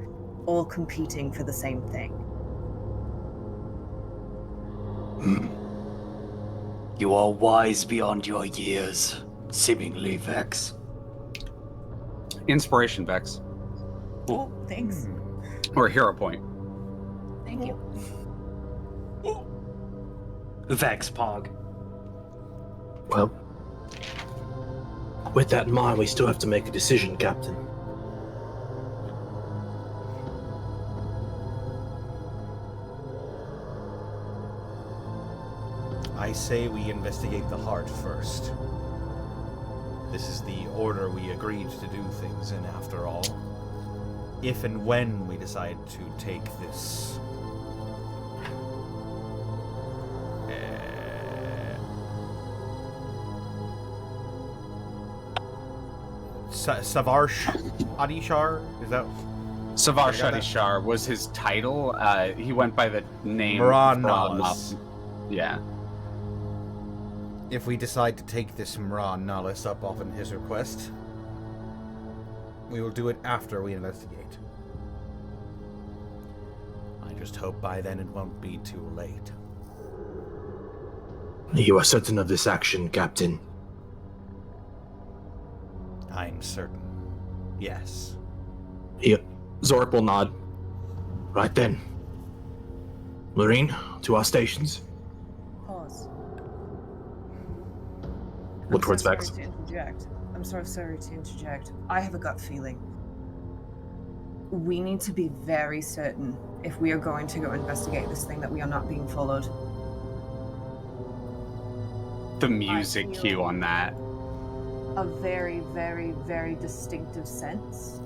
all competing for the same thing. You are wise beyond your years, seemingly, Vex. Inspiration, Vex. Oh, thanks. Or hero point. Thank you. Vex Pog. Well, with that in mind, we still have to make a decision, Captain. I say we investigate the heart first. This is the order we agreed to do things in, after all. If and when we decide to take this... Savarsh Adishar? Is that... Savar I got that. Shadishar was his title. He went by the name... Mra Yeah. If we decide to take this Mra Nahlis up on his request, we will do it after we investigate. I just hope by then it won't be too late. You are certain of this action, Captain? I'm certain. Yes. Xoruk will nod. Right then. Marine, to our stations. Pause. Look towards sorry Vex. to interject. I'm so sorry to interject. I have a gut feeling. We need to be very certain, if we are going to go investigate this thing, that we are not being followed. The music I feel- cue on that. A very, very, very distinctive sense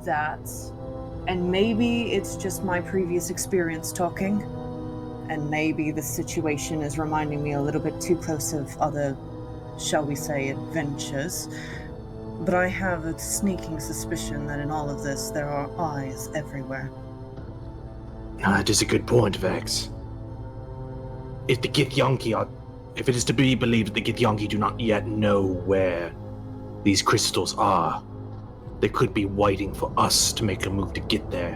that, and maybe it's just my previous experience talking, and maybe the situation is reminding me a little bit too close of other, shall we say, adventures, but I have a sneaking suspicion that in all of this there are eyes everywhere. That is a good point, Vex. If the Githyanki are... If it is to be believed that the Githyanki do not yet know where these crystals are, they could be waiting for us to make a move to get there.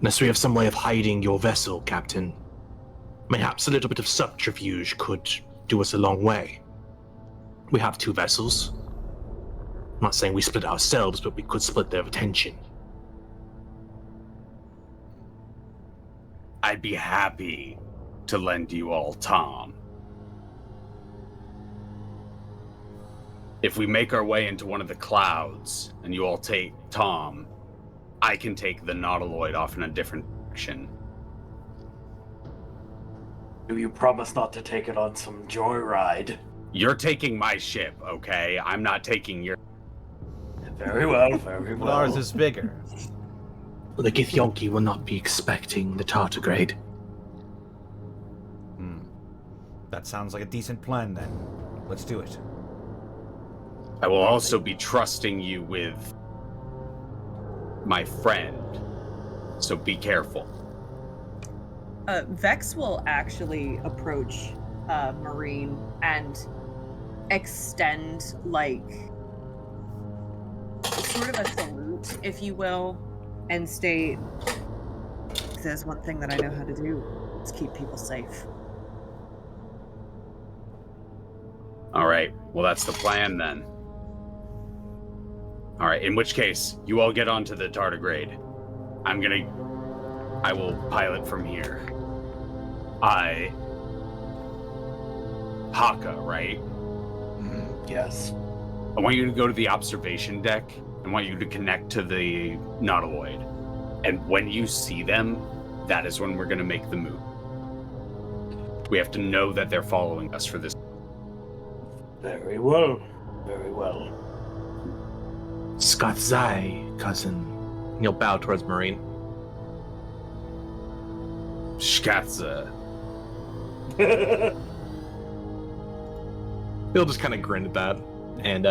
Unless we have some way of hiding your vessel, Captain, perhaps a little bit of subterfuge could do us a long way. We have 2 vessels. I'm not saying we split ourselves, but we could split their attention. I'd be happy to lend you all Tom. If we make our way into one of the clouds and you all take Tom, I can take the Nautiloid off in a different direction. Do you promise not to take it on some joyride? You're taking my ship, okay? I'm not taking your... Very well, very well. Ours is bigger. The Githyanki will not be expecting the tardigrade. That sounds like a decent plan, then. Let's do it. I will also be trusting you with my friend, so be careful. Vex will actually approach Marine and extend, like, sort of a salute, if you will, and state, if there's one thing that I know how to do, it's keep people safe. All right, well, that's the plan then. All right, in which case, you all get onto the tardigrade. I will pilot from here. Hakka, right? Yes. I want you to go to the observation deck. I want you to connect to the Nautiloid. And when you see them, that is when we're going to make the move. We have to know that they're following us for this. Very well. Very well. Githzerai, cousin. He'll bow towards Marine. Shkatza. He'll just kind of grin at that and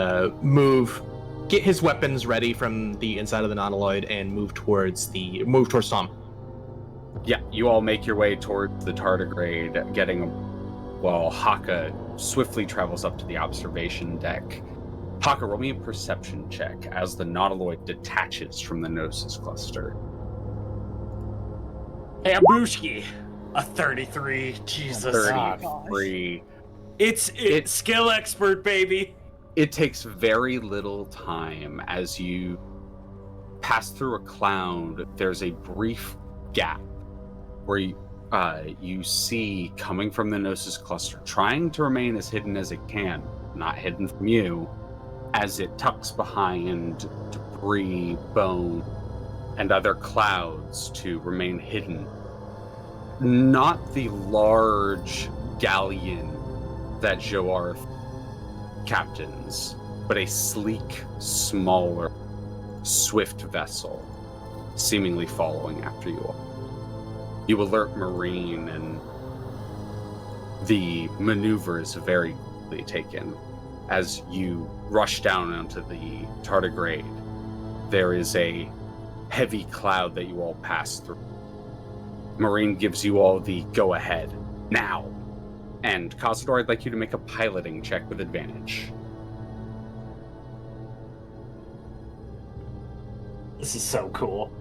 get his weapons ready from the inside of the Nautiloid and move towards Tom. Yeah, you all make your way toward the tardigrade, while Hakka swiftly travels up to the observation deck. Hakka, roll me a perception check as the Nautiloid detaches from the Gnosis cluster. Hey, Abushki. A 33. Jesus. 33. It's skill expert, baby. It takes very little time as you pass through a cloud. There's a brief gap where you see coming from the Gnosis cluster, trying to remain as hidden as it can, not hidden from you, as it tucks behind debris, bone, and other clouds to remain hidden. Not the large galleon that Joarth captains, but a sleek, smaller, swift vessel, seemingly following after you all. You alert Marine, and the maneuver is very quickly taken. As you rush down onto the tardigrade, there is a heavy cloud that you all pass through. Marine gives you all the go-ahead, now. And Kazador, I'd like you to make a piloting check with advantage. This is so cool.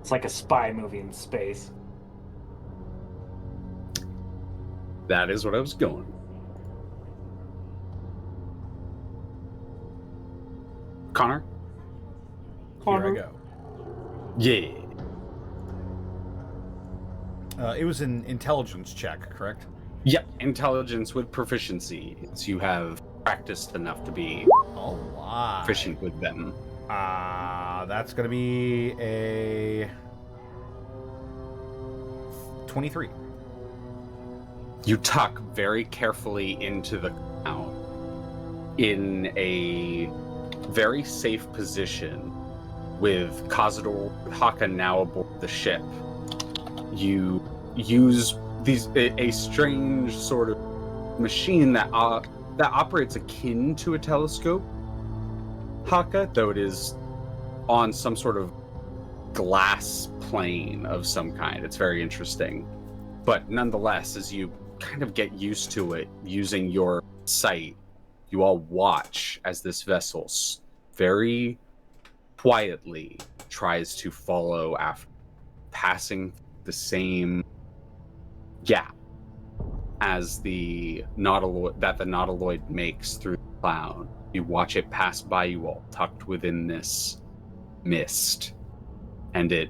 It's like a spy movie in space. That is what I was going. Connor? Here I go. Yeah. It was an intelligence check, correct? Yep, intelligence with proficiency. So you have practiced enough to be All right. proficient with them. That's going to be a 23. You tuck very carefully into the cloud in a very safe position with Kazador, Hakka now aboard the ship. You use a strange sort of machine that operates akin to a telescope, Hakka, though it is on some sort of glass plane of some kind. It's very interesting. But nonetheless, as you kind of get used to it, using your sight, you all watch as this vessel very quietly tries to follow after, passing the same gap as the Nautiloid makes through the cloud. You watch it pass by you all, tucked within this mist, and it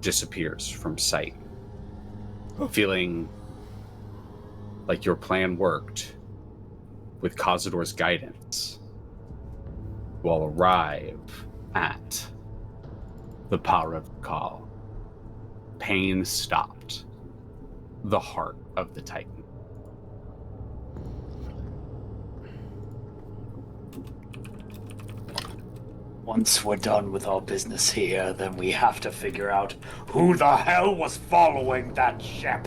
disappears from sight. Feeling like your plan worked, with Kazador's guidance, you all arrive at the Paravkal. Pain stopped. The heart of the Titan. Once we're done with our business here, then we have to figure out who the hell was following that ship.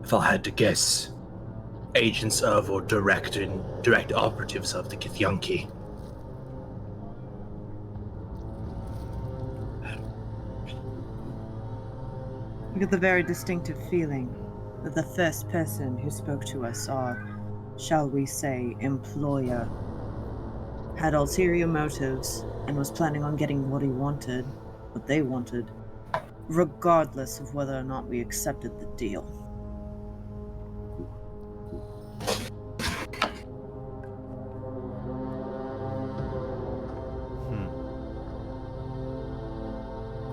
If I had to guess, agents of or direct operatives of the Githyanki. I get the very distinctive feeling that the first person who spoke to us, our, shall we say, employer, had ulterior motives and was planning on getting what they wanted, regardless of whether or not we accepted the deal.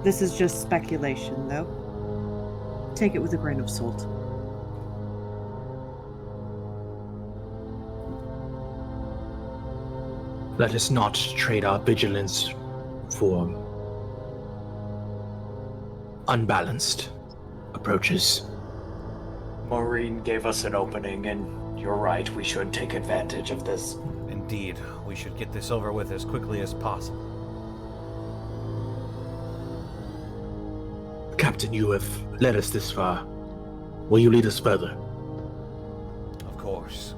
This is just speculation, though. Take it with a grain of salt. Let us not trade our vigilance for unbalanced approaches. Maureen gave us an opening, and you're right, we should take advantage of this. Indeed, we should get this over with as quickly as possible. Captain, you have led us this far. Will you lead us further? Of course.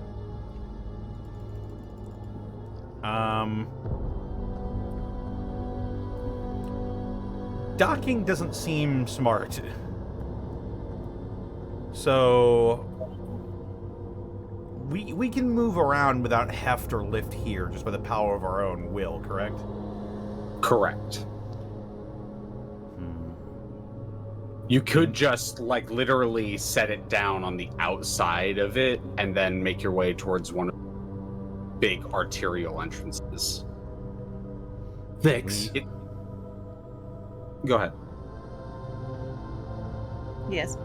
Docking doesn't seem smart. So we can move around without heft or lift here, just by the power of our own will, correct? Correct. You could just, like, literally set it down on the outside of it and then make your way towards one of the big arterial entrances. Vex. Go ahead. Yes.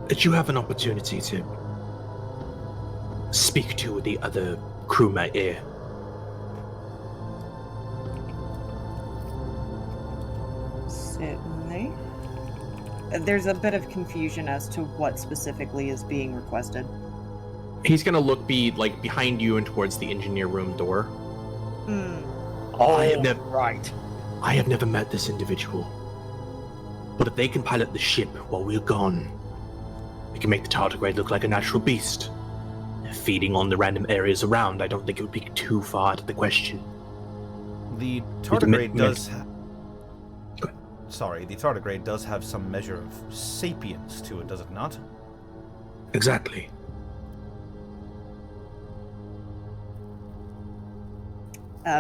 Did you have an opportunity to speak to the other crewmate here? Certainly. There's a bit of confusion as to what specifically is being requested. He's gonna look behind you and towards the engineer room door. Oh, I have never- right. I have never met this individual. But if they can pilot the ship while we're gone, they can make the tardigrade look like a natural beast. Feeding on the random areas around, I don't think it would be too far out of the question. The We can tardigrade does... Go ahead. Sorry, the tardigrade does have some measure of sapience to it, does it not? Exactly.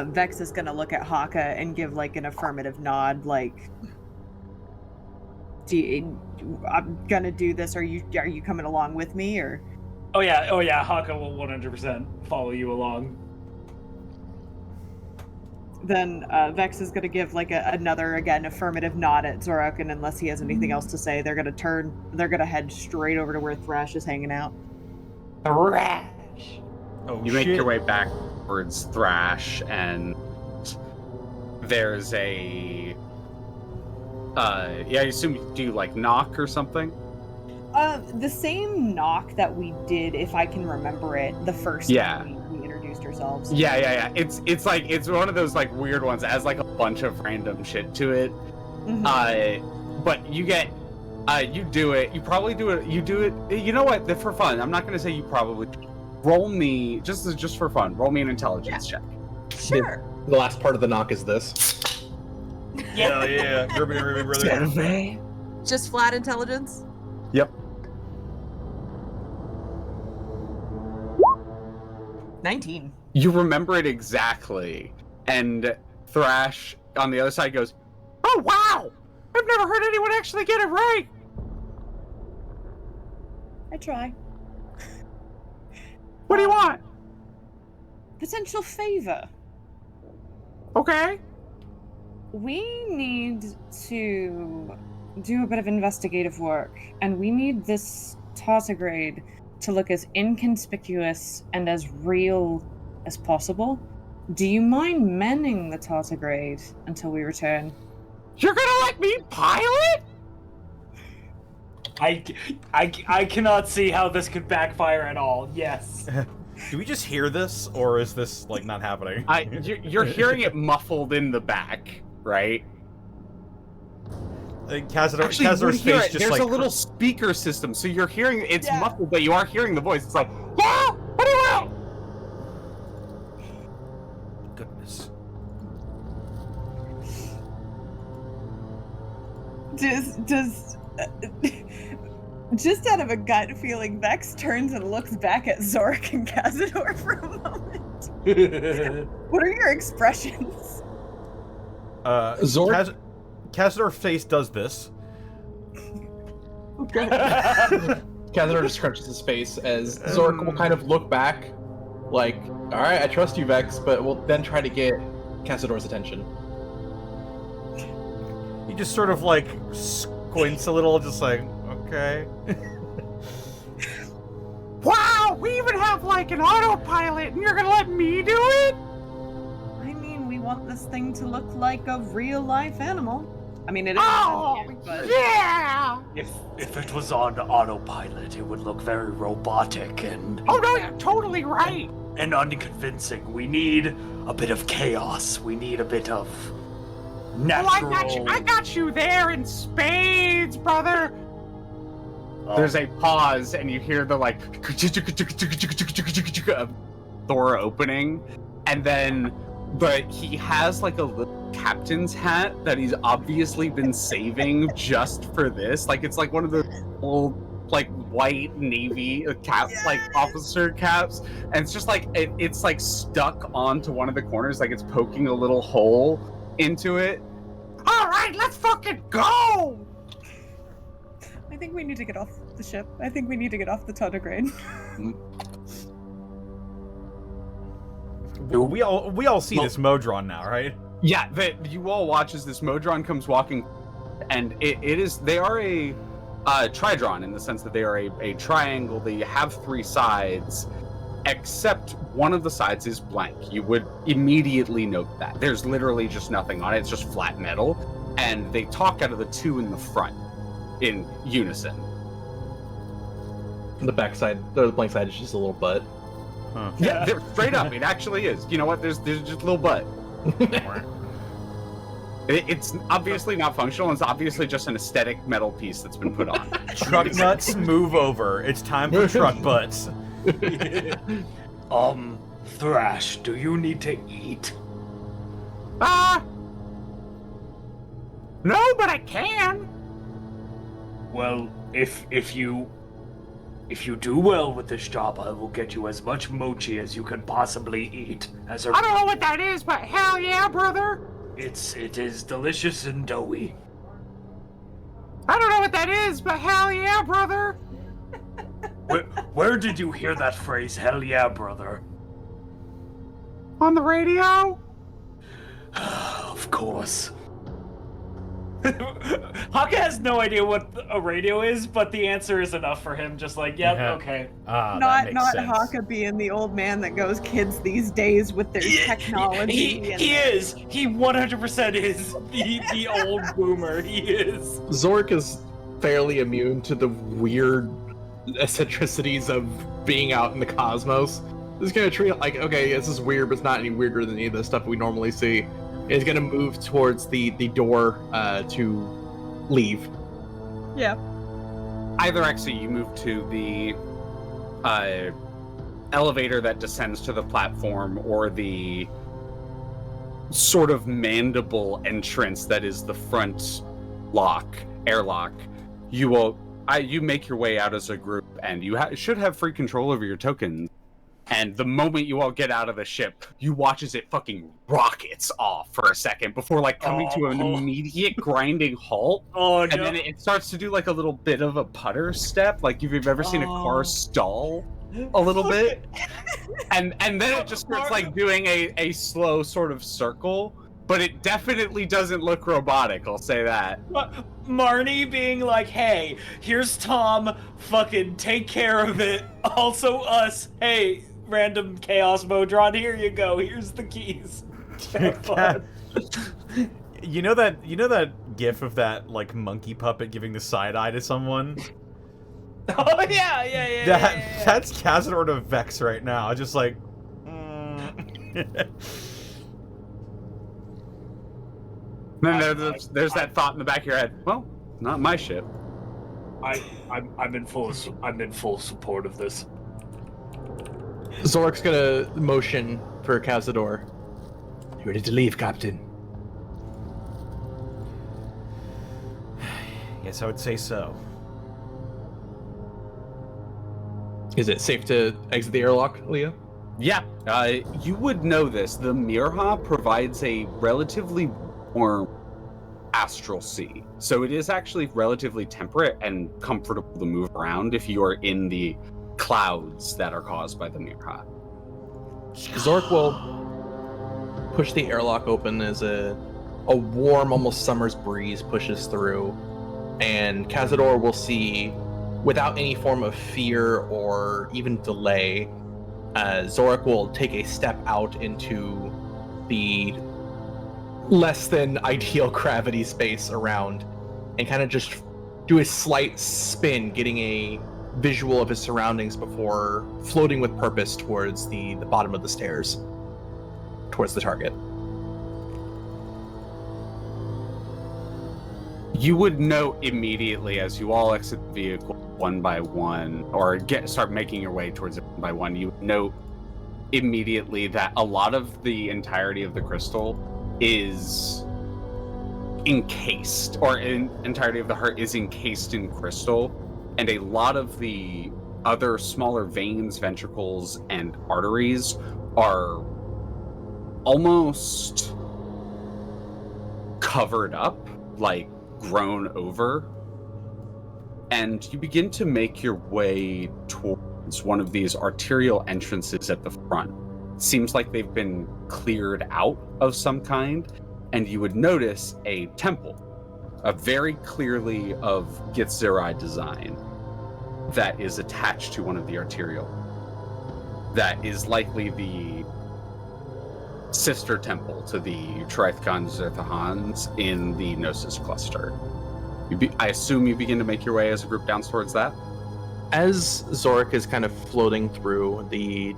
Vex is gonna look at Hakka and give like an affirmative nod, like, I'm gonna do this. Are you coming along with me, or? Oh yeah, Hakka will 100% follow you along. Then Vex is gonna give like another again affirmative nod at Xoruk, and unless he has anything else to say, they're gonna head straight over to where Thrash is hanging out. Thrash. Oh, You make your way back towards Thrash, and there's a... I assume, do you, like, knock or something? The same knock that we did, if I can remember it, the first time we introduced ourselves. Yeah. It's like, it's one of those, like, weird ones that has, like, a bunch of random shit to it. Mm-hmm. But you get... you do it. You probably do it. You do it... You know what? For fun. I'm not going to say you probably... Roll me... Just for fun. Roll me an intelligence check. Sure. The last part of the knock is this. Hell yeah. Ruby, brother. Just flat intelligence? Yep. 19. You remember it exactly. And Thrash on the other side goes, "Oh, wow! I've never heard anyone actually get it right!" I try. What do you want? Potential favor. Okay. We need to do a bit of investigative work, and we need this tardigrade to look as inconspicuous and as real as possible. Do you mind manning the tardigrade until we return? You're gonna let me pilot? I cannot see how this could backfire at all. Yes. Do we just hear this, or is this, like, not happening? You're hearing it muffled in the back, right? Kazador's face just There's like... a little speaker system, so you're hearing it's muffled, but you are hearing the voice. It's like, yeah, what do you want? Goodness. Just out of a gut feeling, Vex turns and looks back at Xoruk and Kazador for a moment. What are your expressions? Kazador's face does this. Kazador just scrunches his face as Xoruk will kind of look back, like, "Alright, I trust you, Vex," but will then try to get Kazador's attention. He just sort of, like, squints a little, just like, okay. Wow, we even have like an autopilot, and you're gonna let me do it? want this thing to look like a real life animal. I mean, it is. But... yeah! If it was on autopilot, it would look very robotic and... Oh no, you're totally right! And unconvincing. We need a bit of chaos. We need a bit of natural... Oh, I got you there in spades, brother! There's a pause, and you hear the, like, door opening, and then he has, like, a little captain's hat that he's obviously been saving just for this. Like, it's like one of the old, like, white navy cap, like, officer caps, and it's just, like, it's, like, stuck onto one of the corners, like, it's poking a little hole into it. All right, let's fucking go! I think we need to get off the ship. I think we need to get off the tardigrade. We all see this Modron now, right? Yeah, you all watch as this Modron comes walking, and they are a Tridron in the sense that they are a triangle. They have 3 sides, except one of the sides is blank. You would immediately note that. There's literally just nothing on it. It's just flat metal, and they talk out of the 2 in the front in unison. The back side, the blank side is just a little butt. Huh. Yeah, they're straight up. It actually is. You know what? There's just a little butt. It's obviously not functional. It's obviously just an aesthetic metal piece that's been put on. Truck nuts, move over. It's time for truck butts. Thrash, do you need to eat? No, but I can. Well, if you do well with this job, I will get you as much mochi as you can possibly eat. I don't know what that is, but hell yeah, brother! It is delicious and doughy. I don't know what that is, but hell yeah, brother! Where did you hear that phrase, hell yeah, brother? On the radio? Of course. Hakka has no idea what a radio is, but the answer is enough for him. Just like, yep, okay. Not Hakka being the old man that goes kids these days with their technology. He is. He 100% is the old boomer. He is. Xoruk is fairly immune to the weird eccentricities of being out in the cosmos. He's gonna treat it like, okay, this is weird, but it's not any weirder than any of the stuff we normally see. Is going to move towards the door to leave. Yeah. Either actually you move to the elevator that descends to the platform, or the sort of mandible entrance that is the front airlock. You make your way out as a group, and you should have free control over your tokens. And the moment you all get out of the ship, you watch as it fucking rockets off for a second before, like, coming to an immediate grinding halt. Oh, no. And then it starts to do, like, a little bit of a putter step, like if you've ever seen a car stall a little bit. And then it just starts, like, doing a slow sort of circle. But it definitely doesn't look robotic, I'll say that. Marnie being like, hey, here's Tom, fucking take care of it. Also us, hey, random Chaos Modron, here you go, here's the keys. You know that gif of that, like, monkey puppet giving the side eye to someone? Oh, yeah. That's Kazador to Vex right now, just like... Then there's that thought in the back of your head. Well, not my ship. I'm in full support of this. Xoruk's gonna motion for Kazador. You ready to leave, Captain? Yes, I would say so. Is it safe to exit the airlock, Leah? Yeah, you would know this. The Mirha provides a relatively warm astral sea. So it is actually relatively temperate and comfortable to move around if you are in the clouds that are caused by the Mirha. Xoruk will push the airlock open as a warm, almost summer's breeze pushes through, and Kazador will see, without any form of fear or even delay, Xoruk will take a step out into the less than ideal gravity space around and kind of just do a slight spin, getting a visual of his surroundings before floating with purpose towards the bottom of the stairs, towards the target. You would know immediately as you all exit the vehicle one by one, or start making your way towards it one by one, you would know immediately that a lot of the entirety of the crystal is encased, or entirety of the heart is encased in crystal, and a lot of the other smaller veins, ventricles, and arteries are almost covered up, like grown over, and you begin to make your way towards one of these arterial entrances at the front. It seems like they've been cleared out of some kind, and you would notice a temple, a very clearly of Githzerai design, that is attached to one of the arterial. That is likely the sister temple to the Trithkan Zerthahans in the Gnosis cluster. I assume you begin to make your way as a group down towards that? As Xoruk is kind of floating through, the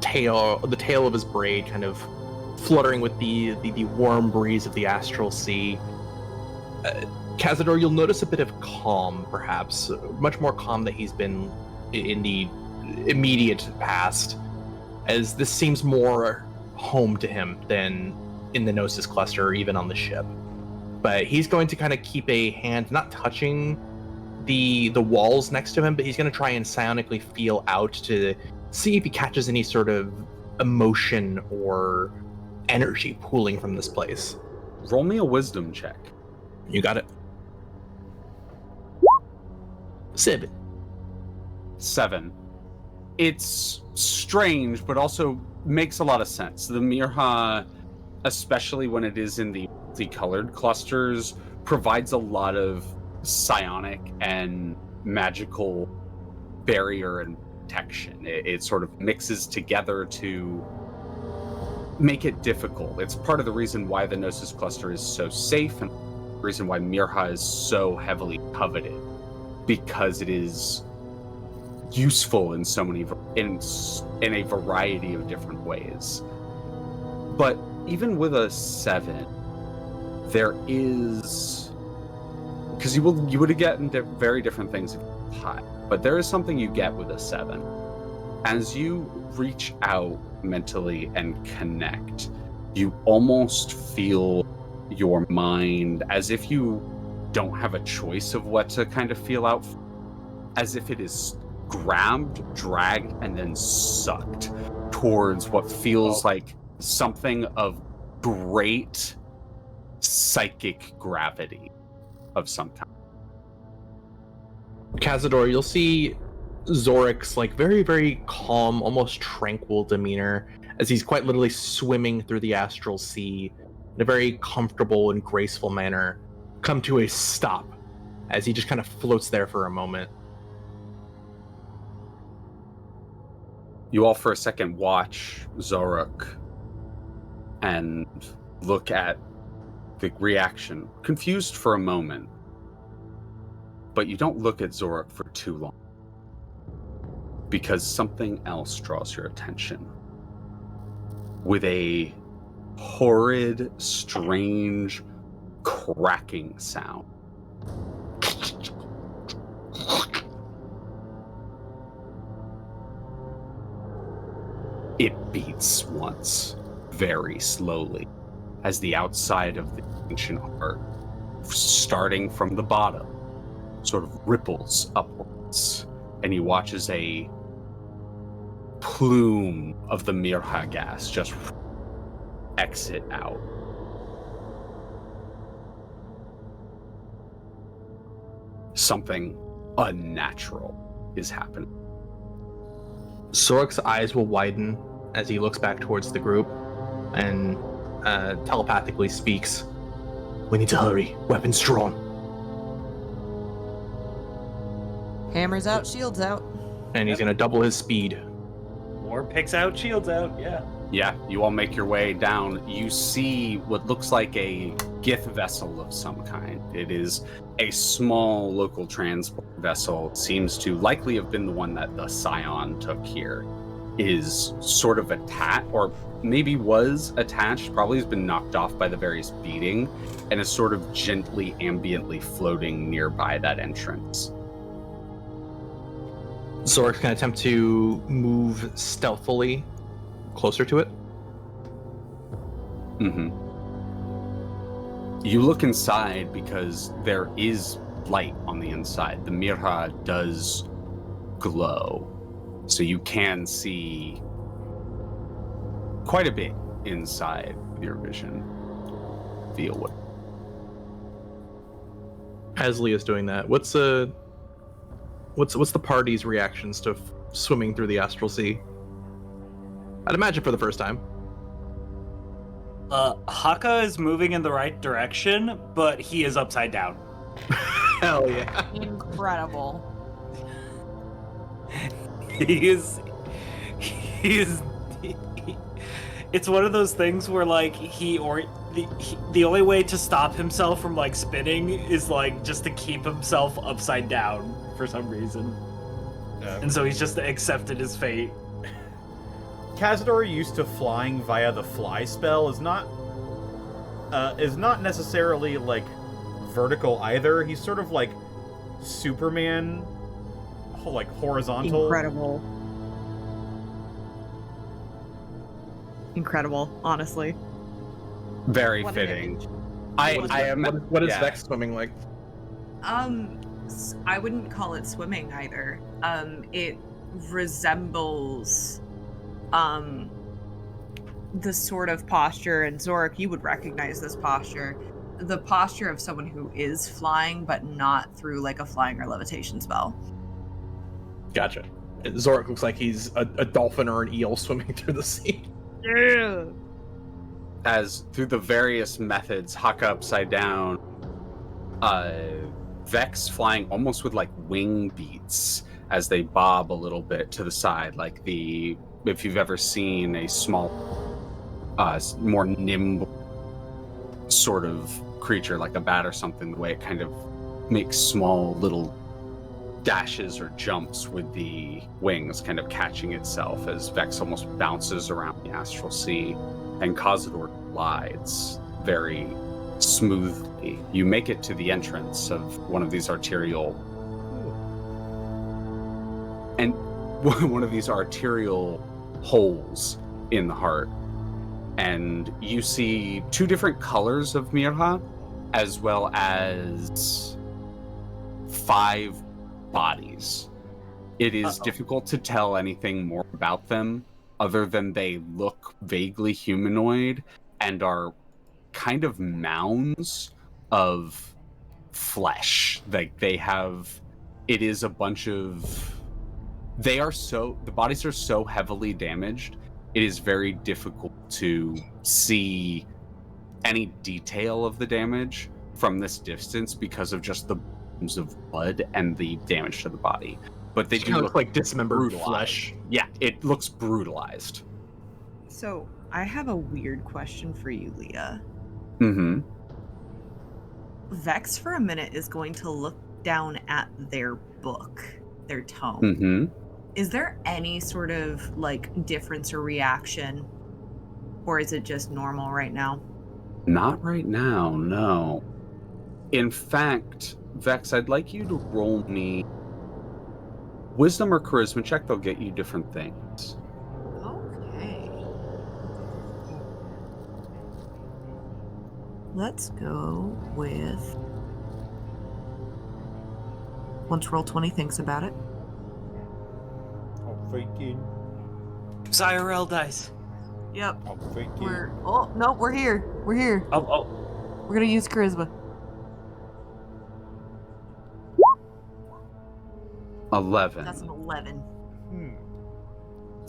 tail of his braid kind of fluttering with the warm breeze of the astral sea, Kazador, you'll notice a bit of calm, perhaps, much more calm than he's been in the immediate past, as this seems more home to him than in the Gnosis cluster or even on the ship. But he's going to kind of keep a hand not touching the walls next to him, but he's going to try and psionically feel out to see if he catches any sort of emotion or energy pooling from this place. Roll me a wisdom check. You got it. 7. It's strange, but also makes a lot of sense. The Mirha, especially when it is in the multicolored clusters, provides a lot of psionic and magical barrier and protection. It sort of mixes together to make it difficult. It's part of the reason why the Gnosis cluster is so safe, and the reason why Mirha is so heavily coveted, because it is useful in so many in a variety of different ways. But even with a 7, there is, because you would have gotten very different things if you were high, but there is something you get with a 7. As you reach out mentally and connect, you almost feel your mind as if you don't have a choice of what to kind of feel out, as if it is grabbed, dragged, and then sucked towards what feels like something of great psychic gravity of some kind. Kazador, you'll see Xoruk's like very, very calm, almost tranquil demeanor as he's quite literally swimming through the astral sea in a very comfortable and graceful manner come to a stop as he just kind of floats there for a moment. You all for a second watch Xoruk and look at the reaction, confused for a moment, but you don't look at Xoruk for too long, because something else draws your attention. With a horrid, strange, cracking sound. It beats once, very slowly, as the outside of the ancient heart, starting from the bottom, sort of ripples upwards, and he watches a plume of the Mirha gas just exit out. Something unnatural is happening. Xoruk's eyes will widen as he looks back towards the group and telepathically speaks. We need to hurry. Weapons drawn. Hammers out, shields out. And he's going to double his speed. War picks out, shields out, yeah. Yeah, you all make your way down. You see what looks like a Gith vessel of some kind. It is a small local transport vessel. It seems to likely have been the one that the Scion took here. Is sort of attached, or maybe was attached, probably has been knocked off by the various beating, and is sort of gently, ambiently floating nearby that entrance. Xoruk's going to attempt to move stealthily closer to it. Mm-hmm. You look inside because there is light on the inside. The Mirha does glow, so you can see quite a bit inside your vision. Feel what? As Leah's doing that, what's the party's reactions to swimming through the astral sea? I'd imagine for the first time. Hakka is moving in the right direction, but he is upside down. Hell yeah. Incredible. It's one of those things where like the only way to stop himself from like spinning is like just to keep himself upside down for some reason. And so he's just accepted his fate. Kazador used to flying via the fly spell is not necessarily like vertical either. He's sort of like Superman, like horizontal. Incredible, honestly. Very What an fitting. image. I am. What is yeah. Vex swimming like? I wouldn't call it swimming either. It resembles the sort of posture, and Xoruk, you would recognize this posture, the posture of someone who is flying, but not through like a flying or levitation spell. Gotcha. Xoruk looks like he's a dolphin or an eel swimming through the sea. Yeah. As through the various methods, Hakka upside down, Vex flying almost with like wing beats as they bob a little bit to the side, like if you've ever seen a small, more nimble sort of creature like a bat or something, the way it kind of makes small little dashes or jumps with the wings, kind of catching itself as Vex almost bounces around the astral sea, and Kazador glides very smoothly. You make it to the entrance of one of these arterial holes in the heart, and you see two different colors of Mirha, as well as 5 bodies. It is difficult to tell anything more about them other than they look vaguely humanoid and are kind of mounds of flesh. Like they have, it is a bunch of, the bodies are so heavily damaged, it is very difficult to see any detail of the damage from this distance because of just the of blood and the damage to the body. But they do look like dismembered brutalized. flesh. Yeah, it looks brutalized. So I have a weird question for you, Leah. Mm-hmm. Vex for a minute is going to look down at their book, their tome. Mm-hmm. Is there any sort of like difference or reaction, or is it just normal right now? Not right now, no. In fact, Vex, I'd like you to roll me Wisdom or Charisma check. They'll get you different things. Okay. Let's go with... Once roll 20 thinks about it. I'm freaking. Use IRL dice. Yep. I'm freaking. We're here. We're here. Oh. We're gonna use Charisma. 11. That's an 11.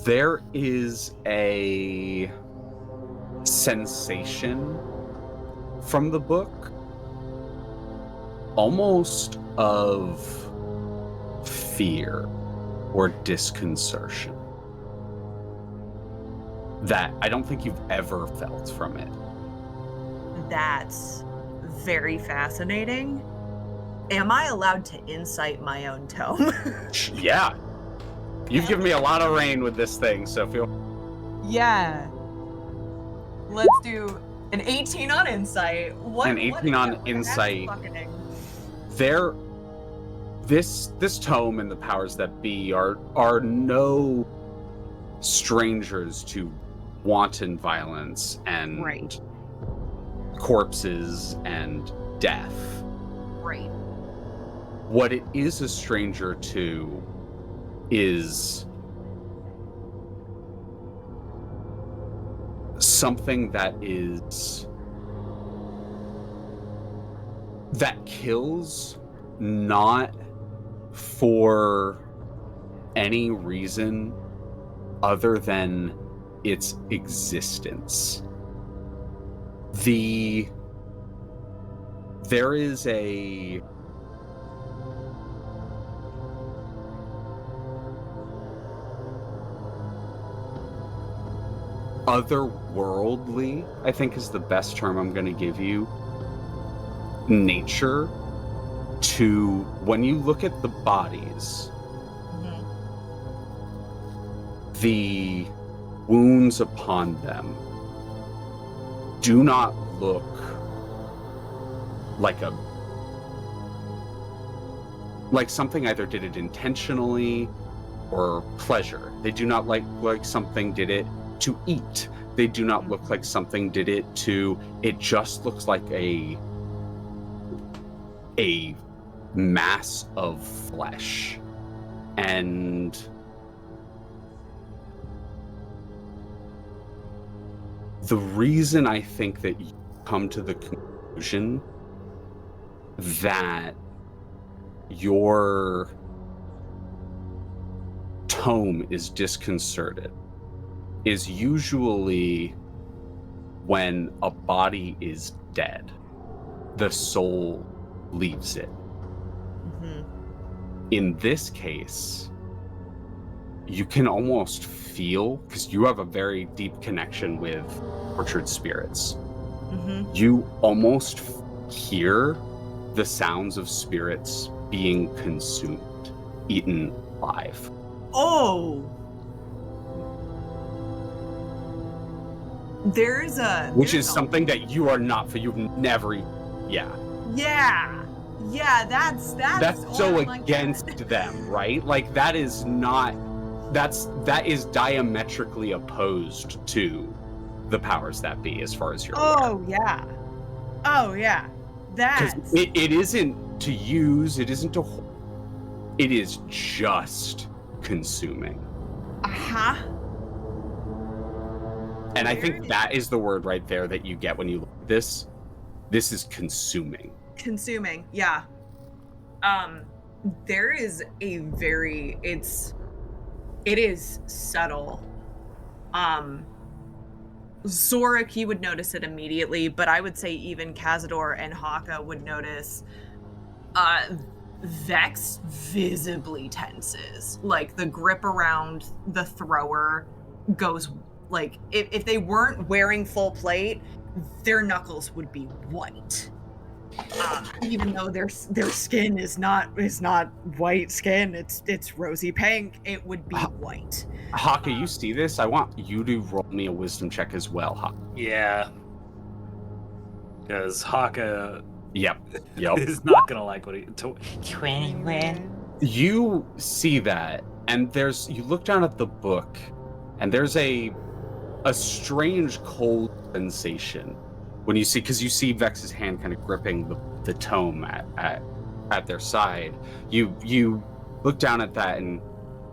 There is a sensation from the book, almost of fear or disconcertion. that I don't think you've ever felt from it. That's very fascinating. Am I allowed to insight my own tome? Yeah. You've given me a lot of rain with this thing, so feel... Yeah. Let's do an 18 on insight. An 18 on insight. This tome and the powers that be are no strangers to wanton violence and corpses and death. Right. What it is a stranger to is something that kills not for any reason other than its existence. There is a otherworldly, I think is the best term I'm going to give you, nature to when you look at the bodies, the wounds upon them do not look like something either did it intentionally or pleasure. They do not like something did it to eat. They do not look like something did it to... It just looks like a mass of flesh. And the reason I think that you come to the conclusion that your tome is disconcerted is usually when a body is dead, the soul leaves it. In this case, you can almost feel, because you have a very deep connection with tortured spirits, you almost hear the sounds of spirits being consumed, eaten alive. Oh! There's something that you are not for. You've never, yeah, that's so against them, right? Like that is diametrically opposed to the powers that be, as far as you're aware. Oh yeah, that's it isn't to use, it isn't to, it is just consuming. And I think that is the word right there that you get when you look at this. This is consuming. Consuming, yeah. There is a very, it is subtle. Xoruk, you would notice it immediately, but I would say even Kazador and Hakka would notice. Vex visibly tenses. Like the grip around the thrower goes, like if they weren't wearing full plate, their knuckles would be white. Even though their skin is not white skin, it's rosy pink, it would be white. Hakka, you see this? I want you to roll me a wisdom check as well, Hakka. Yeah. Because Hakka Yep. is not gonna like what he... 21. You see that, and you look down at the book, and there's a strange cold sensation when you see, because you see Vex's hand kind of gripping the tome at their side. You look down at that, and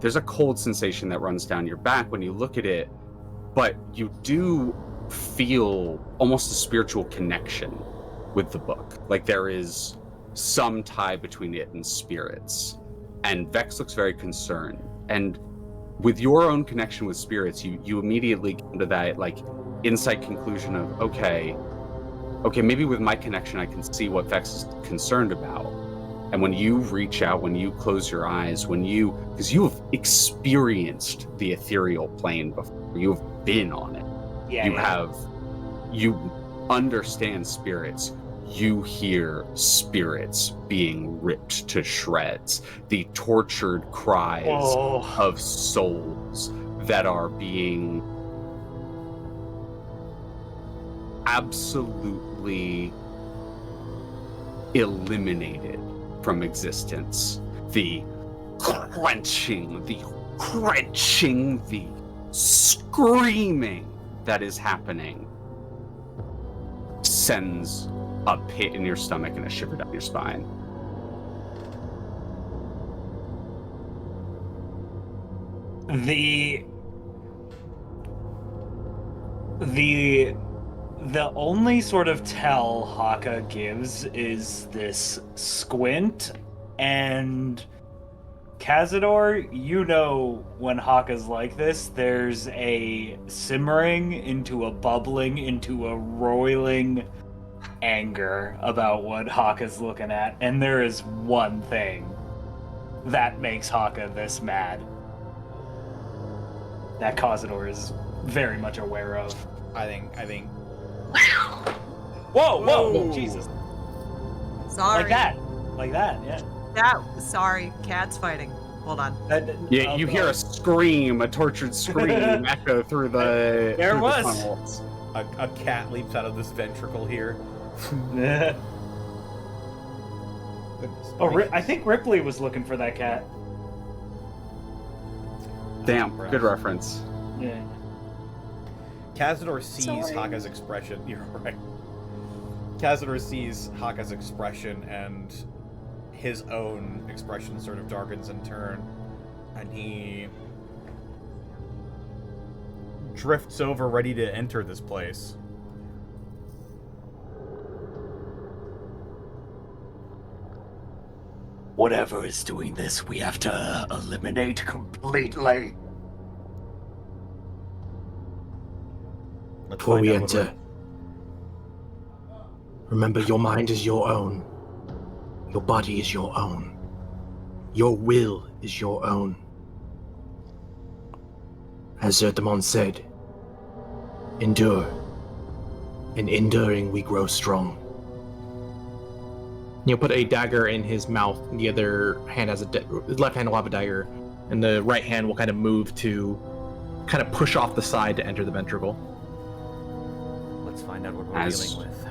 there's a cold sensation that runs down your back when you look at it, but you do feel almost a spiritual connection with the book. Like there is some tie between it and spirits. And Vex looks very concerned. And with your own connection with spirits, you immediately come to that like insight conclusion of, okay, maybe with my connection I can see what Vex is concerned about. And when you reach out, when you close your eyes, because you have experienced the ethereal plane before, you have been on it. You understand spirits. You hear spirits being ripped to shreds, the tortured cries of souls that are being absolutely eliminated from existence. The crunching, the screaming that is happening sends a pit in your stomach and a shiver down your spine. The only sort of tell Hakka gives is this squint, and Kazador, you know when Hakka's like this, there's a simmering into a bubbling into a roiling anger about what Hakka's looking at, and there is one thing that makes Hakka this mad that Kazador is very much aware of. I think. Whoa, Jesus. Sorry. Like that, yeah. Sorry, cat's fighting. Hold on. Yeah, you hear a scream, a tortured scream echo through the There through was. the tunnels. A cat leaps out of this ventricle here. I think Ripley was looking for that cat. Damn, good reference. Yeah. Kazador sees Hakka's expression. You're right. Kazador sees Hakka's expression, and his own expression sort of darkens in turn, and he drifts over, ready to enter this place. Whatever is doing this, we have to eliminate completely. Before we enter, remember your mind is your own. Your body is your own. Your will is your own. As Zeramon said, endure. In enduring, we grow strong. You'll put a dagger in his mouth, and the other hand has his left hand will have a dagger, and the right hand will kind of move to kind of push off the side to enter the ventricle. Let's find out what we're dealing with.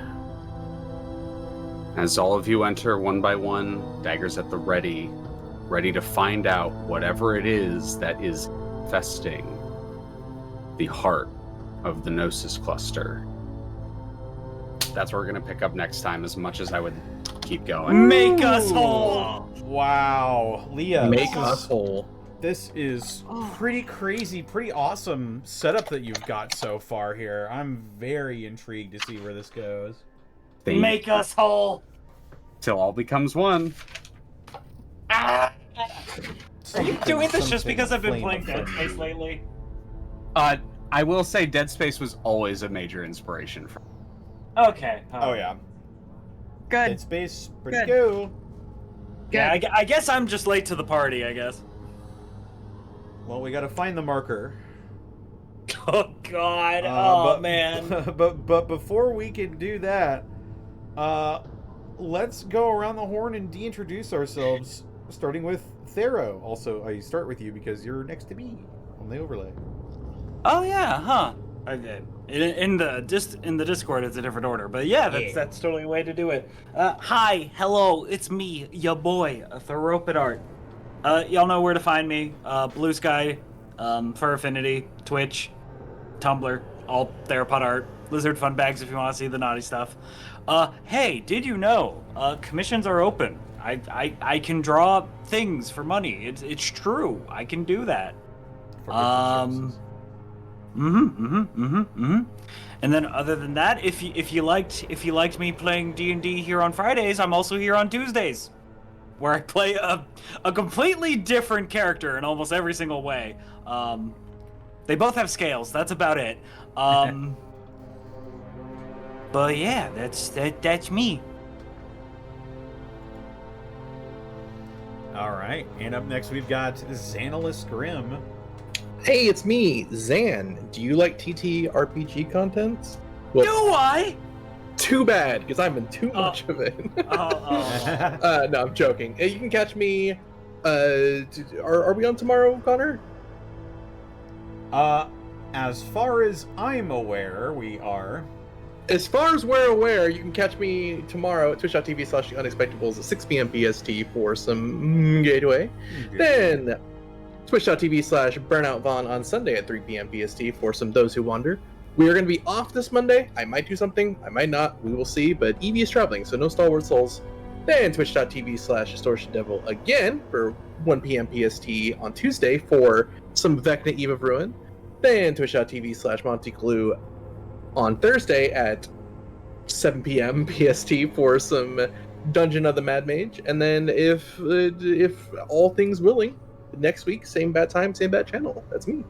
As all of you enter one by one, daggers at the ready to find out whatever it is that is infesting the heart of the Gnosis cluster. That's where we're going to pick up next time, as much as I would keep going. Make us whole! Wow, Leah. Make us whole. This is pretty crazy, pretty awesome setup that you've got so far here. I'm very intrigued to see where this goes. Make us whole! Till all becomes one. Are you doing this just because I've been playing Dead Space lately? I will say Dead Space was always a major inspiration for me. Okay. Oh yeah. Good. Dead Space, pretty cool. Yeah, I guess I'm just late to the party, I guess. Well, we gotta find the marker. Oh god, man. But before we can do that, let's go around the horn and de-introduce ourselves, starting with Thero. Also, I start with you because you're next to me on the overlay. Oh yeah, huh? Okay. In the Discord, it's a different order, but yeah, that's totally a way to do it. Hi, hello, it's me, your boy, TheropodArt. Y'all know where to find me. Blue Sky, for Affinity, Twitch, Tumblr, all TheropodArt, Lizard Fun Bags if you want to see the naughty stuff. Hey, did you know commissions are open? I can draw things for money. It's true. I can do that. And then other than that, if you liked me playing D&D here on Fridays, I'm also here on Tuesdays, where I play a completely different character in almost every single way. They both have scales. That's about it. But yeah, that's me. All right, and up next we've got XanillisGrimm. Hey, it's me, Zan. Do you like TTRPG content? Well, Do I? too bad, because I'm in too much of it. No, I'm joking. You can catch me. Are we on tomorrow, Connor? As far as I'm aware, we are. As far as we're aware, you can catch me tomorrow at twitch.tv/unexpectables at 6 p.m. PST for some gateway. Then twitch.tv/burnoutvon on Sunday at 3 p.m. PST for some Those Who Wander. We are going to be off this Monday. I might do something, I might not, we will see, but Evie is traveling, so no Stalwart Souls. Then twitch.tv/DistortionDevil again for 1 p.m. PST on Tuesday for some Vecna Eve of Ruin. Then twitch.tv/MontyGlue on Thursday at 7 p.m. PST for some Dungeon of the Mad Mage. And then if all things willing, next week, same bad time, same bad channel. That's me.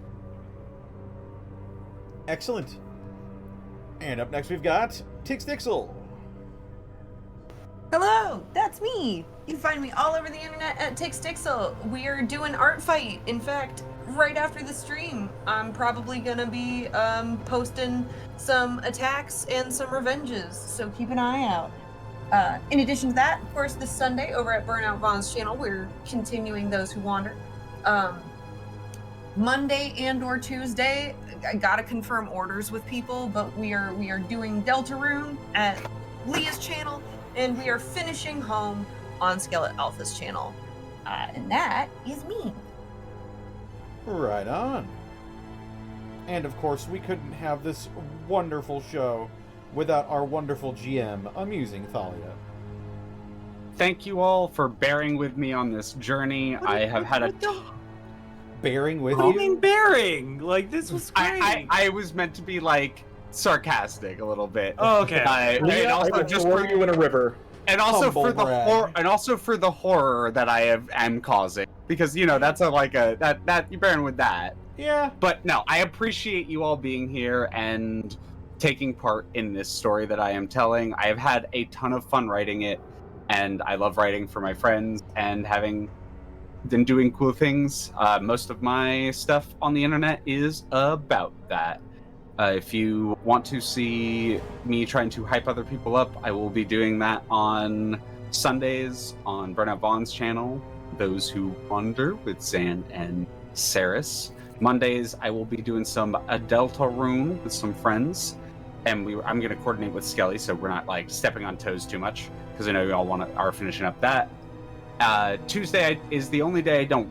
Excellent. And up next we've got Tixdixl. Hello, that's me. You can find me all over the internet at Tixdixl. We are doing art fight. In fact, right after the stream, I'm probably gonna be posting some attacks and some revenges, so keep an eye out. In addition to that, of course, this Sunday over at Burnout Von's channel, we're continuing Those Who Wander. Monday and or Tuesday, I gotta confirm orders with people, but we are doing Deltarune at Leah's channel, and we are finishing home on Skeleton Alpha's channel. And that is me. Right on. And of course, we couldn't have this wonderful show without our wonderful GM, Amusing Thalia. Thank you all for bearing with me on this journey. I have had a Bearing with What do you? you mean bearing? Like, this was great. I was meant to be like sarcastic a little bit. Oh, okay. And also just throw for you in a river. and also Humble for the brag. horror, and also for the horror that I am causing, because that's that you're bearing with that. Yeah. But no, I appreciate you all being here and taking part in this story that I am telling. I have had a ton of fun writing it, and I love writing for my friends and having been doing cool things. Most of my stuff on the internet is about that. If you want to see me trying to hype other people up, I will be doing that on Sundays on Burnout Von's channel, Those Who Wander with Zan and Saris. Mondays, I will be doing some Deltarune with some friends, and I'm going to coordinate with Skelly so we're not like stepping on toes too much, because I know you all are finishing up that. Tuesday is the only day I don't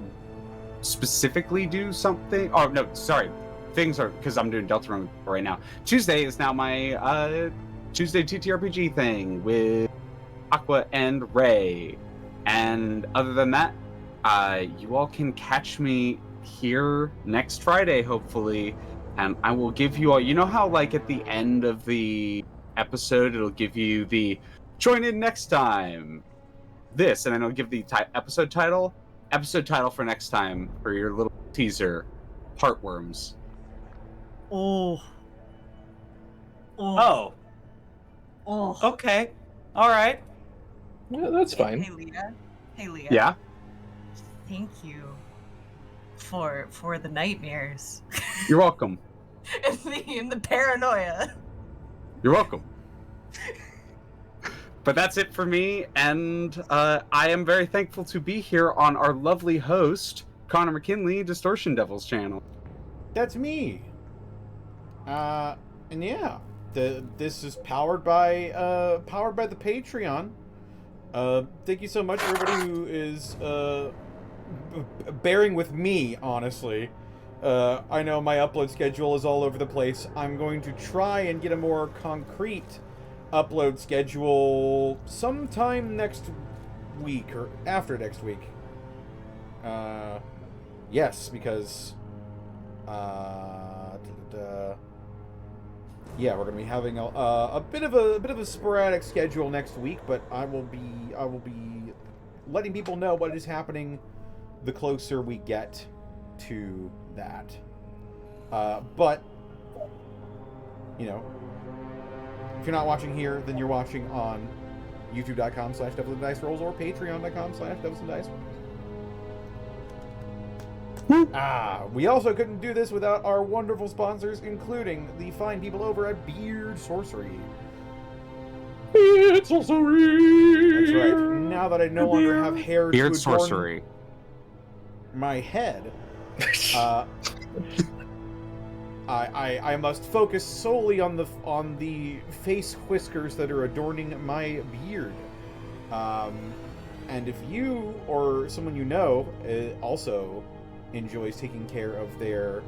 specifically do something. Oh no, sorry. Things are because I'm doing Deltarune right now. Tuesday is now my Tuesday TTRPG thing with Aqua and Ray. And other than that, you all can catch me here next Friday, hopefully. And I will give you all, you know how like at the end of the episode, it'll give you the join in next time. This, and then it'll give the episode title for next time for your little teaser, Heartworms. Oh. Oh. Okay. All right. Yeah, that's fine. Hey, Leah. Hey, Leah. Yeah? Thank you for the nightmares You're welcome. and the paranoia. You're welcome. But that's it for me, and I am very thankful to be here on our lovely host, Connor McKinley, DistortionDevil's channel. That's me. And yeah, this is powered by the Patreon. Thank you so much, everybody who is bearing with me. Honestly, I know my upload schedule is all over the place. I'm going to try and get a more concrete upload schedule sometime next week or after next week. Yes, because yeah, we're gonna be having a bit of a sporadic schedule next week, but I will be letting people know what is happening the closer we get to that. But you know, if you're not watching here, then you're watching on youtube.com/DevilsandDiceRolls or patreon.com/DevilsandDiceRolls. We also couldn't do this without our wonderful sponsors, including the fine people over at Beard Sorcery. Beard Sorcery! That's right. Now that I no longer have hair Beard to adorn Sorcery. my head, I must focus solely on the face whiskers that are adorning my beard. And if you or someone you know also enjoys taking care of their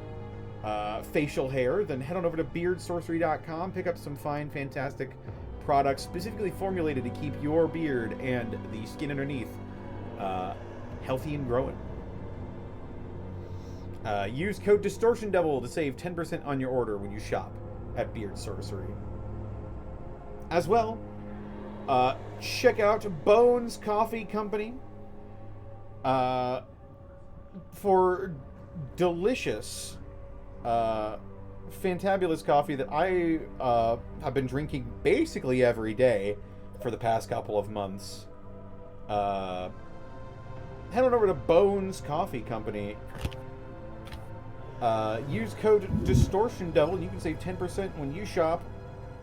facial hair, then head on over to beardsorcery.com, pick up some fine, fantastic products specifically formulated to keep your beard and the skin underneath healthy and growing. Use code DistortionDevil to save 10% on your order when you shop at Beard Sorcery. As well, check out Bones Coffee Company for delicious, fantabulous coffee that I have been drinking basically every day for the past couple of months. Head on over to Bones Coffee Company. Use code DistortionDevil and you can save 10% when you shop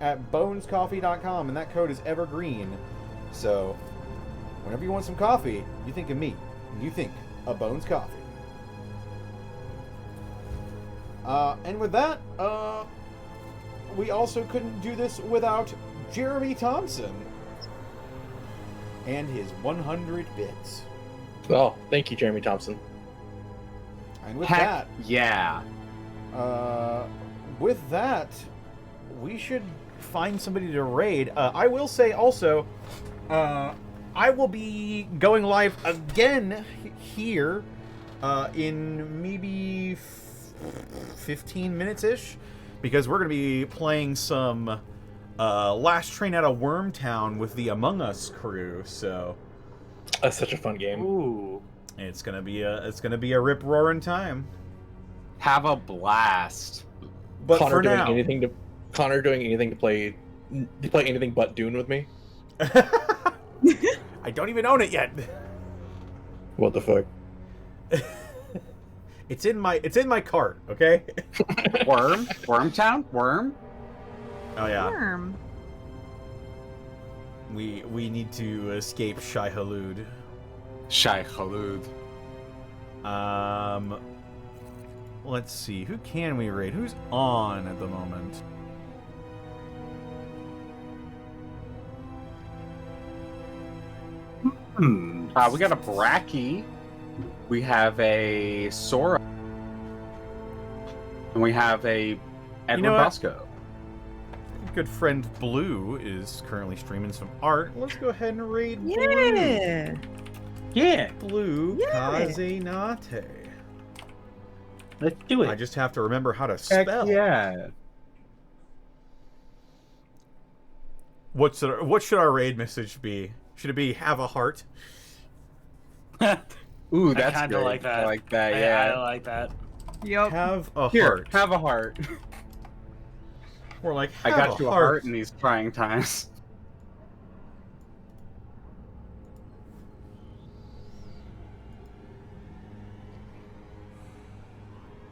at bonescoffee.com, and that code is evergreen. So, whenever you want some coffee, you think of me, and you think of Bones Coffee. And with that, we also couldn't do this without Jeremy Thompson and his 100 bits. Oh, thank you, Jeremy Thompson. And with Heck yeah. with that, we should find somebody to raid. I will say also, I will be going live again here in maybe 15 minutes-ish, because we're going to be playing some Last Train Out of Wormtown with the Among Us crew. So that's such a fun game. Ooh. It's gonna be a rip roaring time. Have a blast. But Connor for doing now, anything to play anything but Dune with me? I don't even own it yet. What the fuck? It's in my cart, okay? Wormtown? Worm? Oh yeah. Worm. We need to escape Shai Hulud. Shai Hulud. Let's see. Who can we raid? Who's on at the moment? We got a Bracky. We have a Sora. And we have a Edward know what? Bosco. Good friend Blue is currently streaming some art. Let's go ahead and raid Yeah. Yeah. Blue. Blue Kazanate. Let's do it. I just have to remember how to Heck spell. yeah. What should our raid message be? Should it be "Have a heart"? Ooh, I that's kind good. of like that. I like that, yeah. I like that. Yup. Have a Here, heart. have a heart. Or like, I have got you a heart in these trying times.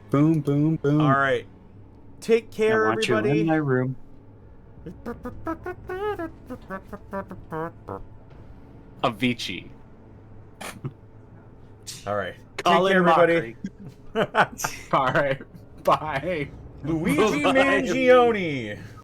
Boom, boom, boom. All right. Take care, I want you everybody. in my room. Avicii. All right. Colin Take care, everybody. All right. Bye. Luigi Bye. Mangione.